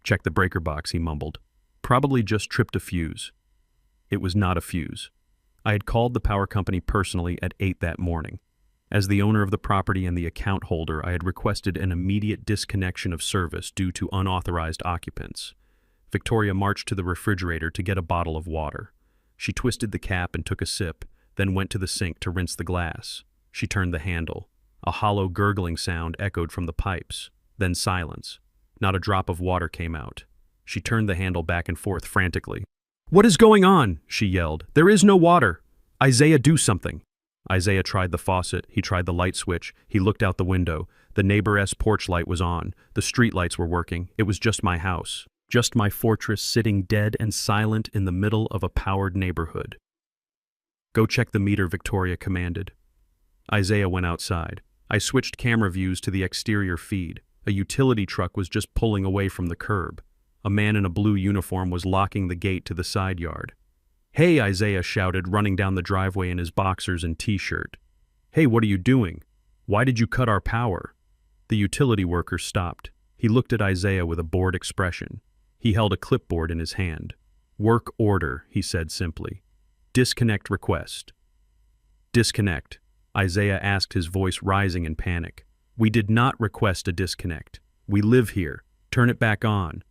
"Check the breaker box," he mumbled. "Probably just tripped a fuse." It was not a fuse. I had called the power company personally at 8 that morning. As the owner of the property and the account holder, I had requested an immediate disconnection of service due to unauthorized occupants. Victoria marched to the refrigerator to get a bottle of water. She twisted the cap and took a sip, then went to the sink to rinse the glass. She turned the handle. A hollow gurgling sound echoed from the pipes. Then silence. Not a drop of water came out. She turned the handle back and forth frantically. "What is going on?" she yelled. "There is no water. Isaiah, do something." Isaiah tried the faucet, he tried the light switch, he looked out the window. The neighbor's porch light was on, the street lights were working. It was just my house, just my fortress sitting dead and silent in the middle of a powered neighborhood. "Go check the meter," Victoria commanded. Isaiah went outside. I switched camera views to the exterior feed. A utility truck was just pulling away from the curb. A man in a blue uniform was locking the gate to the side yard. "Hey," Isaiah shouted, running down the driveway in his boxers and t-shirt. "Hey, what are you doing? Why did you cut our power?" The utility worker stopped. He looked at Isaiah with a bored expression. He held a clipboard in his hand. "Work order," he said simply. "Disconnect request." "Disconnect," Isaiah asked, his voice rising in panic. "We did not request a disconnect. We live here. Turn it back on."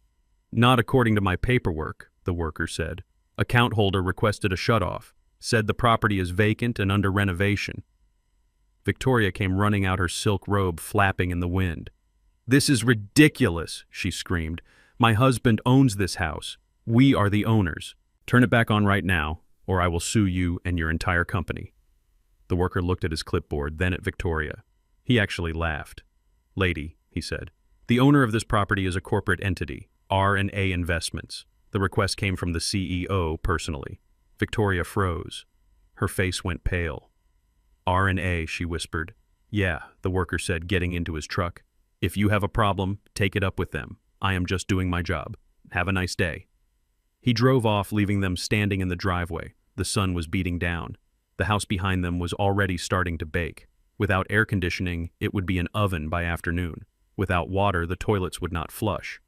"Not according to my paperwork," the worker said. "Account holder requested a shutoff. Said the property is vacant and under renovation." Victoria came running out, her silk robe flapping in the wind. "This is ridiculous," she screamed. "My husband owns this house. We are the owners. Turn it back on right now, or I will sue you and your entire company." The worker looked at his clipboard, then at Victoria. He actually laughed. "Lady," he said, "the owner of this property is a corporate entity, R&A Investments. The request came from the CEO personally." Victoria froze. Her face went pale. "R&A," she whispered. "Yeah," the worker said, getting into his truck. "If you have a problem, take it up with them. I am just doing my job. Have a nice day." He drove off, leaving them standing in the driveway. The sun was beating down. The house behind them was already starting to bake. Without air conditioning, it would be an oven by afternoon. Without water, the toilets would not flush.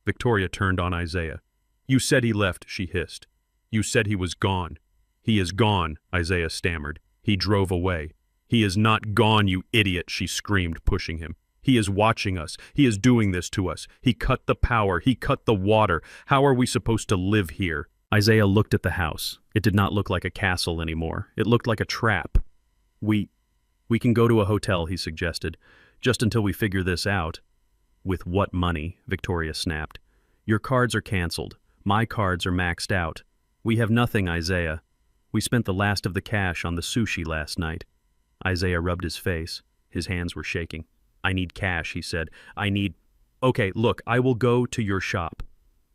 Victoria turned on Isaiah. "You said he left," she hissed. "You said he was gone." "He is gone," Isaiah stammered. "He drove away." "He is not gone, you idiot," she screamed, pushing him. "He is watching us. He is doing this to us. He cut the power. He cut the water. How are we supposed to live here?" Isaiah looked at the house. It did not look like a castle anymore. It looked like a trap. We can go to a hotel," he suggested, "just until we figure this out." "With what money?" Victoria snapped. "Your cards are canceled. My cards are maxed out. We have nothing, Isaiah. We spent the last of the cash on the sushi last night." Isaiah rubbed his face. His hands were shaking. "I need cash," he said. "I need—" "Okay, look, I will go to your shop."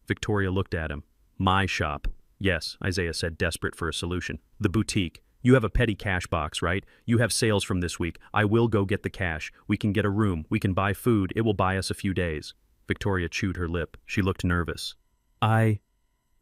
Victoria looked at him. "My shop." "Yes," Isaiah said, desperate for a solution. "The boutique. You have a petty cash box, right? You have sales from this week. I will go get the cash. We can get a room. We can buy food. It will buy us a few days." Victoria chewed her lip. She looked nervous. I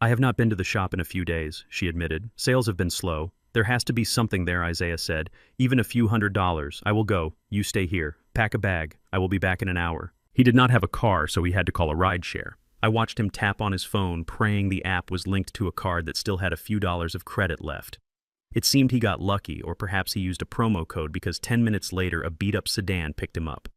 have not been to the shop in a few days," she admitted. "Sales have been slow. There has to be something there," Isaiah said. "Even a few $100s. I will go. You stay here. Pack a bag. I will be back in an hour." He did not have a car, so he had to call a rideshare. I watched him tap on his phone, praying the app was linked to a card that still had a few dollars of credit left. It seemed he got lucky, or perhaps he used a promo code, because 10 minutes later a beat-up sedan picked him up.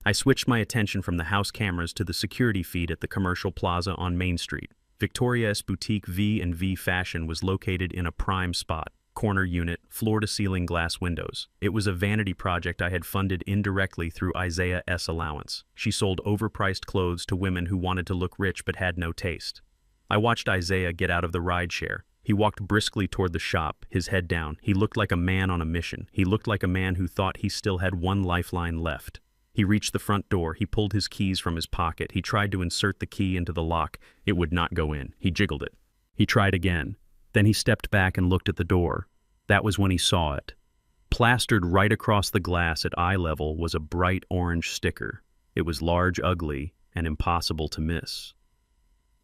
I switched my attention from the house cameras to the security feed at the commercial plaza on Main Street. Victoria's boutique V&V Fashion was located in a prime spot. Corner unit, floor-to-ceiling glass windows. It was a vanity project I had funded indirectly through Isaiah's allowance. She sold overpriced clothes to women who wanted to look rich but had no taste. I watched Isaiah get out of the rideshare. He walked briskly toward the shop, his head down. He looked like a man on a mission. He looked like a man who thought he still had one lifeline left. He reached the front door. He pulled his keys from his pocket. He tried to insert the key into the lock. It would not go in. He jiggled it. He tried again. Then he stepped back and looked at the door. That was when he saw it. Plastered right across the glass at eye level was a bright orange sticker. It was large, ugly, and impossible to miss.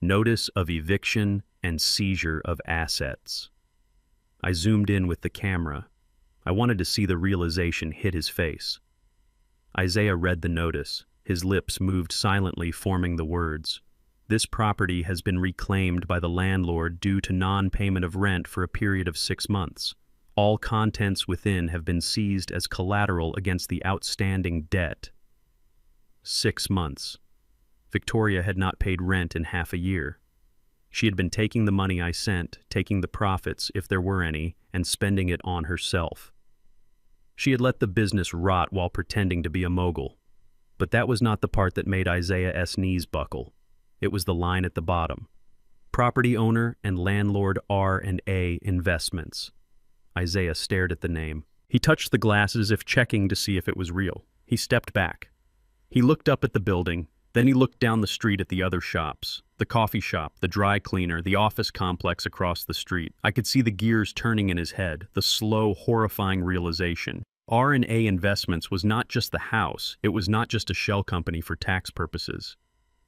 Notice of eviction and seizure of assets. I zoomed in with the camera. I wanted to see the realization hit his face. Isaiah read the notice. His lips moved silently, forming the words. "This property has been reclaimed by the landlord due to non-payment of rent for a period of 6 months. All contents within have been seized as collateral against the outstanding debt." 6 months. Victoria had not paid rent in half a year. She had been taking the money I sent, taking the profits, if there were any, and spending it on herself. She had let the business rot while pretending to be a mogul. But that was not the part that made Isaiah's knees buckle. It was the line at the bottom. Property owner and landlord R&A Investments. Isaiah stared at the name. He touched the glass as if checking to see if it was real. He stepped back. He looked up at the building, then he looked down the street at the other shops. The coffee shop, the dry cleaner, the office complex across the street. I could see the gears turning in his head, the slow, horrifying realization. R&A Investments was not just the house, it was not just a shell company for tax purposes.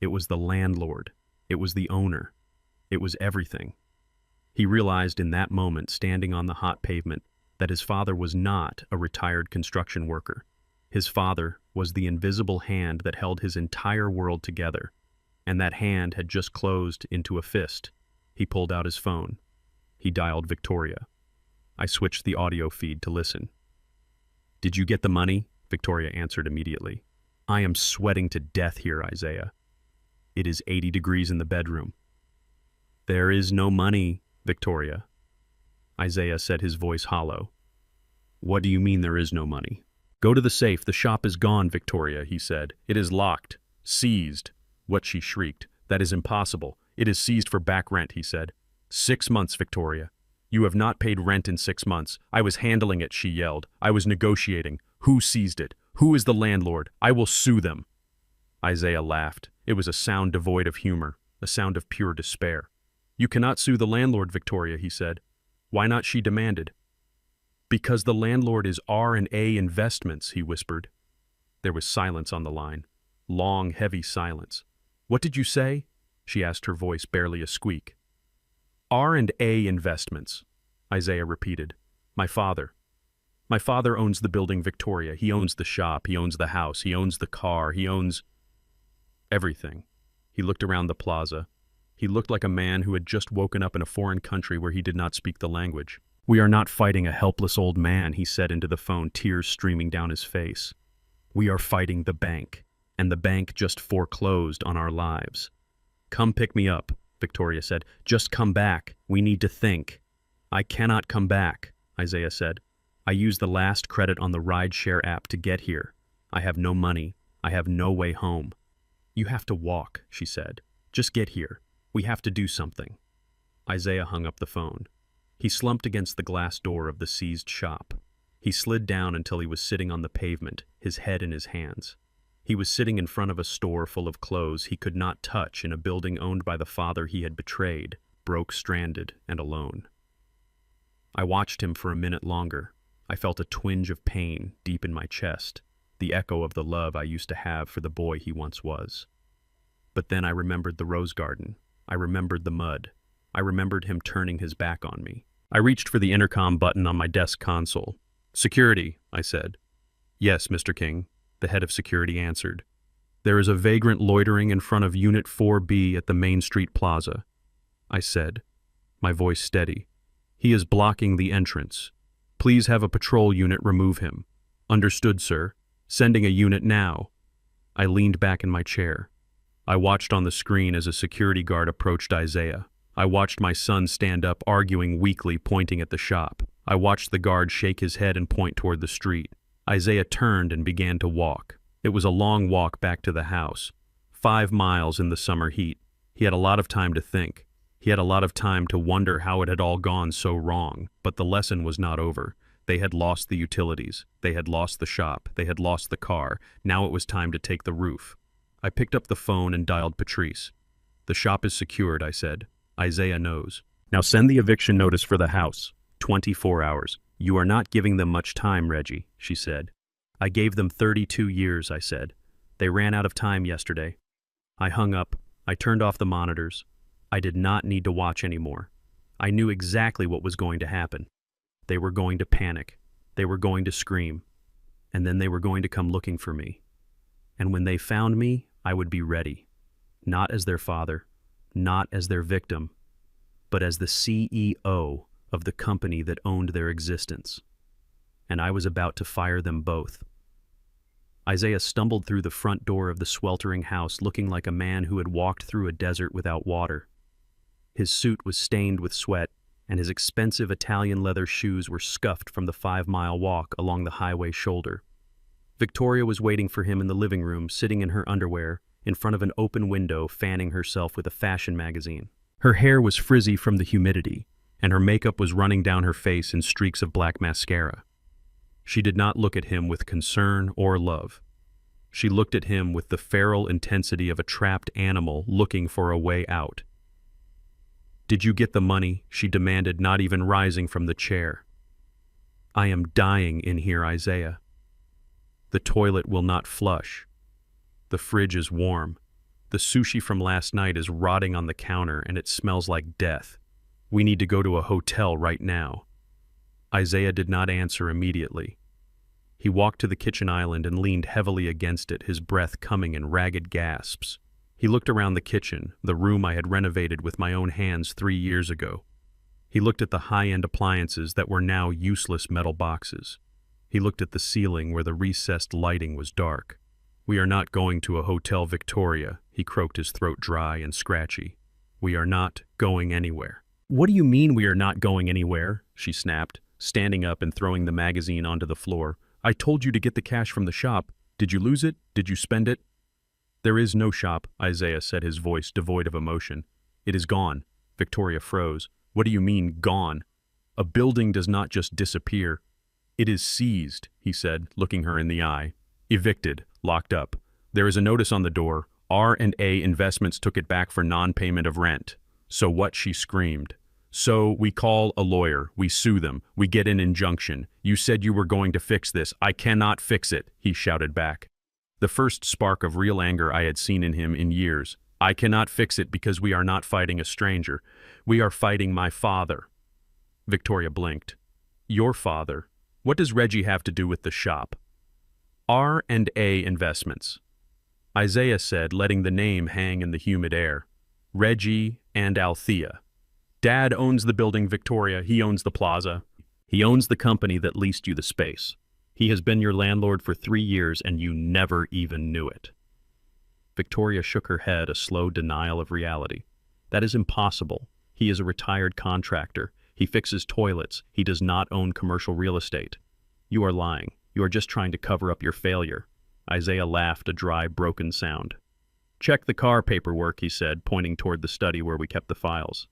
It was the landlord. It was the owner. It was everything. He realized in that moment, standing on the hot pavement, that his father was not a retired construction worker. His father was the invisible hand that held his entire world together, and that hand had just closed into a fist. He pulled out his phone. He dialed Victoria. I switched the audio feed to listen. "Did you get the money?" Victoria answered immediately. "I am sweating to death here, Isaiah. It is 80 degrees in the bedroom." "There is no money, Victoria." Isaiah said, his voice hollow. "What do you mean there is no money?" "Go to the safe. The shop is gone, Victoria," he said. "It is locked. Seized." "What?" she shrieked. "That is impossible. It is seized for back rent," he said. 6 months, Victoria. "You have not paid rent in 6 months. I was handling it," she yelled. "I was negotiating. Who seized it? Who is the landlord? I will sue them." Isaiah laughed. It was a sound devoid of humor, a sound of pure despair. "You cannot sue the landlord, Victoria," he said. "Why not?" she demanded. "Because the landlord is R&A Investments," he whispered. There was silence on the line. Long, heavy silence. "What did you say?" she asked, her voice barely a squeak. "R&A Investments," Isaiah repeated. My father owns the building, Victoria. He owns the shop. He owns the house. He owns the car. He owns everything." He looked around the plaza. He looked like a man who had just woken up in a foreign country where he did not speak the language. "We are not fighting a helpless old man," he said into the phone, tears streaming down his face. "We are fighting the bank, and the bank just foreclosed on our lives." "Come pick me up," Victoria said. "Just come back. We need to think." "I cannot come back," Isaiah said. "I used the last credit on the rideshare app to get here. I have no money. I have no way home." "You have to walk," she said. "Just get here. We have to do something." Isaiah hung up the phone. He slumped against the glass door of the seized shop. He slid down until he was sitting on the pavement, his head in his hands. He was sitting in front of a store full of clothes he could not touch in a building owned by the father he had betrayed, broke, stranded, and alone. I watched him for a minute longer. I felt a twinge of pain deep in my chest, the echo of the love I used to have for the boy he once was. But then I remembered the rose garden. I remembered the mud. I remembered him turning his back on me. I reached for the intercom button on my desk console. "Security," I said. "Yes, Mr. King," the head of security answered. "There is a vagrant loitering in front of Unit 4B at the Main Street Plaza," I said, my voice steady. "He is blocking the entrance. Please have a patrol unit remove him." "Understood, sir. Sending a unit now." I leaned back in my chair. I watched on the screen as a security guard approached Isaiah. I watched my son stand up, arguing weakly, pointing at the shop. I watched the guard shake his head and point toward the street. Isaiah turned and began to walk. It was a long walk back to the house. 5 miles in the summer heat. He had a lot of time to think. He had a lot of time to wonder how it had all gone so wrong. But the lesson was not over. They had lost the utilities. They had lost the shop. They had lost the car. Now it was time to take the roof. I picked up the phone and dialed Patrice. "The shop is secured," I said. "Isaiah knows. Now send the eviction notice for the house. 24 hours. "You are not giving them much time, Reggie," she said. "I gave them 32 years, I said. They ran out of time yesterday." I hung up. I turned off the monitors. I did not need to watch anymore. I knew exactly what was going to happen. They were going to panic. They were going to scream. And then they were going to come looking for me. And when they found me, I would be ready. Not as their father, not as their victim, but as the CEO of the company that owned their existence. And I was about to fire them both. Isaiah stumbled through the front door of the sweltering house looking like a man who had walked through a desert without water. His suit was stained with sweat, and his expensive Italian leather shoes were scuffed from the 5-mile walk along the highway shoulder. Victoria was waiting for him in the living room, sitting in her underwear, in front of an open window, fanning herself with a fashion magazine. Her hair was frizzy from the humidity, and her makeup was running down her face in streaks of black mascara. She did not look at him with concern or love. She looked at him with the feral intensity of a trapped animal looking for a way out. "Did you get the money?" she demanded, not even rising from the chair. "I am dying in here, Isaiah. The toilet will not flush. The fridge is warm. The sushi from last night is rotting on the counter and it smells like death. We need to go to a hotel right now." Isaiah did not answer immediately. He walked to the kitchen island and leaned heavily against it, his breath coming in ragged gasps. He looked around the kitchen, the room I had renovated with my own hands 3 years ago. He looked at the high-end appliances that were now useless metal boxes. He looked at the ceiling where the recessed lighting was dark. "We are not going to a Hotel Victoria," he croaked, his throat dry and scratchy. "We are not going anywhere." "What do you mean we are not going anywhere?" she snapped, standing up and throwing the magazine onto the floor. "I told you to get the cash from the shop. Did you lose it? Did you spend it?" "There is no shop," Isaiah said, his voice devoid of emotion. "It is gone." Victoria froze. "What do you mean, gone? A building does not just disappear. It is seized," he said, looking her in the eye. "Evicted, locked up. There is a notice on the door. R&A Investments took it back for non-payment of rent." "So what?" she screamed. "So we call a lawyer, we sue them, we get an injunction. You said you were going to fix this. I cannot fix it," he shouted back. The first spark of real anger I had seen in him in years. "I cannot fix it because we are not fighting a stranger. We are fighting my father." Victoria blinked. "Your father? What does Reggie have to do with the shop?" "R&A Investments," Isaiah said, letting the name hang in the humid air. "Reggie and Althea. Dad owns the building, Victoria. He owns the plaza. He owns the company that leased you the space. He has been your landlord for 3 years and you never even knew it." Victoria shook her head, a slow denial of reality. "That is impossible. He is a retired contractor. He fixes toilets. He does not own commercial real estate." "You are lying. You are just trying to cover up your failure." Isaiah laughed, a dry, broken sound. "Check the car paperwork," he said, pointing toward the study where we kept the files.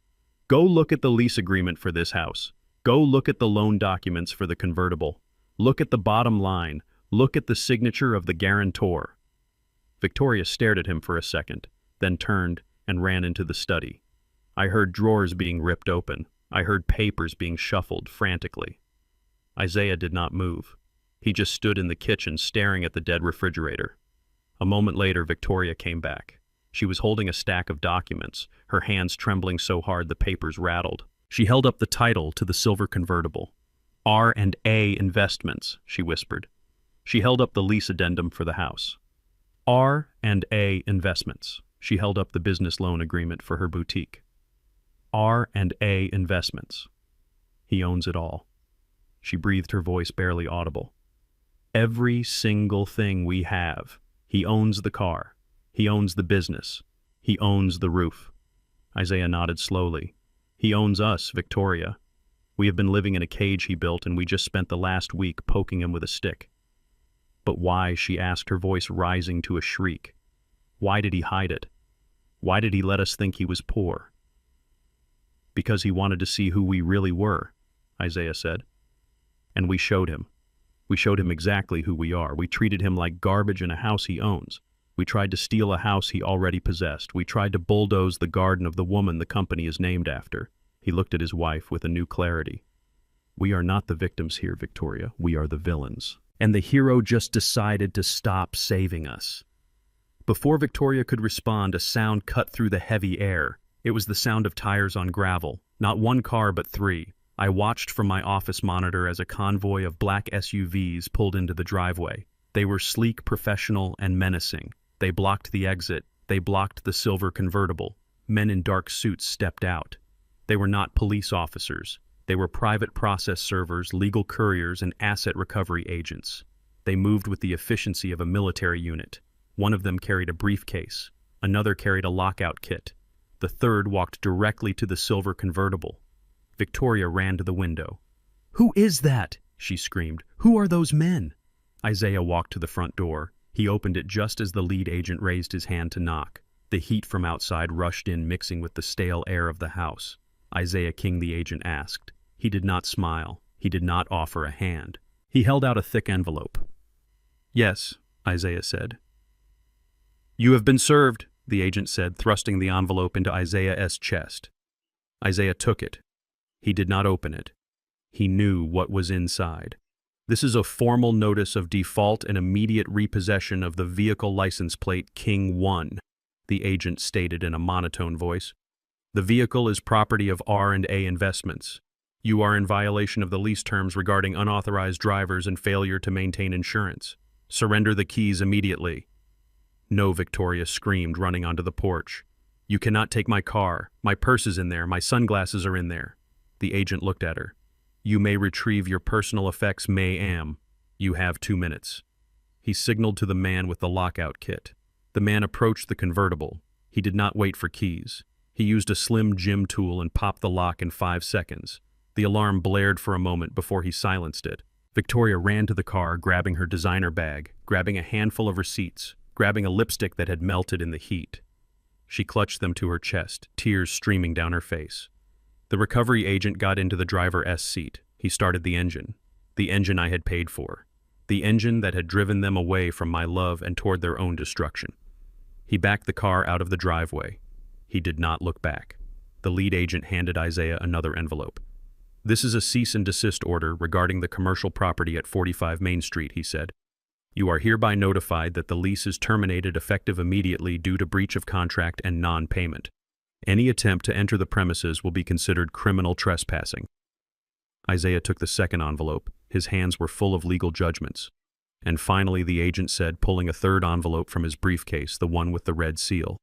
"Go look at the lease agreement for this house. Go look at the loan documents for the convertible. Look at the bottom line. Look at the signature of the guarantor." Victoria stared at him for a second, then turned and ran into the study. I heard drawers being ripped open. I heard papers being shuffled frantically. Isaiah did not move. He just stood in the kitchen staring at the dead refrigerator. A moment later, Victoria came back. She was holding a stack of documents, her hands trembling so hard the papers rattled. She held up the title to the silver convertible. "R&A Investments," she whispered. She held up the lease addendum for the house. "R&A Investments." She held up the business loan agreement for her boutique. "R&A Investments. He owns it all." She breathed, her voice barely audible. "Every single thing we have. He owns the car. He owns the business. He owns the roof." Isaiah nodded slowly. "He owns us, Victoria. We have been living in a cage he built, and we just spent the last week poking him with a stick." "But why?" she asked, her voice rising to a shriek. "Why did he hide it? Why did he let us think he was poor?" "Because he wanted to see who we really were," Isaiah said. "And we showed him. We showed him exactly who we are. We treated him like garbage in a house he owns. We tried to steal a house he already possessed. We tried to bulldoze the garden of the woman the company is named after." He looked at his wife with a new clarity. "We are not the victims here, Victoria. We are the villains. And the hero just decided to stop saving us." Before Victoria could respond, a sound cut through the heavy air. It was the sound of tires on gravel. Not one car, but 3. I watched from my office monitor as a convoy of black SUVs pulled into the driveway. They were sleek, professional, and menacing. They blocked the exit. They blocked the silver convertible. Men in dark suits stepped out. They were not police officers. They were private process servers, legal couriers, and asset recovery agents. They moved with the efficiency of a military unit. One of them carried a briefcase. Another carried a lockout kit. The third walked directly to the silver convertible. Victoria ran to the window. "Who is that?" she screamed. "Who are those men?" Isaiah walked to the front door. He opened it just as the lead agent raised his hand to knock. The heat from outside rushed in, mixing with the stale air of the house. "Isaiah King?" the agent asked. He did not smile. He did not offer a hand. He held out a thick envelope. "Yes," Isaiah said. "You have been served," the agent said, thrusting the envelope into Isaiah's chest. Isaiah took it. He did not open it. He knew what was inside. "This is a formal notice of default and immediate repossession of the vehicle license plate King 1, the agent stated in a monotone voice. "The vehicle is property of R&A Investments. You are in violation of the lease terms regarding unauthorized drivers and failure to maintain insurance. Surrender the keys immediately." "No," Victoria screamed, running onto the porch. "You cannot take my car. My purse is in there. My sunglasses are in there." The agent looked at her. "You may retrieve your personal effects, ma'am. You have 2 minutes." He signaled to the man with the lockout kit. The man approached the convertible. He did not wait for keys. He used a slim gym tool and popped the lock in 5 seconds. The alarm blared for a moment before he silenced it. Victoria ran to the car, grabbing her designer bag, grabbing a handful of receipts, grabbing a lipstick that had melted in the heat. She clutched them to her chest, tears streaming down her face. The recovery agent got into the driver's seat. He started the engine I had paid for, the engine that had driven them away from my love and toward their own destruction. He backed the car out of the driveway. He did not look back. The lead agent handed Isaiah another envelope. "This is a cease and desist order regarding the commercial property at 45 Main Street," he said. "You are hereby notified that the lease is terminated effective immediately due to breach of contract and non-payment. Any attempt to enter the premises will be considered criminal trespassing." Isaiah took the second envelope. His hands were full of legal judgments. And finally the agent said, pulling a third envelope from his briefcase, the one with the red seal.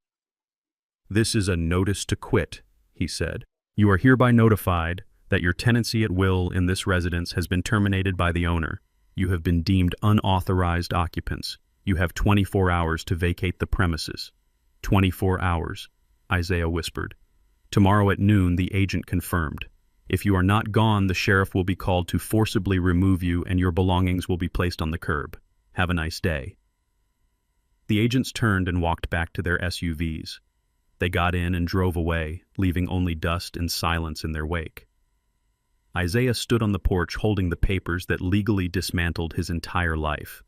"This is a notice to quit," he said. "You are hereby notified that your tenancy at will in this residence has been terminated by the owner. You have been deemed unauthorized occupants. You have 24 hours to vacate the premises." 24 hours, Isaiah whispered. "Tomorrow at noon," the agent confirmed. "If you are not gone, the sheriff will be called to forcibly remove you and your belongings will be placed on the curb. Have a nice day." The agents turned and walked back to their SUVs. They got in and drove away, leaving only dust and silence in their wake. Isaiah stood on the porch holding the papers that legally dismantled his entire life.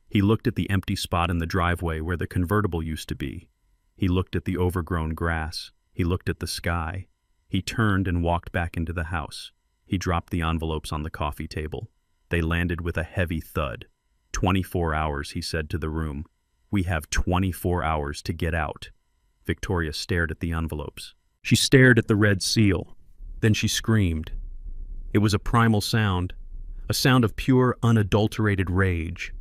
He looked at the empty spot in the driveway where the convertible used to be. He looked at the overgrown grass. He looked at the sky. He turned and walked back into the house. He dropped the envelopes on the coffee table. They landed with a heavy thud. 24 hours, he said to the room. "We have 24 hours to get out." Victoria stared at the envelopes. She stared at the red seal. Then she screamed. It was a primal sound, a sound of pure, unadulterated rage.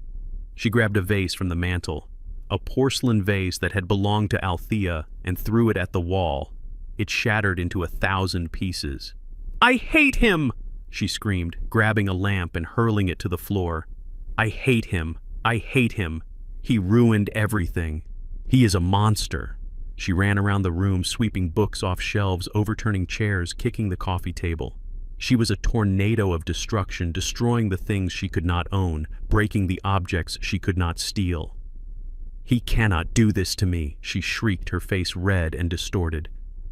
She grabbed a vase from the mantel, a porcelain vase that had belonged to Althea, and threw it at the wall. It shattered into 1,000 pieces. "I hate him!" she screamed, grabbing a lamp and hurling it to the floor. "I hate him! I hate him! He ruined everything! He is a monster!" She ran around the room, sweeping books off shelves, overturning chairs, kicking the coffee table. She was a tornado of destruction, destroying the things she could not own, breaking the objects she could not steal. "He cannot do this to me," she shrieked, her face red and distorted.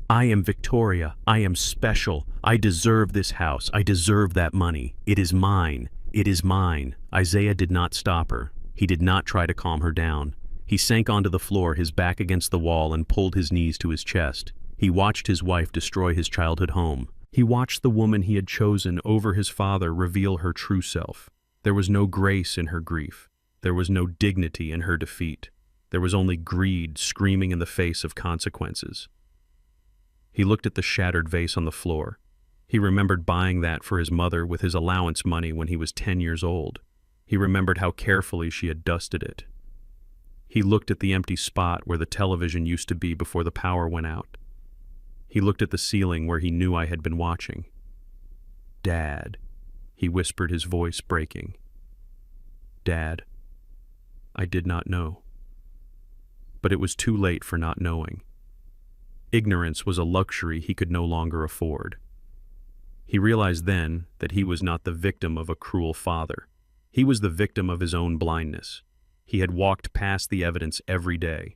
"I am Victoria. I am special. I deserve this house. I deserve that money. It is mine. It is mine." Isaiah did not stop her. He did not try to calm her down. He sank onto the floor, his back against the wall, and pulled his knees to his chest. He watched his wife destroy his childhood home. He watched the woman he had chosen over his father reveal her true self. There was no grace in her grief. There was no dignity in her defeat. There was only greed screaming in the face of consequences. He looked at the shattered vase on the floor. He remembered buying that for his mother with his allowance money when he was 10 years old. He remembered how carefully she had dusted it. He looked at the empty spot where the television used to be before the power went out. He looked at the ceiling where he knew I had been watching. "Dad," he whispered, his voice breaking. "Dad, I did not know." But it was too late for not knowing. Ignorance was a luxury he could no longer afford. He realized then that he was not the victim of a cruel father. He was the victim of his own blindness. He had walked past the evidence every day.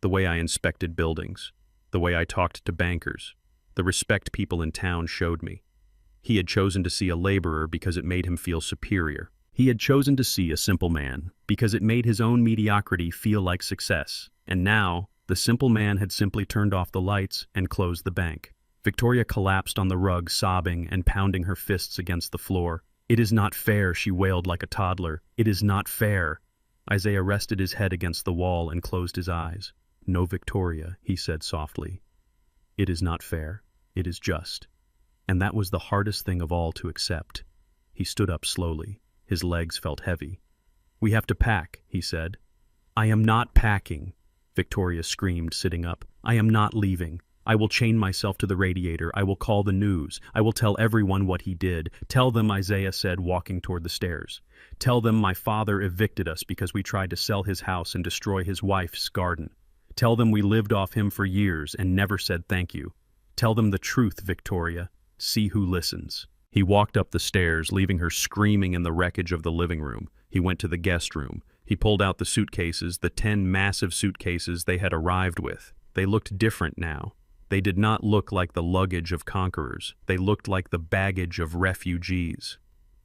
The way I inspected buildings, the way I talked to bankers, the respect people in town showed me. He had chosen to see a laborer because it made him feel superior. He had chosen to see a simple man because it made his own mediocrity feel like success, and now the simple man had simply turned off the lights and closed the bank. Victoria collapsed on the rug, sobbing and pounding her fists against the floor. "It is not fair," she wailed like a toddler. "It is not fair." Isaiah rested his head against the wall and closed his eyes. "No, Victoria," he said softly. "It is not fair. It is just." And that was the hardest thing of all to accept. He stood up slowly. His legs felt heavy. "We have to pack," he said. "I am not packing," Victoria screamed, sitting up. "I am not leaving. I will chain myself to the radiator. I will call the news. I will tell everyone what he did. Tell them," Isaiah said, walking toward the stairs. "Tell them my father evicted us because we tried to sell his house and destroy his wife's garden. Tell them we lived off him for years and never said thank you. Tell them the truth, Victoria. See who listens." He walked up the stairs, leaving her screaming in the wreckage of the living room. He went to the guest room. He pulled out the suitcases, the 10 massive suitcases they had arrived with. They looked different now. They did not look like the luggage of conquerors. They looked like the baggage of refugees.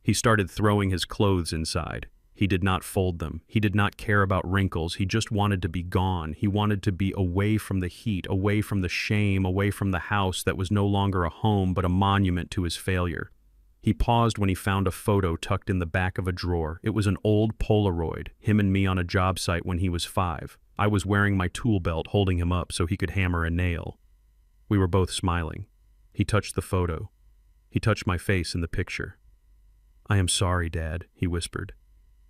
He started throwing his clothes inside. He did not fold them. He did not care about wrinkles. He just wanted to be gone. He wanted to be away from the heat, away from the shame, away from the house that was no longer a home but a monument to his failure. He paused when he found a photo tucked in the back of a drawer. It was an old Polaroid, him and me on a job site when he was 5. I was wearing my tool belt, holding him up so he could hammer a nail. We were both smiling. He touched the photo. He touched my face in the picture. "I am sorry, Dad," he whispered.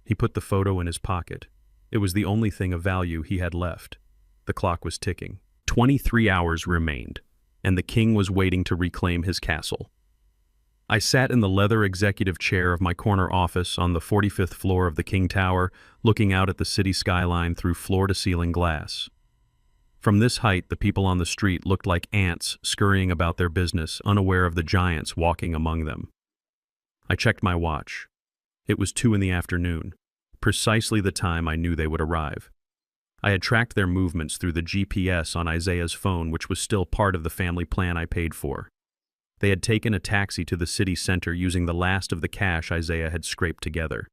He put the photo in his pocket. It was the only thing of value he had left. The clock was ticking. 23 hours remained, and the king was waiting to reclaim his castle. I sat in the leather executive chair of my corner office on the 45th floor of the King Tower, looking out at the city skyline through floor-to-ceiling glass. From this height, the people on the street looked like ants scurrying about their business, unaware of the giants walking among them. I checked my watch. It was 2 in the afternoon, precisely the time I knew they would arrive. I had tracked their movements through the GPS on Isaiah's phone, which was still part of the family plan I paid for. They had taken a taxi to the city center using the last of the cash Isaiah had scraped together.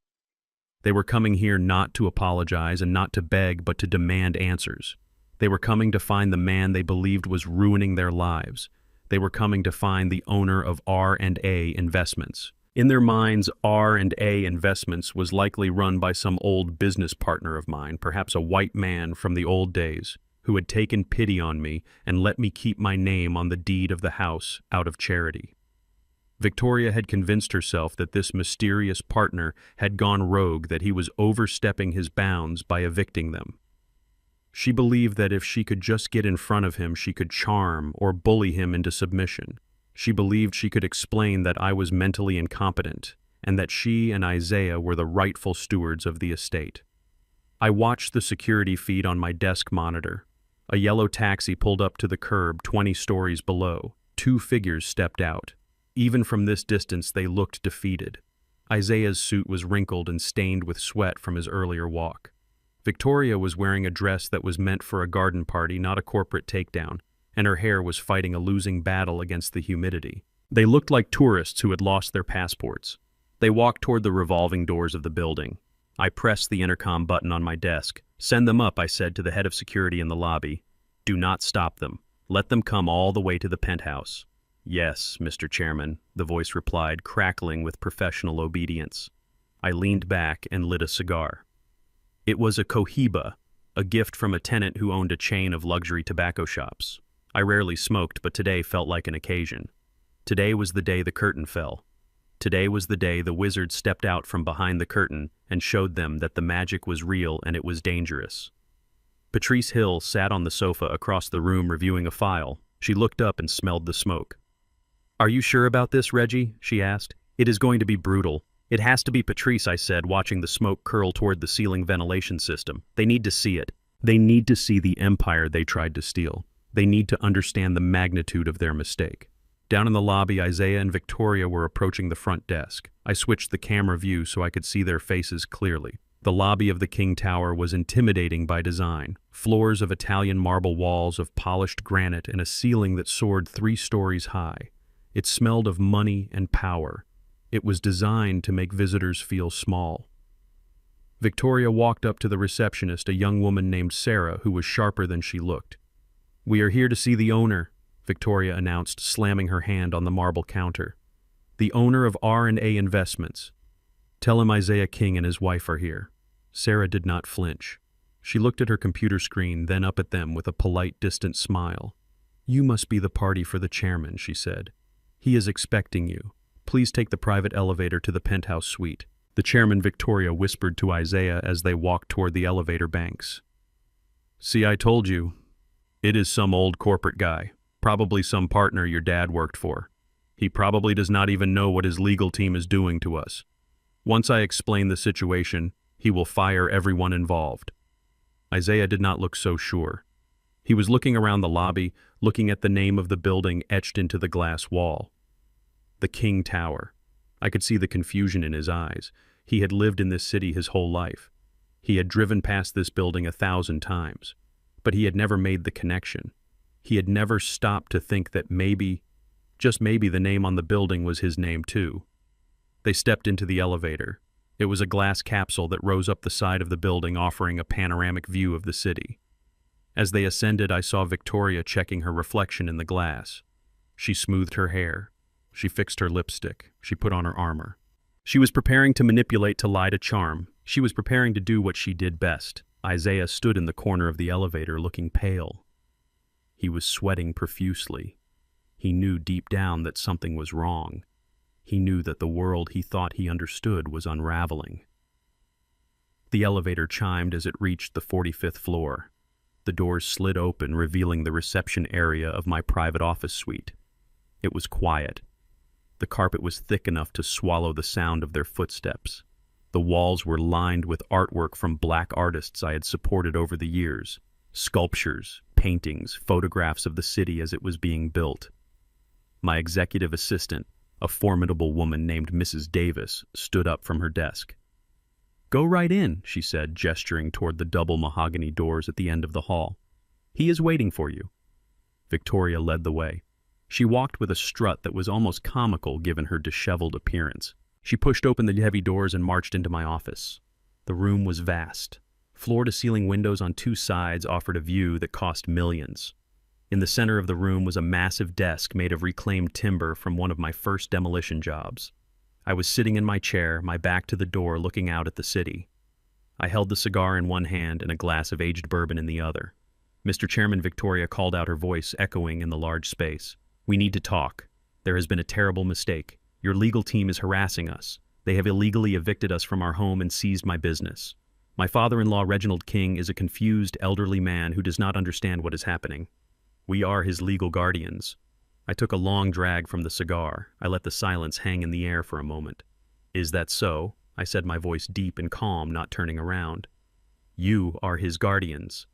They were coming here not to apologize and not to beg, but to demand answers. They were coming to find the man they believed was ruining their lives. They were coming to find the owner of R&A Investments. In their minds, R&A Investments was likely run by some old business partner of mine, perhaps a white man from the old days, who had taken pity on me and let me keep my name on the deed of the house out of charity. Victoria had convinced herself that this mysterious partner had gone rogue, that he was overstepping his bounds by evicting them. She believed that if she could just get in front of him, she could charm or bully him into submission. She believed she could explain that I was mentally incompetent and that she and Isaiah were the rightful stewards of the estate. I watched the security feed on my desk monitor. A yellow taxi pulled up to the curb 20 stories below. 2 figures stepped out. Even from this distance, they looked defeated. Isaiah's suit was wrinkled and stained with sweat from his earlier walk. Victoria was wearing a dress that was meant for a garden party, not a corporate takedown, and her hair was fighting a losing battle against the humidity. They looked like tourists who had lost their passports. They walked toward the revolving doors of the building. I pressed the intercom button on my desk. "Send them up," I said to the head of security in the lobby. "Do not stop them. Let them come all the way to the penthouse." "Yes, Mr. Chairman," the voice replied, crackling with professional obedience. I leaned back and lit a cigar. It was a Cohiba, a gift from a tenant who owned a chain of luxury tobacco shops. I rarely smoked, but today felt like an occasion. Today was the day the curtain fell. Today was the day the wizard stepped out from behind the curtain and showed them that the magic was real and it was dangerous. Patrice Hill sat on the sofa across the room reviewing a file. She looked up and smelled the smoke. "Are you sure about this, Reggie?" she asked. "It is going to be brutal." "It has to be, Patrice," I said, watching the smoke curl toward the ceiling ventilation system. "They need to see it. They need to see the empire they tried to steal. They need to understand the magnitude of their mistake." Down in the lobby, Isaiah and Victoria were approaching the front desk. I switched the camera view so I could see their faces clearly. The lobby of the King Tower was intimidating by design. Floors of Italian marble walls of polished granite and a ceiling that soared 3 stories high. It smelled of money and power. It was designed to make visitors feel small. Victoria walked up to the receptionist, a young woman named Sarah, who was sharper than she looked. "We are here to see the owner," Victoria announced, slamming her hand on the marble counter. "The owner of R&A Investments. Tell him Isaiah King and his wife are here." Sarah did not flinch. She looked at her computer screen, then up at them with a polite, distant smile. "You must be the party for the chairman," she said. "He is expecting you. Please take the private elevator to the penthouse suite." The chairman, Victoria, whispered to Isaiah as they walked toward the elevator banks. "See, I told you. It is some old corporate guy, probably some partner your dad worked for. He probably does not even know what his legal team is doing to us. Once I explain the situation, he will fire everyone involved." Isaiah did not look so sure. He was looking around the lobby, looking at the name of the building etched into the glass wall. The King Tower. I could see the confusion in his eyes. He had lived in this city his whole life. He had driven past this building 1,000 times, but he had never made the connection. He had never stopped to think that maybe, just maybe, the name on the building was his name too. They stepped into the elevator. It was a glass capsule that rose up the side of the building, offering a panoramic view of the city. As they ascended, I saw Victoria checking her reflection in the glass. She smoothed her hair. She fixed her lipstick. She put on her armor. She was preparing to manipulate, to lie, to charm. She was preparing to do what she did best. Isaiah stood in the corner of the elevator, looking pale. He was sweating profusely. He knew deep down that something was wrong. He knew that the world he thought he understood was unraveling. The elevator chimed as it reached the 45th floor. The doors slid open, revealing the reception area of my private office suite. It was quiet. The carpet was thick enough to swallow the sound of their footsteps. The walls were lined with artwork from Black artists I had supported over the years. Sculptures, paintings, photographs of the city as it was being built. My executive assistant, a formidable woman named Mrs. Davis, stood up from her desk. "Go right in," she said, gesturing toward the double mahogany doors at the end of the hall. "He is waiting for you." Victoria led the way. She walked with a strut that was almost comical given her disheveled appearance. She pushed open the heavy doors and marched into my office. The room was vast. Floor-to-ceiling windows on 2 sides offered a view that cost millions. In the center of the room was a massive desk made of reclaimed timber from one of my first demolition jobs. I was sitting in my chair, my back to the door, looking out at the city. I held the cigar in one hand and a glass of aged bourbon in the other. "Mr. Chairman," Victoria called out, her voice echoing in the large space. "We need to talk. There has been a terrible mistake. Your legal team is harassing us. They have illegally evicted us from our home and seized my business. My father-in-law, Reginald King, is a confused, elderly man who does not understand what is happening. We are his legal guardians." I took a long drag from the cigar. I let the silence hang in the air for a moment. "Is that so?" I said, my voice deep and calm, not turning around. "You are his guardians."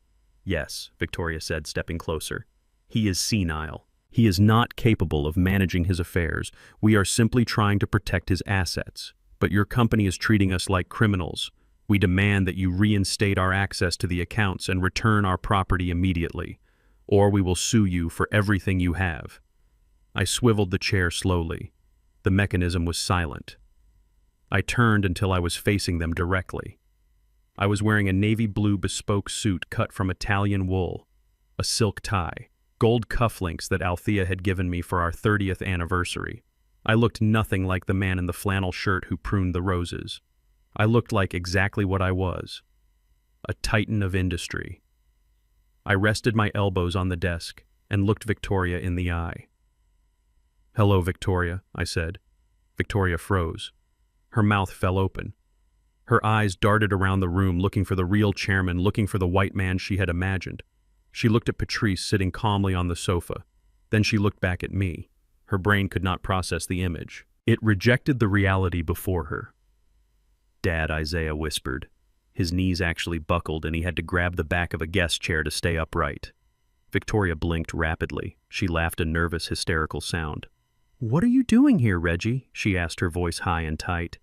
"Yes," Victoria said, stepping closer. "He is senile. He is not capable of managing his affairs. We are simply trying to protect his assets. But your company is treating us like criminals. We demand that you reinstate our access to the accounts and return our property immediately, or we will sue you for everything you have." I swiveled the chair slowly. The mechanism was silent. I turned until I was facing them directly. I was wearing a navy blue bespoke suit cut from Italian wool, a silk tie, gold cufflinks that Althea had given me for our 30th anniversary. I looked nothing like the man in the flannel shirt who pruned the roses. I looked like exactly what I was, a titan of industry. I rested my elbows on the desk and looked Victoria in the eye. "Hello, Victoria," I said. Victoria froze. Her mouth fell open. Her eyes darted around the room, looking for the real chairman, looking for the white man she had imagined. She looked at Patrice sitting calmly on the sofa. Then she looked back at me. Her brain could not process the image. It rejected the reality before her. "Dad," Isaiah whispered. His knees actually buckled and he had to grab the back of a guest chair to stay upright. Victoria blinked rapidly. She laughed a nervous, hysterical sound. "What are you doing here, Reggie?" she asked, her voice high and tight.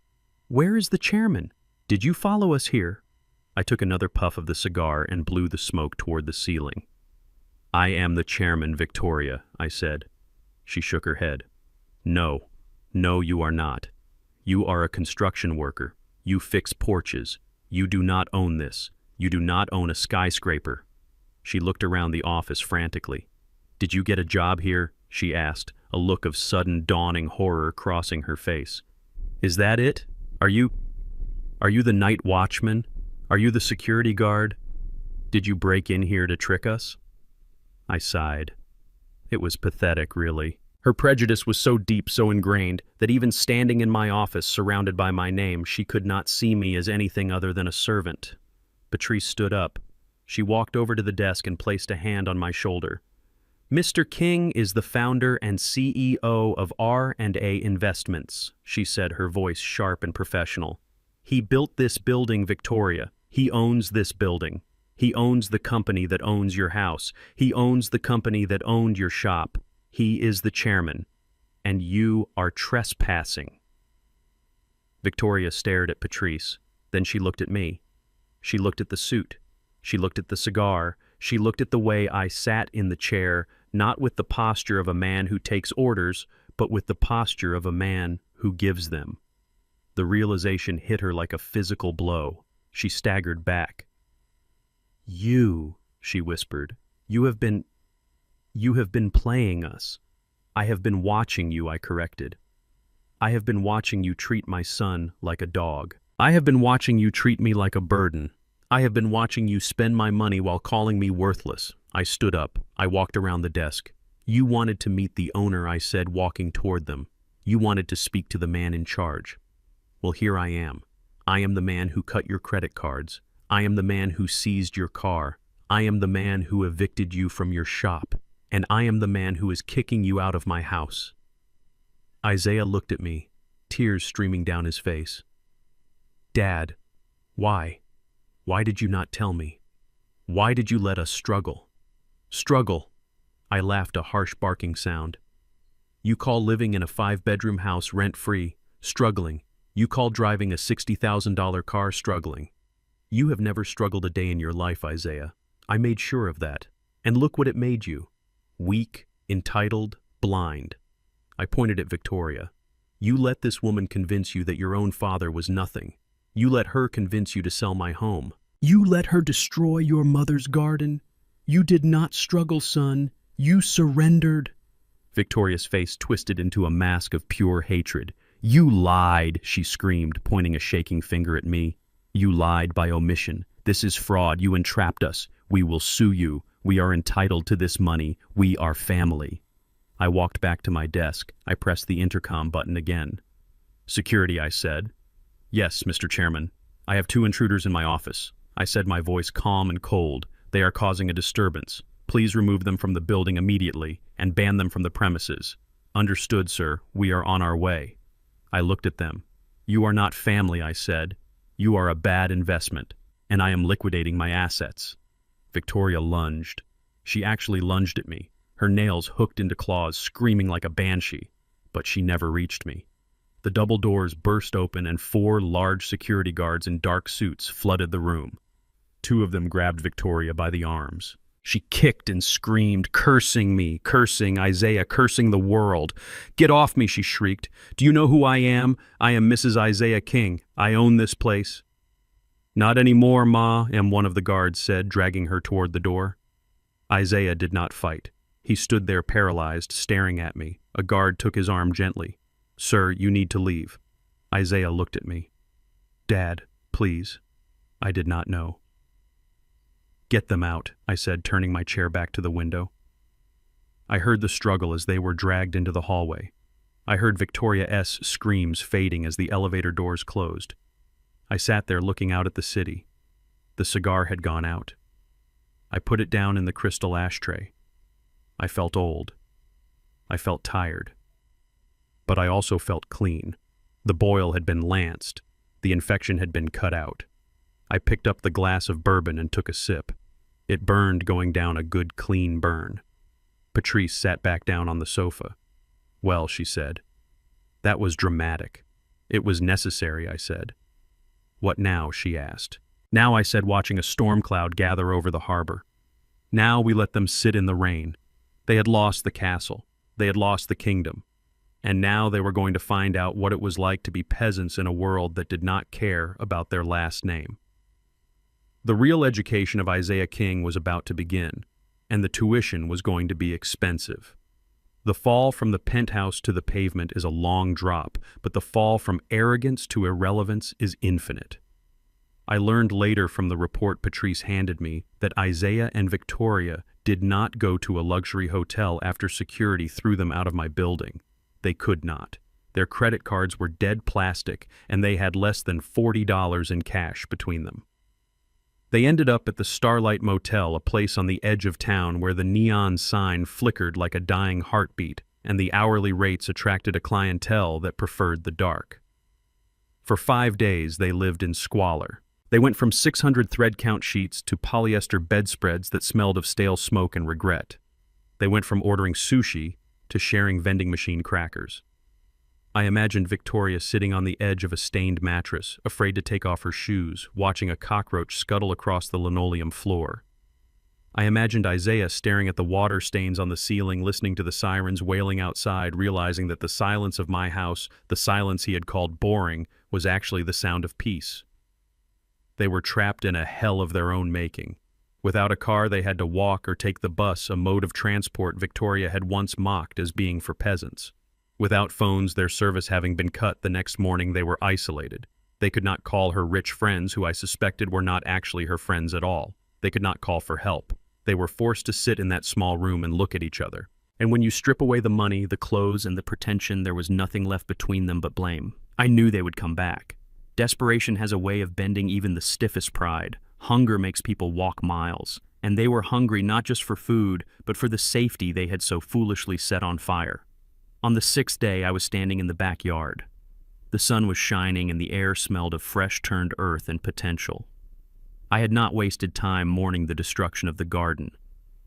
"Where is the chairman? Did you follow us here?" I took another puff of the cigar and blew the smoke toward the ceiling. "I am the chairman, Victoria," I said. She shook her head. No, you are not. You are a construction worker. You fix porches. You do not own this. You do not own a skyscraper." She looked around the office frantically. "Did you get a job here?" she asked, a look of sudden dawning horror crossing her face. "Is that it? Are you the night watchman? Are you the security guard? Did you break in here to trick us?" I sighed. It was pathetic, really. Her prejudice was so deep, so ingrained, that even standing in my office surrounded by my name, she could not see me as anything other than a servant. Patrice stood up. She walked over to the desk and placed a hand on my shoulder. "Mr. King is the founder and CEO of R&A Investments," she said, her voice sharp and professional. "He built this building, Victoria. He owns this building. He owns the company that owns your house. He owns the company that owned your shop. He is the chairman. And you are trespassing." Victoria stared at Patrice. Then she looked at me. She looked at the suit. She looked at the cigar. She looked at the way I sat in the chair, not with the posture of a man who takes orders, but with the posture of a man who gives them. The realization hit her like a physical blow. She staggered back. "You," she whispered, you have been playing us." "I have been watching you," I corrected. "I have been watching you treat my son like a dog. I have been watching you treat me like a burden. I have been watching you spend my money while calling me worthless." I stood up. I walked around the desk. "You wanted to meet the owner," I said, walking toward them. "You wanted to speak to the man in charge. Well, here I am. I am the man who cut your credit cards. I am the man who seized your car. I am the man who evicted you from your shop. And I am the man who is kicking you out of my house." Isaiah looked at me, tears streaming down his face. "Dad, why? Why did you not tell me? Why did you let us struggle?" "Struggle?" I laughed, a harsh barking sound. "You call living in a 5-bedroom house rent-free struggling? You call driving a $60,000 car struggling? You have never struggled a day in your life, Isaiah. I made sure of that. And look what it made you. Weak, entitled, blind." I pointed at Victoria. "You let this woman convince you that your own father was nothing. You let her convince you to sell my home. You let her destroy your mother's garden. You did not struggle, son. You surrendered." Victoria's face twisted into a mask of pure hatred. "You lied," she screamed, pointing a shaking finger at me. "You lied by omission. This is fraud. You entrapped us. We will sue you. We are entitled to this money. We are family." I walked back to my desk. I pressed the intercom button again. "Security," I said. "Yes, Mr. Chairman. I have 2 intruders in my office." I said, my voice calm and cold. "They are causing a disturbance. Please remove them from the building immediately and ban them from the premises." "Understood, sir. We are on our way." I looked at them. "You are not family," I said. "You are a bad investment, and I am liquidating my assets." Victoria lunged. She actually lunged at me, her nails hooked into claws, screaming like a banshee, but she never reached me. The double doors burst open and 4 large security guards in dark suits flooded the room. 2 of them grabbed Victoria by the arms. She kicked and screamed, cursing me, cursing Isaiah, cursing the world. "Get off me," she shrieked. "Do you know who I am? I am Mrs. Isaiah King. I own this place." "Not anymore, Ma," one of the guards said, dragging her toward the door. Isaiah did not fight. He stood there paralyzed, staring at me. A guard took his arm gently. "Sir, you need to leave." Isaiah looked at me. "Dad, please." I did not know. "Get them out," I said, turning my chair back to the window. I heard the struggle as they were dragged into the hallway. I heard Victoria S. screams fading as the elevator doors closed. I sat there looking out at the city. The cigar had gone out. I put it down in the crystal ashtray. I felt old. I felt tired. But I also felt clean. The boil had been lanced. The infection had been cut out. I picked up the glass of bourbon and took a sip. It burned, going down a good, clean burn. Patrice sat back down on the sofa. "Well," she said. "That was dramatic." "It was necessary," I said. "What now?" she asked. "Now," I said, watching a storm cloud gather over the harbor. "Now we let them sit in the rain. They had lost the castle. They had lost the kingdom. And now they were going to find out what it was like to be peasants in a world that did not care about their last name. The real education of Isaiah King was about to begin, and the tuition was going to be expensive. The fall from the penthouse to the pavement is a long drop, but the fall from arrogance to irrelevance is infinite. I learned later from the report Patrice handed me that Isaiah and Victoria did not go to a luxury hotel after security threw them out of my building. They could not. Their credit cards were dead plastic, and they had less than $40 in cash between them. They ended up at the Starlight Motel, a place on the edge of town where the neon sign flickered like a dying heartbeat, and the hourly rates attracted a clientele that preferred the dark. For 5 days, they lived in squalor. They went from 600 thread count sheets to polyester bedspreads that smelled of stale smoke and regret. They went from ordering sushi to sharing vending machine crackers. I imagined Victoria sitting on the edge of a stained mattress, afraid to take off her shoes, watching a cockroach scuttle across the linoleum floor. I imagined Isaiah staring at the water stains on the ceiling, listening to the sirens wailing outside, realizing that the silence of my house, the silence he had called boring, was actually the sound of peace. They were trapped in a hell of their own making. Without a car, they had to walk or take the bus, a mode of transport Victoria had once mocked as being for peasants. Without phones, their service having been cut the next morning, they were isolated. They could not call her rich friends, who I suspected were not actually her friends at all. They could not call for help. They were forced to sit in that small room and look at each other. And when you strip away the money, the clothes, and the pretension, there was nothing left between them but blame. I knew they would come back. Desperation has a way of bending even the stiffest pride. Hunger makes people walk miles. And they were hungry not just for food, but for the safety they had so foolishly set on fire. On the 6th day, I was standing in the backyard. The sun was shining and the air smelled of fresh-turned earth and potential. I had not wasted time mourning the destruction of the garden.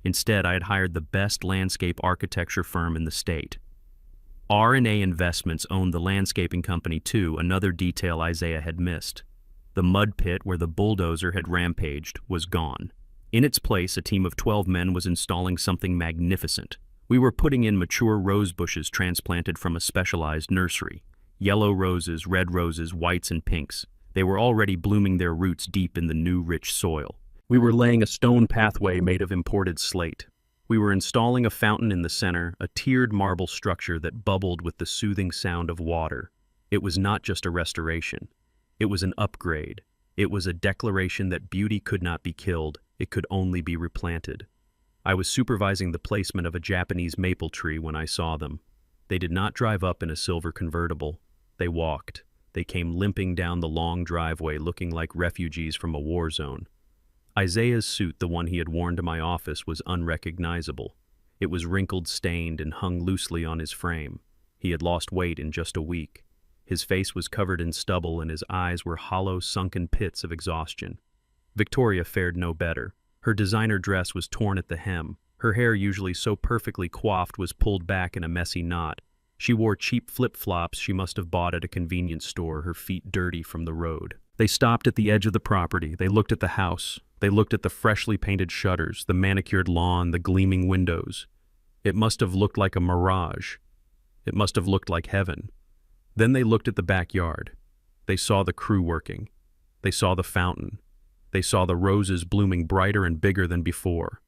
Instead, I had hired the best landscape architecture firm in the state. R&A Investments owned the landscaping company too, another detail Isaiah had missed. The mud pit where the bulldozer had rampaged was gone. In its place, a team of 12 men was installing something magnificent. We were putting in mature rose bushes transplanted from a specialized nursery. Yellow roses, red roses, whites and pinks. They were already blooming their roots deep in the new rich soil. We were laying a stone pathway made of imported slate. We were installing a fountain in the center, a tiered marble structure that bubbled with the soothing sound of water. It was not just a restoration. It was an upgrade. It was a declaration that beauty could not be killed. It could only be replanted. I was supervising the placement of a Japanese maple tree when I saw them. They did not drive up in a silver convertible. They walked. They came limping down the long driveway looking like refugees from a war zone. Isaiah's suit, the one he had worn to my office, was unrecognizable. It was wrinkled, stained, and hung loosely on his frame. He had lost weight in just a week. His face was covered in stubble and his eyes were hollow, sunken pits of exhaustion. Victoria fared no better. Her designer dress was torn at the hem. Her hair, usually so perfectly coiffed, was pulled back in a messy knot. She wore cheap flip-flops she must have bought at a convenience store, her feet dirty from the road. They stopped at the edge of the property. They looked at the house. They looked at the freshly painted shutters, the manicured lawn, the gleaming windows. It must have looked like a mirage. It must have looked like heaven. Then they looked at the backyard. They saw the crew working. They saw the fountain. They saw the roses blooming brighter and bigger than before.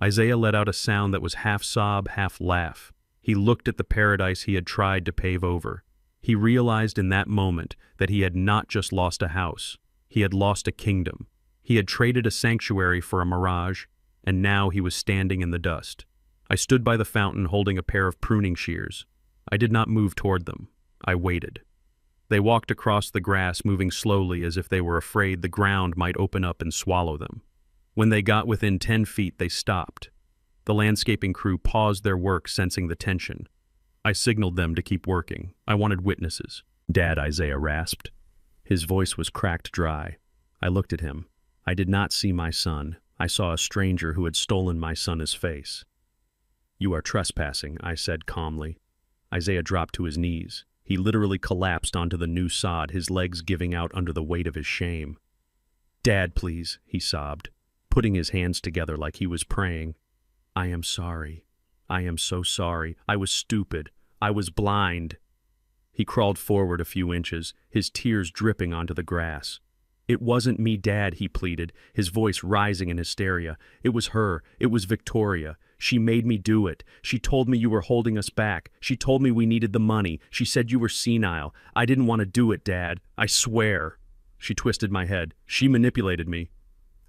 Isaiah let out a sound that was half sob, half laugh. He looked at the paradise he had tried to pave over. He realized in that moment that he had not just lost a house. He had lost a kingdom. He had traded a sanctuary for a mirage, and now he was standing in the dust. I stood by the fountain holding a pair of pruning shears. I did not move toward them. I waited. They walked across the grass, moving slowly as if they were afraid the ground might open up and swallow them. When they got within 10 feet, they stopped. The landscaping crew paused their work, sensing the tension. I signaled them to keep working. I wanted witnesses. "Dad," Isaiah rasped. His voice was cracked dry. I looked at him. I did not see my son. I saw a stranger who had stolen my son's face. "You are trespassing," I said calmly. Isaiah dropped to his knees. He literally collapsed onto the new sod, his legs giving out under the weight of his shame. "Dad, please," he sobbed, putting his hands together like he was praying. "I am sorry. I am so sorry. I was stupid. I was blind. He crawled forward a few inches, his tears dripping onto the grass. It wasn't me, Dad, he pleaded, his voice rising in hysteria. It was her. It was Victoria. She made me do it. She told me you were holding us back. She told me we needed the money. She said you were senile. I didn't want to do it, Dad. I swear. She twisted my head. She manipulated me.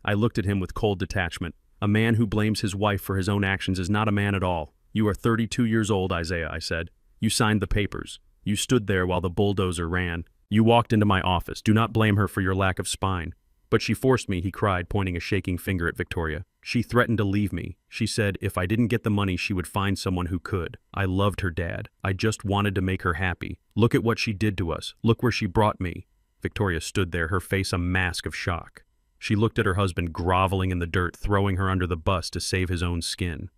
I looked at him with cold detachment. A man who blames his wife for his own actions is not a man at all. You are 32 years old, Isaiah, I said. You signed the papers. You stood there while the bulldozer ran. You walked into my office. Do not blame her for your lack of spine. But she forced me, he cried, pointing a shaking finger at Victoria. She threatened to leave me. She said if I didn't get the money, she would find someone who could. I loved her, Dad. I just wanted to make her happy. Look at what she did to us. Look where she brought me. Victoria stood there, her face a mask of shock. She looked at her husband groveling in the dirt, throwing her under the bus to save his own skin.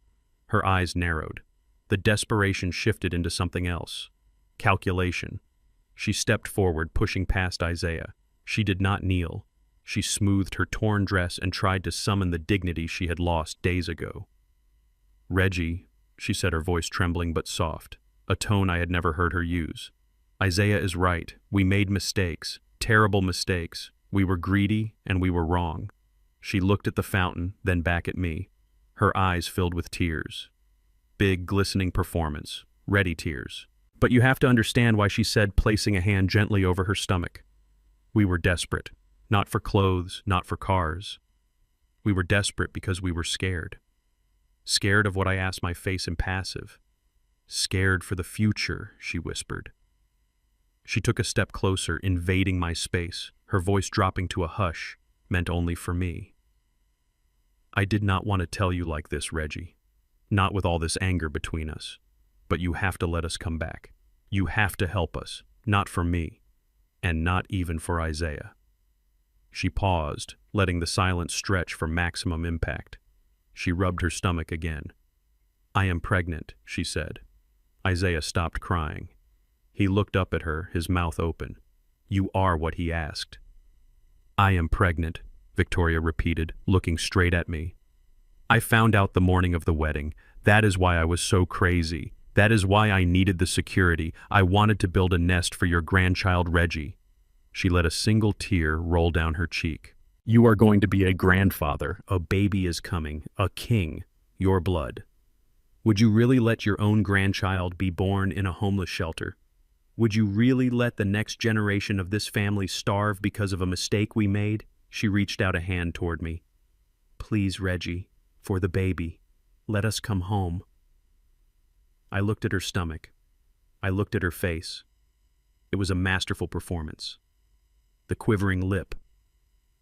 Her eyes narrowed. The desperation shifted into something else. Calculation. She stepped forward, pushing past Isaiah. She did not kneel. She smoothed her torn dress and tried to summon the dignity she had lost days ago. Reggie, she said, her voice trembling but soft, a tone I had never heard her use. Isaiah is right. We made mistakes, terrible mistakes. We were greedy and we were wrong. She looked at the fountain, then back at me. Her eyes filled with tears. Big, glistening performance. Ready tears. But you have to understand why she said, placing a hand gently over her stomach. We were desperate. Not for clothes, not for cars. We were desperate because we were scared. Scared of what I asked my face impassive. Scared for the future, she whispered. She took a step closer, invading my space, her voice dropping to a hush, meant only for me. I did not want to tell you like this, Reggie. Not with all this anger between us. But you have to let us come back. You have to help us, not for me, and not even for Isaiah. She paused, letting the silence stretch for maximum impact. She rubbed her stomach again. I am pregnant, she said. Isaiah stopped crying. He looked up at her, his mouth open. You are what he asked. I am pregnant, Victoria repeated, looking straight at me. I found out the morning of the wedding. That is why I was so crazy. That is why I needed the security. I wanted to build a nest for your grandchild, Reggie. She let a single tear roll down her cheek. You are going to be a grandfather. A baby is coming. A king. Your blood. Would you really let your own grandchild be born in a homeless shelter? Would you really let the next generation of this family starve because of a mistake we made? She reached out a hand toward me. Please, Reggie, for the baby, let us come home. I looked at her stomach. I looked at her face. It was a masterful performance. The quivering lip,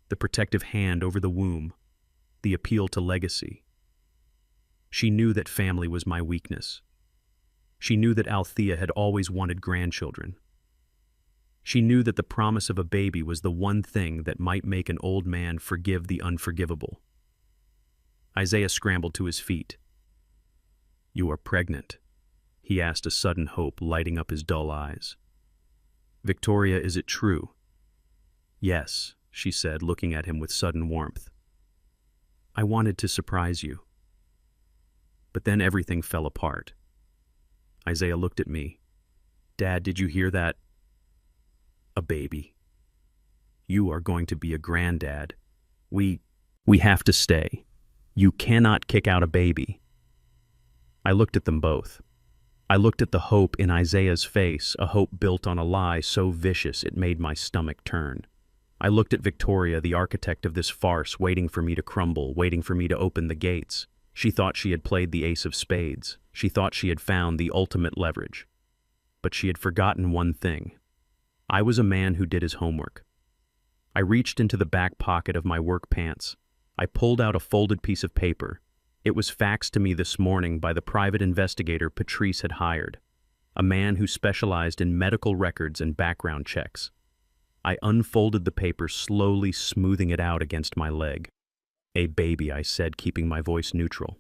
the protective hand over the womb, the appeal to legacy. She knew that family was my weakness. She knew that Althea had always wanted grandchildren. She knew that the promise of a baby was the one thing that might make an old man forgive the unforgivable. Isaiah scrambled to his feet. You are pregnant, he asked, a sudden hope lighting up his dull eyes. Victoria, is it true? Yes, she said, looking at him with sudden warmth. I wanted to surprise you. But then everything fell apart. Isaiah looked at me. Dad, did you hear that? A baby. You are going to be a granddad. We have to stay. You cannot kick out a baby. I looked at them both. I looked at the hope in Isaiah's face, a hope built on a lie so vicious it made my stomach turn. I looked at Victoria, the architect of this farce, waiting for me to crumble, waiting for me to open the gates. She thought she had played the ace of spades. She thought she had found the ultimate leverage. But she had forgotten one thing. I was a man who did his homework. I reached into the back pocket of my work pants. I pulled out a folded piece of paper. It was faxed to me this morning by the private investigator Patrice had hired, a man who specialized in medical records and background checks. I unfolded the paper, slowly smoothing it out against my leg. A baby, I said, keeping my voice neutral.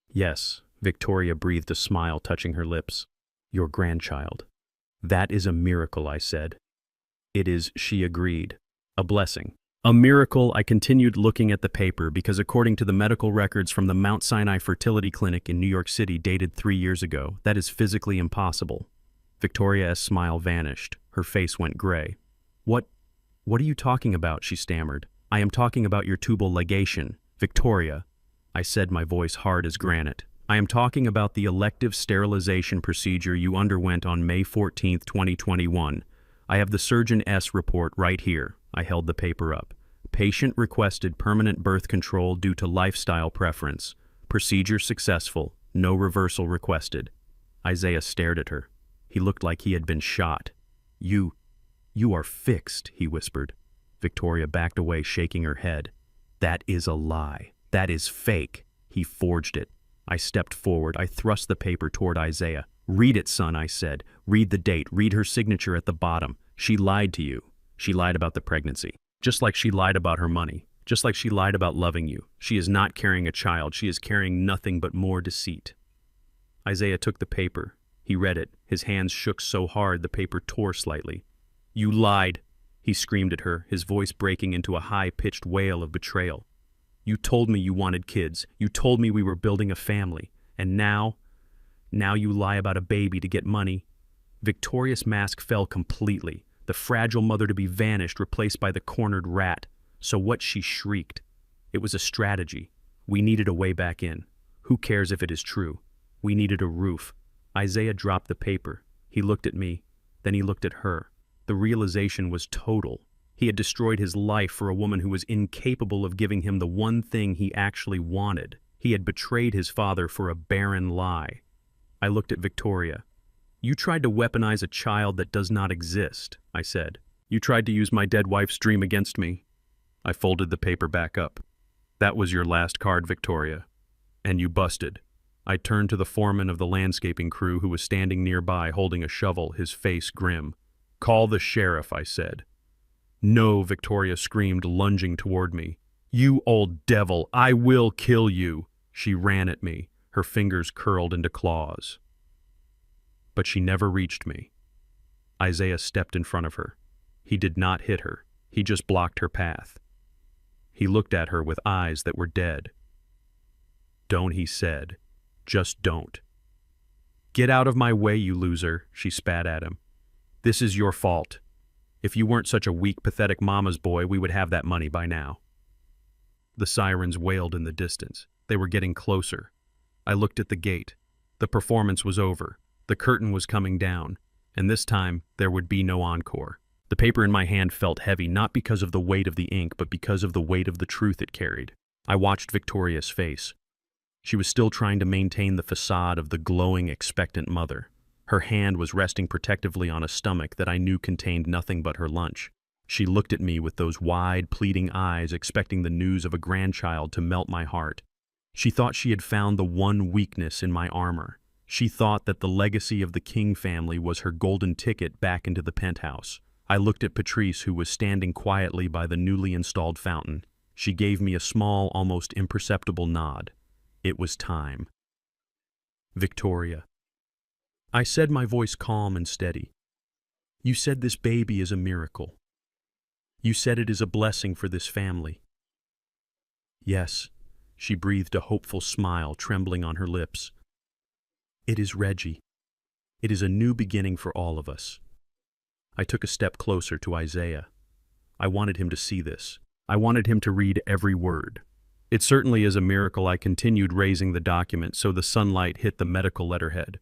Yes, Victoria breathed a smile, touching her lips. Your grandchild. That is a miracle, I said. It is, she agreed. A blessing. A miracle. I continued looking at the paper because according to the medical records from the Mount Sinai Fertility Clinic in New York City dated 3 years ago, that is physically impossible. Victoria's smile vanished. Her face went gray. What are you talking about? She stammered. I am talking about your tubal ligation, Victoria. I said, my voice hard as granite. I am talking about the elective sterilization procedure you underwent on May 14, 2021. I have the Surgeon S report right here. I held the paper up. Patient requested permanent birth control due to lifestyle preference. Procedure successful. No reversal requested. Isaiah stared at her. He looked like he had been shot. You are fixed, he whispered. Victoria backed away, shaking her head. That is a lie. That is fake. He forged it. I stepped forward. I thrust the paper toward Isaiah. Read it, son, I said. Read the date. Read her signature at the bottom. She lied to you. She lied about the pregnancy. Just like she lied about her money. Just like she lied about loving you. She is not carrying a child. She is carrying nothing but more deceit. Isaiah took the paper. He read it. His hands shook so hard the paper tore slightly. You lied, he screamed at her, his voice breaking into a high-pitched wail of betrayal. You told me you wanted kids. You told me we were building a family. And now you lie about a baby to get money. Victoria's mask fell completely. The fragile mother-to-be vanished, replaced by the cornered rat. So what? She shrieked. It was a strategy. We needed a way back in. Who cares if it is true? We needed a roof. Isaiah dropped the paper. He looked at me. Then he looked at her. The realization was total. He had destroyed his life for a woman who was incapable of giving him the one thing he actually wanted. He had betrayed his father for a barren lie. I looked at Victoria. You tried to weaponize a child that does not exist, I said. You tried to use my dead wife's dream against me. I folded the paper back up. That was your last card, Victoria. And you busted. I turned to the foreman of the landscaping crew who was standing nearby holding a shovel, his face grim. Call the sheriff, I said. No, Victoria screamed, lunging toward me. You old devil, I will kill you. She ran at me, her fingers curled into claws. But she never reached me. Isaiah stepped in front of her. He did not hit her. He just blocked her path. He looked at her with eyes that were dead. Don't, he said. Just don't. Get out of my way, you loser, she spat at him. This is your fault. If you weren't such a weak, pathetic mama's boy, we would have that money by now. The sirens wailed in the distance. They were getting closer. I looked at the gate. The performance was over. The curtain was coming down, and this time there would be no encore. The paper in my hand felt heavy, not because of the weight of the ink, but because of the weight of the truth it carried. I watched Victoria's face. She was still trying to maintain the facade of the glowing, expectant mother. Her hand was resting protectively on a stomach that I knew contained nothing but her lunch. She looked at me with those wide, pleading eyes, expecting the news of a grandchild to melt my heart. She thought she had found the one weakness in my armor. She thought that the legacy of the King family was her golden ticket back into the penthouse. I looked at Patrice, who was standing quietly by the newly installed fountain. She gave me a small, almost imperceptible nod. It was time. Victoria. I said, my voice calm and steady. You said this baby is a miracle. You said it is a blessing for this family. Yes, she breathed a hopeful smile trembling on her lips. It is Reggie. It is a new beginning for all of us. I took a step closer to Isaiah. I wanted him to see this. I wanted him to read every word. It certainly is a miracle I continued raising the document so the sunlight hit the medical letterhead.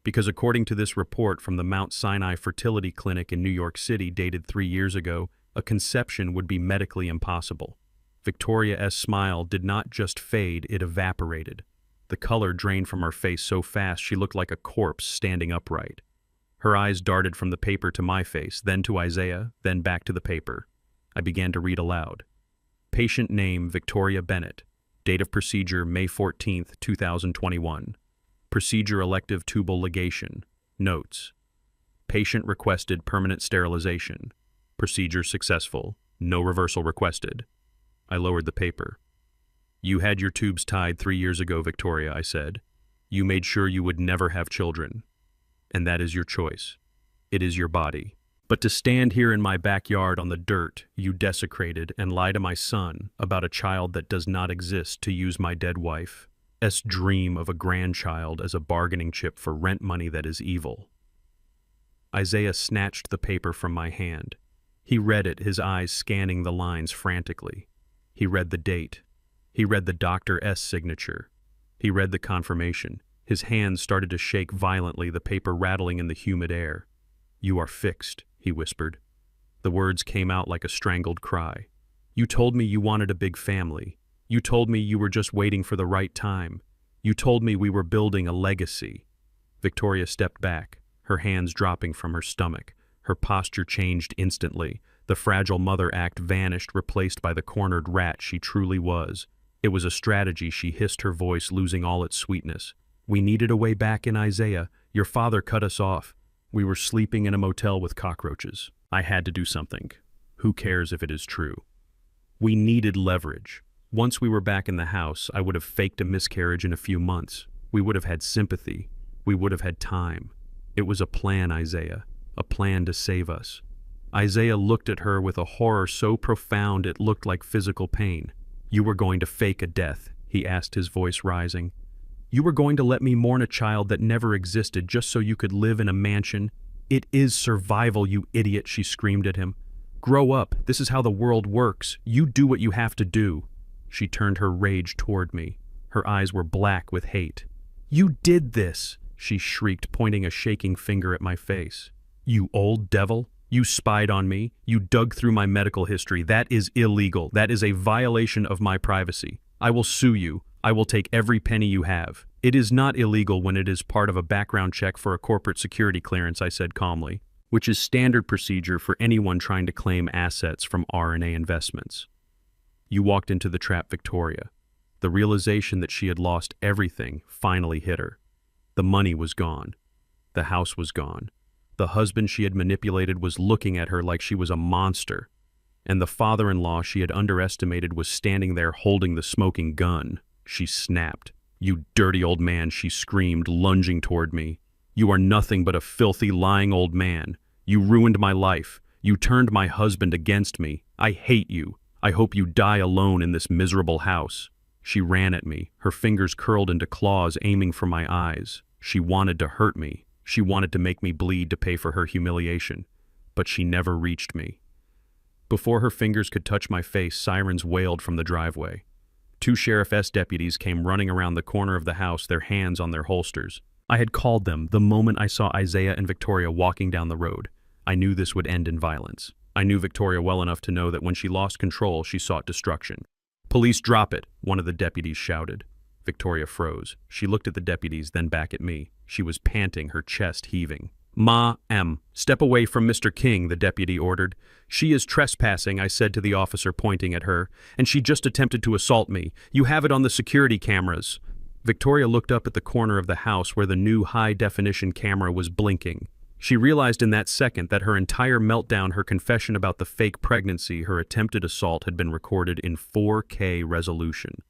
Because according to this report from the Mount Sinai Fertility Clinic in New York City dated 3 years ago, a conception would be medically impossible. Victoria's smile did not just fade, it evaporated. The color drained from her face so fast she looked like a corpse standing upright. Her eyes darted from the paper to my face, then to Isaiah, then back to the paper. I began to read aloud. Patient name, Victoria Bennett. Date of procedure, May 14, 2021. Procedure elective tubal ligation. Notes. Patient requested permanent sterilization. Procedure successful. No reversal requested. I lowered the paper. You had your tubes tied 3 years ago, Victoria, I said. You made sure you would never have children. And that is your choice. It is your body. But to stand here in my backyard on the dirt you desecrated and lie to my son about a child that does not exist to use my dead wife's dream of a grandchild as a bargaining chip for rent money that is evil. Isaiah snatched the paper from my hand. He read it, his eyes scanning the lines frantically. He read the date. He read the Dr. S. signature. He read the confirmation. His hands started to shake violently, the paper rattling in the humid air. "You are fixed," he whispered. The words came out like a strangled cry. "You told me you wanted a big family. You told me you were just waiting for the right time. You told me we were building a legacy." Victoria stepped back, her hands dropping from her stomach. Her posture changed instantly. The fragile mother act vanished, replaced by the cornered rat she truly was. It was a strategy, she hissed, her voice losing all its sweetness. "We needed a way back in, Isaiah. Your father cut us off. We were sleeping in a motel with cockroaches. I had to do something. Who cares if it is true? We needed leverage. Once we were back in the house, I would have faked a miscarriage in a few months. We would have had sympathy. We would have had time. It was a plan, Isaiah. A plan to save us." Isaiah looked at her with a horror so profound it looked like physical pain. "You were going to fake a death?" he asked, his voice rising. "You were going to let me mourn a child that never existed just so you could live in a mansion? It is survival, you idiot," she screamed at him. "Grow up. This is how the world works. You do what you have to do." She turned her rage toward me. Her eyes were black with hate. "You did this," she shrieked, pointing a shaking finger at my face. "You old devil. You spied on me. You dug through my medical history. That is illegal. That is a violation of my privacy. I will sue you. I will take every penny you have." "It is not illegal when it is part of a background check for a corporate security clearance," I said calmly, "which is standard procedure for anyone trying to claim assets from RNA investments." You walked into the trap, Victoria. The realization that she had lost everything finally hit her. The money was gone. The house was gone. The husband she had manipulated was looking at her like she was a monster. And the father-in-law she had underestimated was standing there holding the smoking gun. She snapped. "You dirty old man," she screamed, lunging toward me. "You are nothing but a filthy, lying old man. You ruined my life. You turned my husband against me. I hate you. I hope you die alone in this miserable house." She ran at me, her fingers curled into claws aiming for my eyes. She wanted to hurt me. She wanted to make me bleed to pay for her humiliation. But she never reached me. Before her fingers could touch my face, sirens wailed from the driveway. 2 Sheriff S. deputies came running around the corner of the house, their hands on their holsters. I had called them the moment I saw Isaiah and Victoria walking down the road. I knew this would end in violence. I knew Victoria well enough to know that when she lost control, she sought destruction. "Police, drop it," one of the deputies shouted. Victoria froze. She looked at the deputies, then back at me. She was panting, her chest heaving. "Ma'am, step away from Mr. King," the deputy ordered. "She is trespassing," I said to the officer, pointing at her, "and she just attempted to assault me. You have it on the security cameras." Victoria looked up at the corner of the house where the new high-definition camera was blinking. She realized in that second that her entire meltdown, her confession about the fake pregnancy, her attempted assault had been recorded in 4K resolution.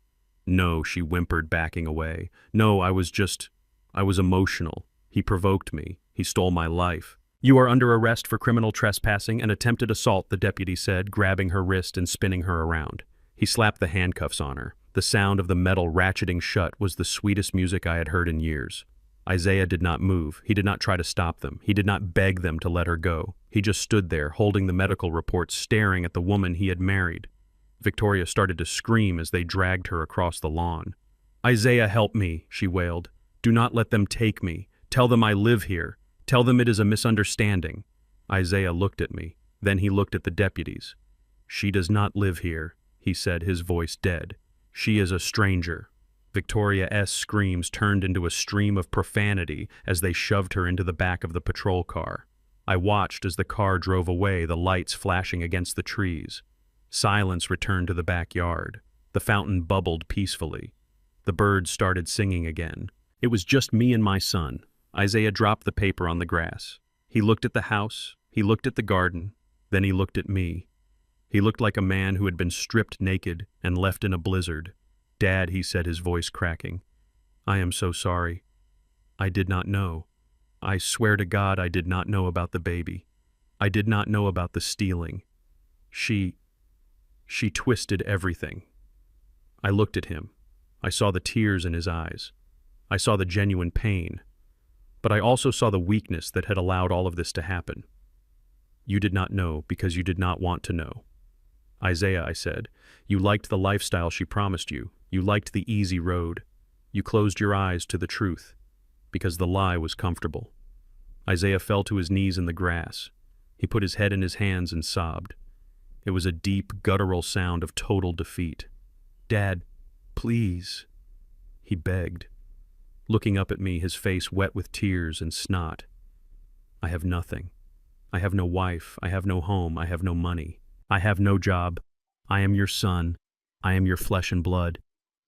"No," she whimpered, backing away. "No, I was emotional. He provoked me. He stole my life." "You are under arrest for criminal trespassing and attempted assault," the deputy said, grabbing her wrist and spinning her around. He slapped the handcuffs on her. The sound of the metal ratcheting shut was the sweetest music I had heard in years. Isaiah did not move. He did not try to stop them. He did not beg them to let her go. He just stood there, holding the medical report, staring at the woman he had married. Victoria started to scream as they dragged her across the lawn. "Isaiah, help me," she wailed. "Do not let them take me. Tell them I live here. Tell them it is a misunderstanding." Isaiah looked at me. Then he looked at the deputies. "She does not live here," he said, his voice dead. "She is a stranger." Victoria S. screams turned into a stream of profanity as they shoved her into the back of the patrol car. I watched as the car drove away, the lights flashing against the trees. Silence returned to the backyard. The fountain bubbled peacefully. The birds started singing again. It was just me and my son. Isaiah dropped the paper on the grass. He looked at the house. He looked at the garden. Then he looked at me. He looked like a man who had been stripped naked and left in a blizzard. "Dad," he said, his voice cracking. "I am so sorry. I did not know. I swear to God I did not know about the baby." I did not know about the stealing. She twisted everything. I looked at him. I saw the tears in his eyes. I saw the genuine pain. But I also saw the weakness that had allowed all of this to happen. You did not know because you did not want to know. Isaiah, I said, you liked the lifestyle she promised you. You liked the easy road. You closed your eyes to the truth because the lie was comfortable. Isaiah fell to his knees in the grass. He put his head in his hands and sobbed. It was a deep, guttural sound of total defeat. Dad, please, he begged, looking up at me, his face wet with tears and snot. I have nothing. I have no wife. I have no home. I have no money. I have no job. I am your son. I am your flesh and blood.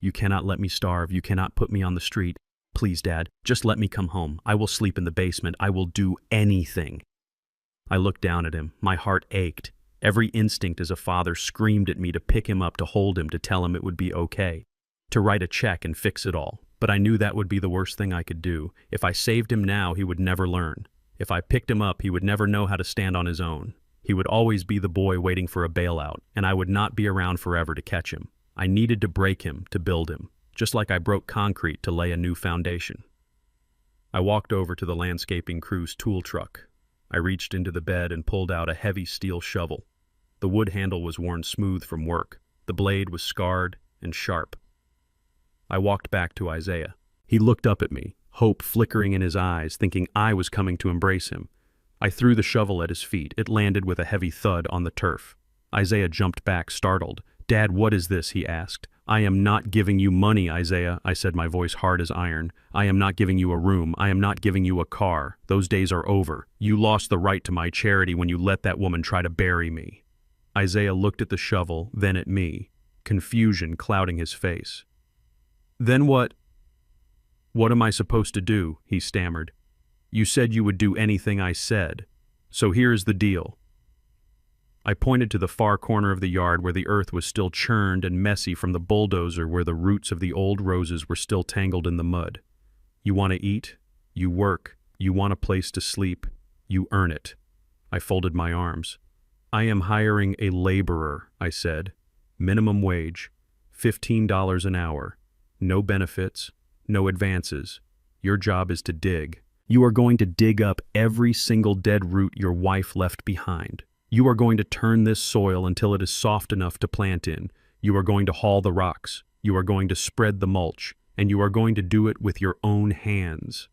You cannot let me starve. You cannot put me on the street. Please, Dad, just let me come home. I will sleep in the basement. I will do anything. I looked down at him. My heart ached. Every instinct as a father screamed at me to pick him up, to hold him, to tell him it would be okay, to write a check and fix it all. But I knew that would be the worst thing I could do. If I saved him now, he would never learn. If I picked him up, he would never know how to stand on his own. He would always be the boy waiting for a bailout, and I would not be around forever to catch him. I needed to break him to build him, just like I broke concrete to lay a new foundation. I walked over to the landscaping crew's tool truck. I reached into the bed and pulled out a heavy steel shovel. The wood handle was worn smooth from work. The blade was scarred and sharp. I walked back to Isaiah. He looked up at me, hope flickering in his eyes, thinking I was coming to embrace him. I threw the shovel at his feet. It landed with a heavy thud on the turf. Isaiah jumped back, startled. Dad, what is this? He asked. I am not giving you money, Isaiah, I said, my voice hard as iron. I am not giving you a room. I am not giving you a car. Those days are over. You lost the right to my charity when you let that woman try to bury me. Isaiah looked at the shovel, then at me, confusion clouding his face. Then what? What am I supposed to do? He stammered. You said you would do anything I said. So here's the deal. I pointed to the far corner of the yard where the earth was still churned and messy from the bulldozer, where the roots of the old roses were still tangled in the mud. You want to eat? You work. You want a place to sleep? You earn it. I folded my arms. I am hiring a laborer, I said. Minimum wage, $15 an hour. No benefits, no advances. Your job is to dig. You are going to dig up every single dead root your wife left behind. You are going to turn this soil until it is soft enough to plant in. You are going to haul the rocks. You are going to spread the mulch. And you are going to do it with your own hands.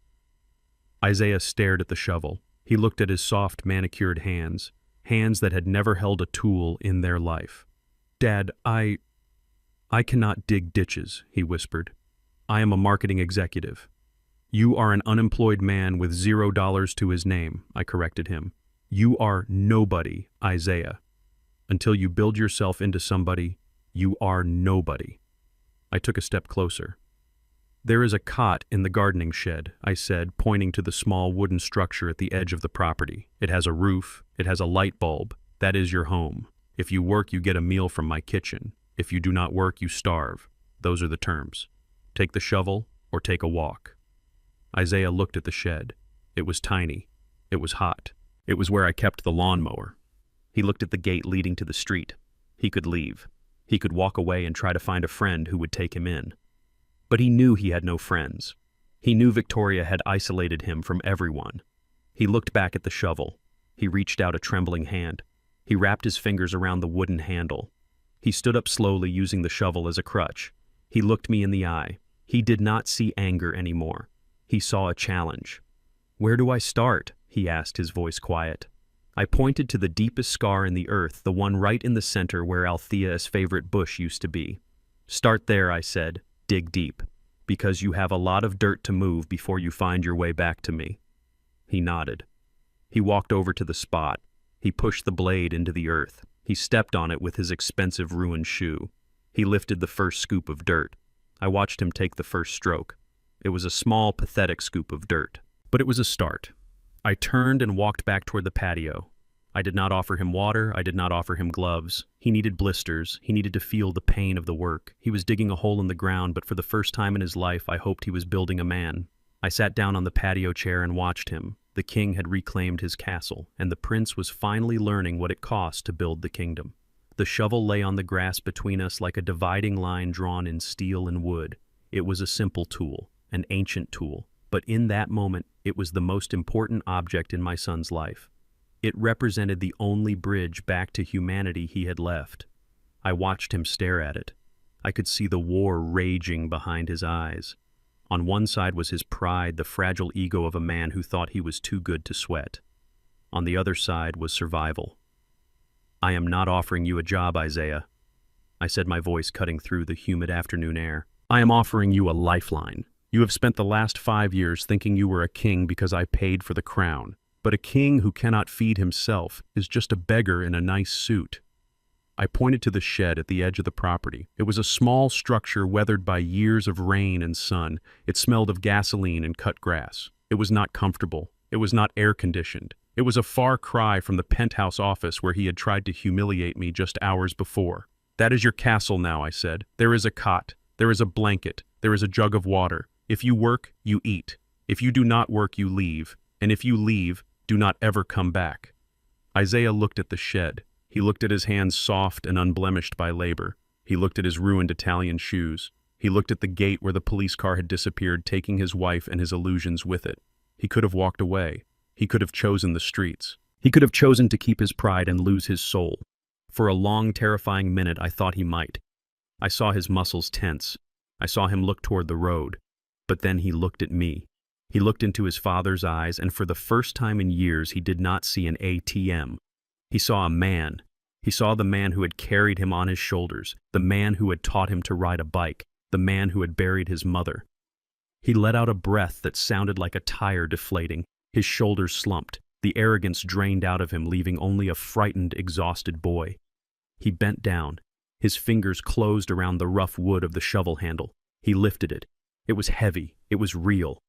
Isaiah stared at the shovel. He looked at his soft, manicured hands, hands that had never held a tool in their life. Dad, I cannot dig ditches, he whispered. I am a marketing executive. You are an unemployed man with $0 to his name, I corrected him. You are nobody, Isaiah. Until you build yourself into somebody, you are nobody. I took a step closer. There is a cot in the gardening shed, I said, pointing to the small wooden structure at the edge of the property. It has a roof. It has a light bulb. That is your home. If you work, you get a meal from my kitchen. If you do not work, you starve. Those are the terms. Take the shovel or take a walk. Isaiah looked at the shed. It was tiny. It was hot. It was where I kept the lawnmower. He looked at the gate leading to the street. He could leave. He could walk away and try to find a friend who would take him in. But he knew he had no friends. He knew Victoria had isolated him from everyone. He looked back at the shovel. He reached out a trembling hand. He wrapped his fingers around the wooden handle. He stood up slowly, using the shovel as a crutch. He looked me in the eye. He did not see anger anymore. He saw a challenge. Where do I start? He asked, his voice quiet. I pointed to the deepest scar in the earth, the one right in the center where Althea's favorite bush used to be. Start there, I said. Dig deep, because you have a lot of dirt to move before you find your way back to me. He nodded. He walked over to the spot. He pushed the blade into the earth. He stepped on it with his expensive ruined shoe. He lifted the first scoop of dirt. I watched him take the first stroke. It was a small, pathetic scoop of dirt, but it was a start. I turned and walked back toward the patio. I did not offer him water. I did not offer him gloves. He needed blisters. He needed to feel the pain of the work. He was digging a hole in the ground, but for the first time in his life, I hoped he was building a man. I sat down on the patio chair and watched him. The king had reclaimed his castle, and the prince was finally learning what it cost to build the kingdom. The shovel lay on the grass between us like a dividing line drawn in steel and wood. It was a simple tool, an ancient tool, but in that moment, it was the most important object in my son's life. It represented the only bridge back to humanity he had left. I watched him stare at it. I could see the war raging behind his eyes. On one side was his pride, the fragile ego of a man who thought he was too good to sweat. On the other side was survival. "I am not offering you a job, Isaiah," I said, my voice cutting through the humid afternoon air. "I am offering you a lifeline. You have spent the last 5 years thinking you were a king because I paid for the crown. But a king who cannot feed himself is just a beggar in a nice suit." I pointed to the shed at the edge of the property. It was a small structure weathered by years of rain and sun. It smelled of gasoline and cut grass. It was not comfortable. It was not air-conditioned. It was a far cry from the penthouse office where he had tried to humiliate me just hours before. "That is your castle now," I said. "There is a cot. There is a blanket. There is a jug of water. If you work, you eat. If you do not work, you leave. And if you leave, do not ever come back." Isaiah looked at the shed. He looked at his hands soft and unblemished by labor. He looked at his ruined Italian shoes. He looked at the gate where the police car had disappeared, taking his wife and his illusions with it. He could have walked away. He could have chosen the streets. He could have chosen to keep his pride and lose his soul. For a long, terrifying minute, I thought he might. I saw his muscles tense. I saw him look toward the road. But then he looked at me. He looked into his father's eyes, and for the first time in years, he did not see an ATM. He saw a man. He saw the man who had carried him on his shoulders, the man who had taught him to ride a bike, the man who had buried his mother. He let out a breath that sounded like a tire deflating. His shoulders slumped. The arrogance drained out of him, leaving only a frightened, exhausted boy. He bent down. His fingers closed around the rough wood of the shovel handle. He lifted it. It was heavy. It was real.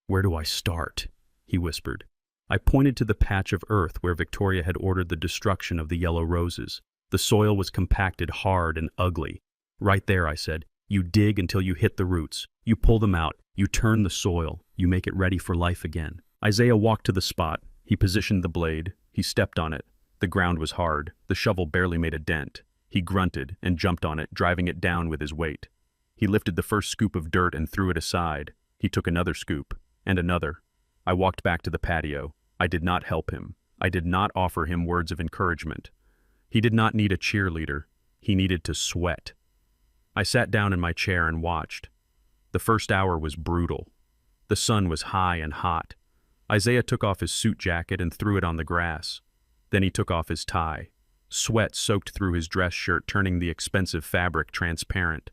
"Where do I start?" he whispered. I pointed to the patch of earth where Victoria had ordered the destruction of the yellow roses. The soil was compacted, hard, and ugly. "Right there," I said. "You dig until you hit the roots. You pull them out. You turn the soil. You make it ready for life again." Isaiah walked to the spot. He positioned the blade. He stepped on it. The ground was hard. The shovel barely made a dent. He grunted and jumped on it, driving it down with his weight. He lifted the first scoop of dirt and threw it aside. He took another scoop, and another. I walked back to the patio. I did not help him. I did not offer him words of encouragement. He did not need a cheerleader. He needed to sweat. I sat down in my chair and watched. The first hour was brutal. The sun was high and hot. Isaiah took off his suit jacket and threw it on the grass. Then he took off his tie. Sweat soaked through his dress shirt, turning the expensive fabric transparent.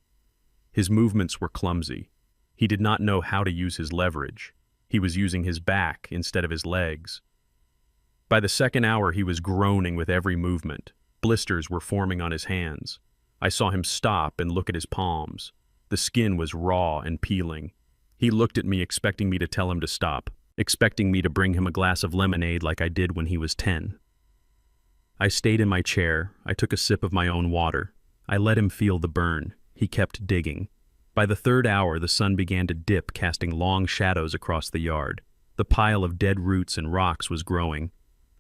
His movements were clumsy. He did not know how to use his leverage. He was using his back instead of his legs. By the second hour, he was groaning with every movement. Blisters were forming on his hands. I saw him stop and look at his palms. The skin was raw and peeling. He looked at me, expecting me to tell him to stop, expecting me to bring him a glass of lemonade like I did when he was 10. I stayed in my chair. I took a sip of my own water. I let him feel the burn. He kept digging. By the third hour, the sun began to dip, casting long shadows across the yard. The pile of dead roots and rocks was growing.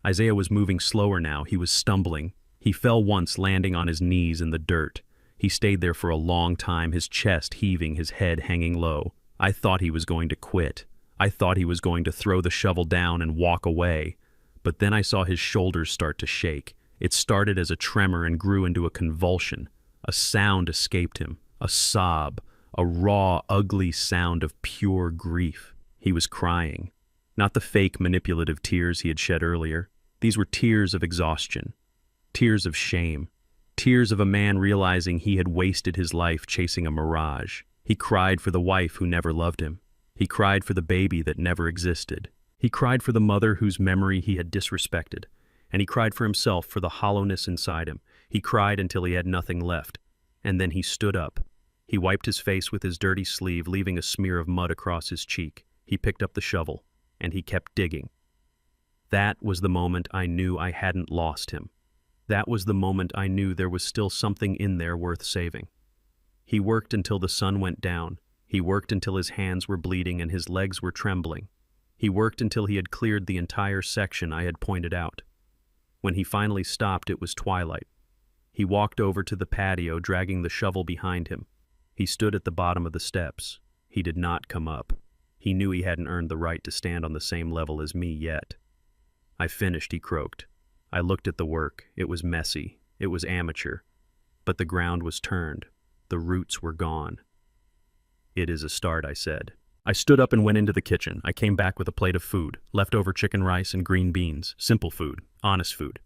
Isaiah was moving slower now. He was stumbling. He fell once, landing on his knees in the dirt. He stayed there for a long time, his chest heaving, his head hanging low. I thought he was going to quit. I thought he was going to throw the shovel down and walk away. But then I saw his shoulders start to shake. It started as a tremor and grew into a convulsion. A sound escaped him, a sob. A raw, ugly sound of pure grief. He was crying. Not the fake, manipulative tears he had shed earlier. These were tears of exhaustion. Tears of shame. Tears of a man realizing he had wasted his life chasing a mirage. He cried for the wife who never loved him. He cried for the baby that never existed. He cried for the mother whose memory he had disrespected. And he cried for himself, for the hollowness inside him. He cried until he had nothing left. And then he stood up. He wiped his face with his dirty sleeve, leaving a smear of mud across his cheek. He picked up the shovel, and he kept digging. That was the moment I knew I hadn't lost him. That was the moment I knew there was still something in there worth saving. He worked until the sun went down. He worked until his hands were bleeding and his legs were trembling. He worked until he had cleared the entire section I had pointed out. When he finally stopped, it was twilight. He walked over to the patio, dragging the shovel behind him. He stood at the bottom of the steps. He did not come up. He knew he hadn't earned the right to stand on the same level as me yet. "I finished," he croaked. I looked at the work. It was messy. It was amateur. But the ground was turned. The roots were gone. "It is a start," I said. I stood up and went into the kitchen. I came back with a plate of food, leftover chicken rice and green beans, simple food, honest food.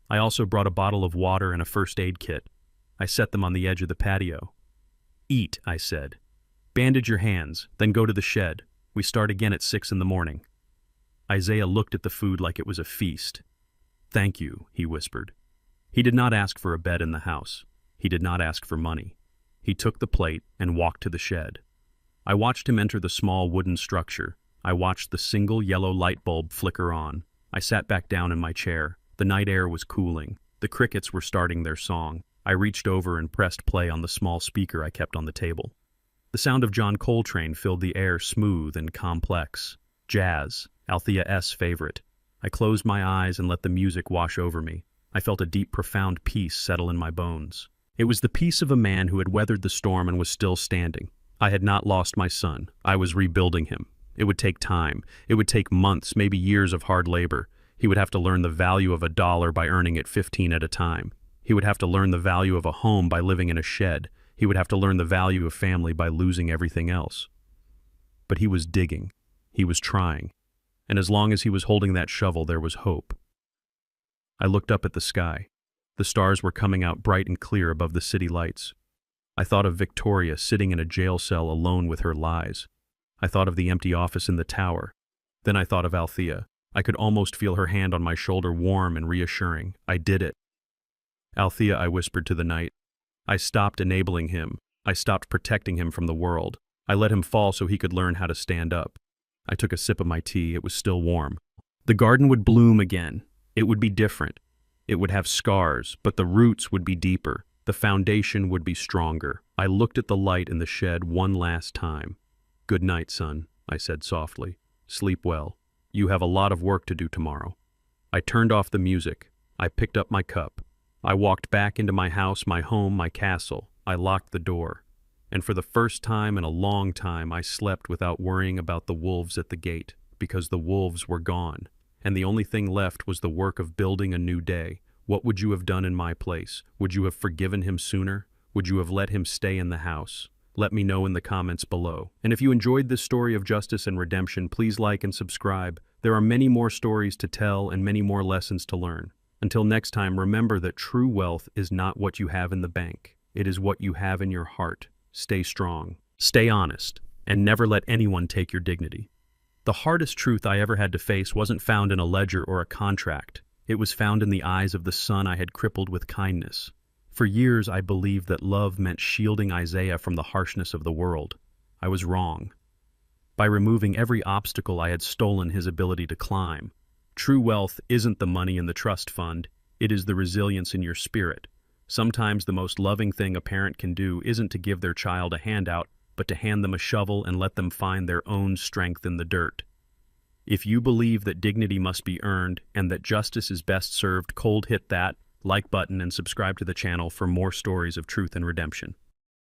I also brought a bottle of water and a first aid kit. I set them on the edge of the patio. "Eat," I said. "Bandage your hands, then go to the shed. We start again at 6 in the morning." Isaiah looked at the food like it was a feast. "Thank you," he whispered. He did not ask for a bed in the house. He did not ask for money. He took the plate and walked to the shed. I watched him enter the small wooden structure. I watched the single yellow light bulb flicker on. I sat back down in my chair. The night air was cooling. The crickets were starting their song. I reached over and pressed play on the small speaker I kept on the table. The sound of John Coltrane filled the air, smooth and complex. Jazz, Althea S.'s favorite. I closed my eyes and let the music wash over me. I felt a deep, profound peace settle in my bones. It was the peace of a man who had weathered the storm and was still standing. I had not lost my son. I was rebuilding him. It would take time. It would take months, maybe years of hard labor. He would have to learn the value of $1 by earning it 15 at a time. He would have to learn the value of a home by living in a shed. He would have to learn the value of family by losing everything else. But he was digging. He was trying. And as long as he was holding that shovel, there was hope. I looked up at the sky. The stars were coming out bright and clear above the city lights. I thought of Victoria sitting in a jail cell alone with her lies. I thought of the empty office in the tower. Then I thought of Althea. I could almost feel her hand on my shoulder, warm and reassuring. I did it. "Althea," I whispered to the night. I stopped enabling him. I stopped protecting him from the world. I let him fall so he could learn how to stand up. I took a sip of my tea. It was still warm. The garden would bloom again. It would be different. It would have scars, but the roots would be deeper. The foundation would be stronger. I looked at the light in the shed one last time. "Good night, son," I said softly. "Sleep well. You have a lot of work to do tomorrow." I turned off the music. I picked up my cup. I walked back into my house, my home, my castle. I locked the door. And for the first time in a long time, I slept without worrying about the wolves at the gate, because the wolves were gone. And the only thing left was the work of building a new day. What would you have done in my place? Would you have forgiven him sooner? Would you have let him stay in the house? Let me know in the comments below. And if you enjoyed this story of justice and redemption, please like and subscribe. There are many more stories to tell and many more lessons to learn. Until next time, remember that true wealth is not what you have in the bank. It is what you have in your heart. Stay strong, stay honest, and never let anyone take your dignity. The hardest truth I ever had to face wasn't found in a ledger or a contract. It was found in the eyes of the son I had crippled with kindness. For years, I believed that love meant shielding Isaiah from the harshness of the world. I was wrong. By removing every obstacle, I had stolen his ability to climb. True wealth isn't the money in the trust fund. It is the resilience in your spirit. Sometimes the most loving thing a parent can do isn't to give their child a handout, but to hand them a shovel and let them find their own strength in the dirt. If you believe that dignity must be earned and that justice is best served cold, hit that like button and subscribe to the channel for more stories of truth and redemption.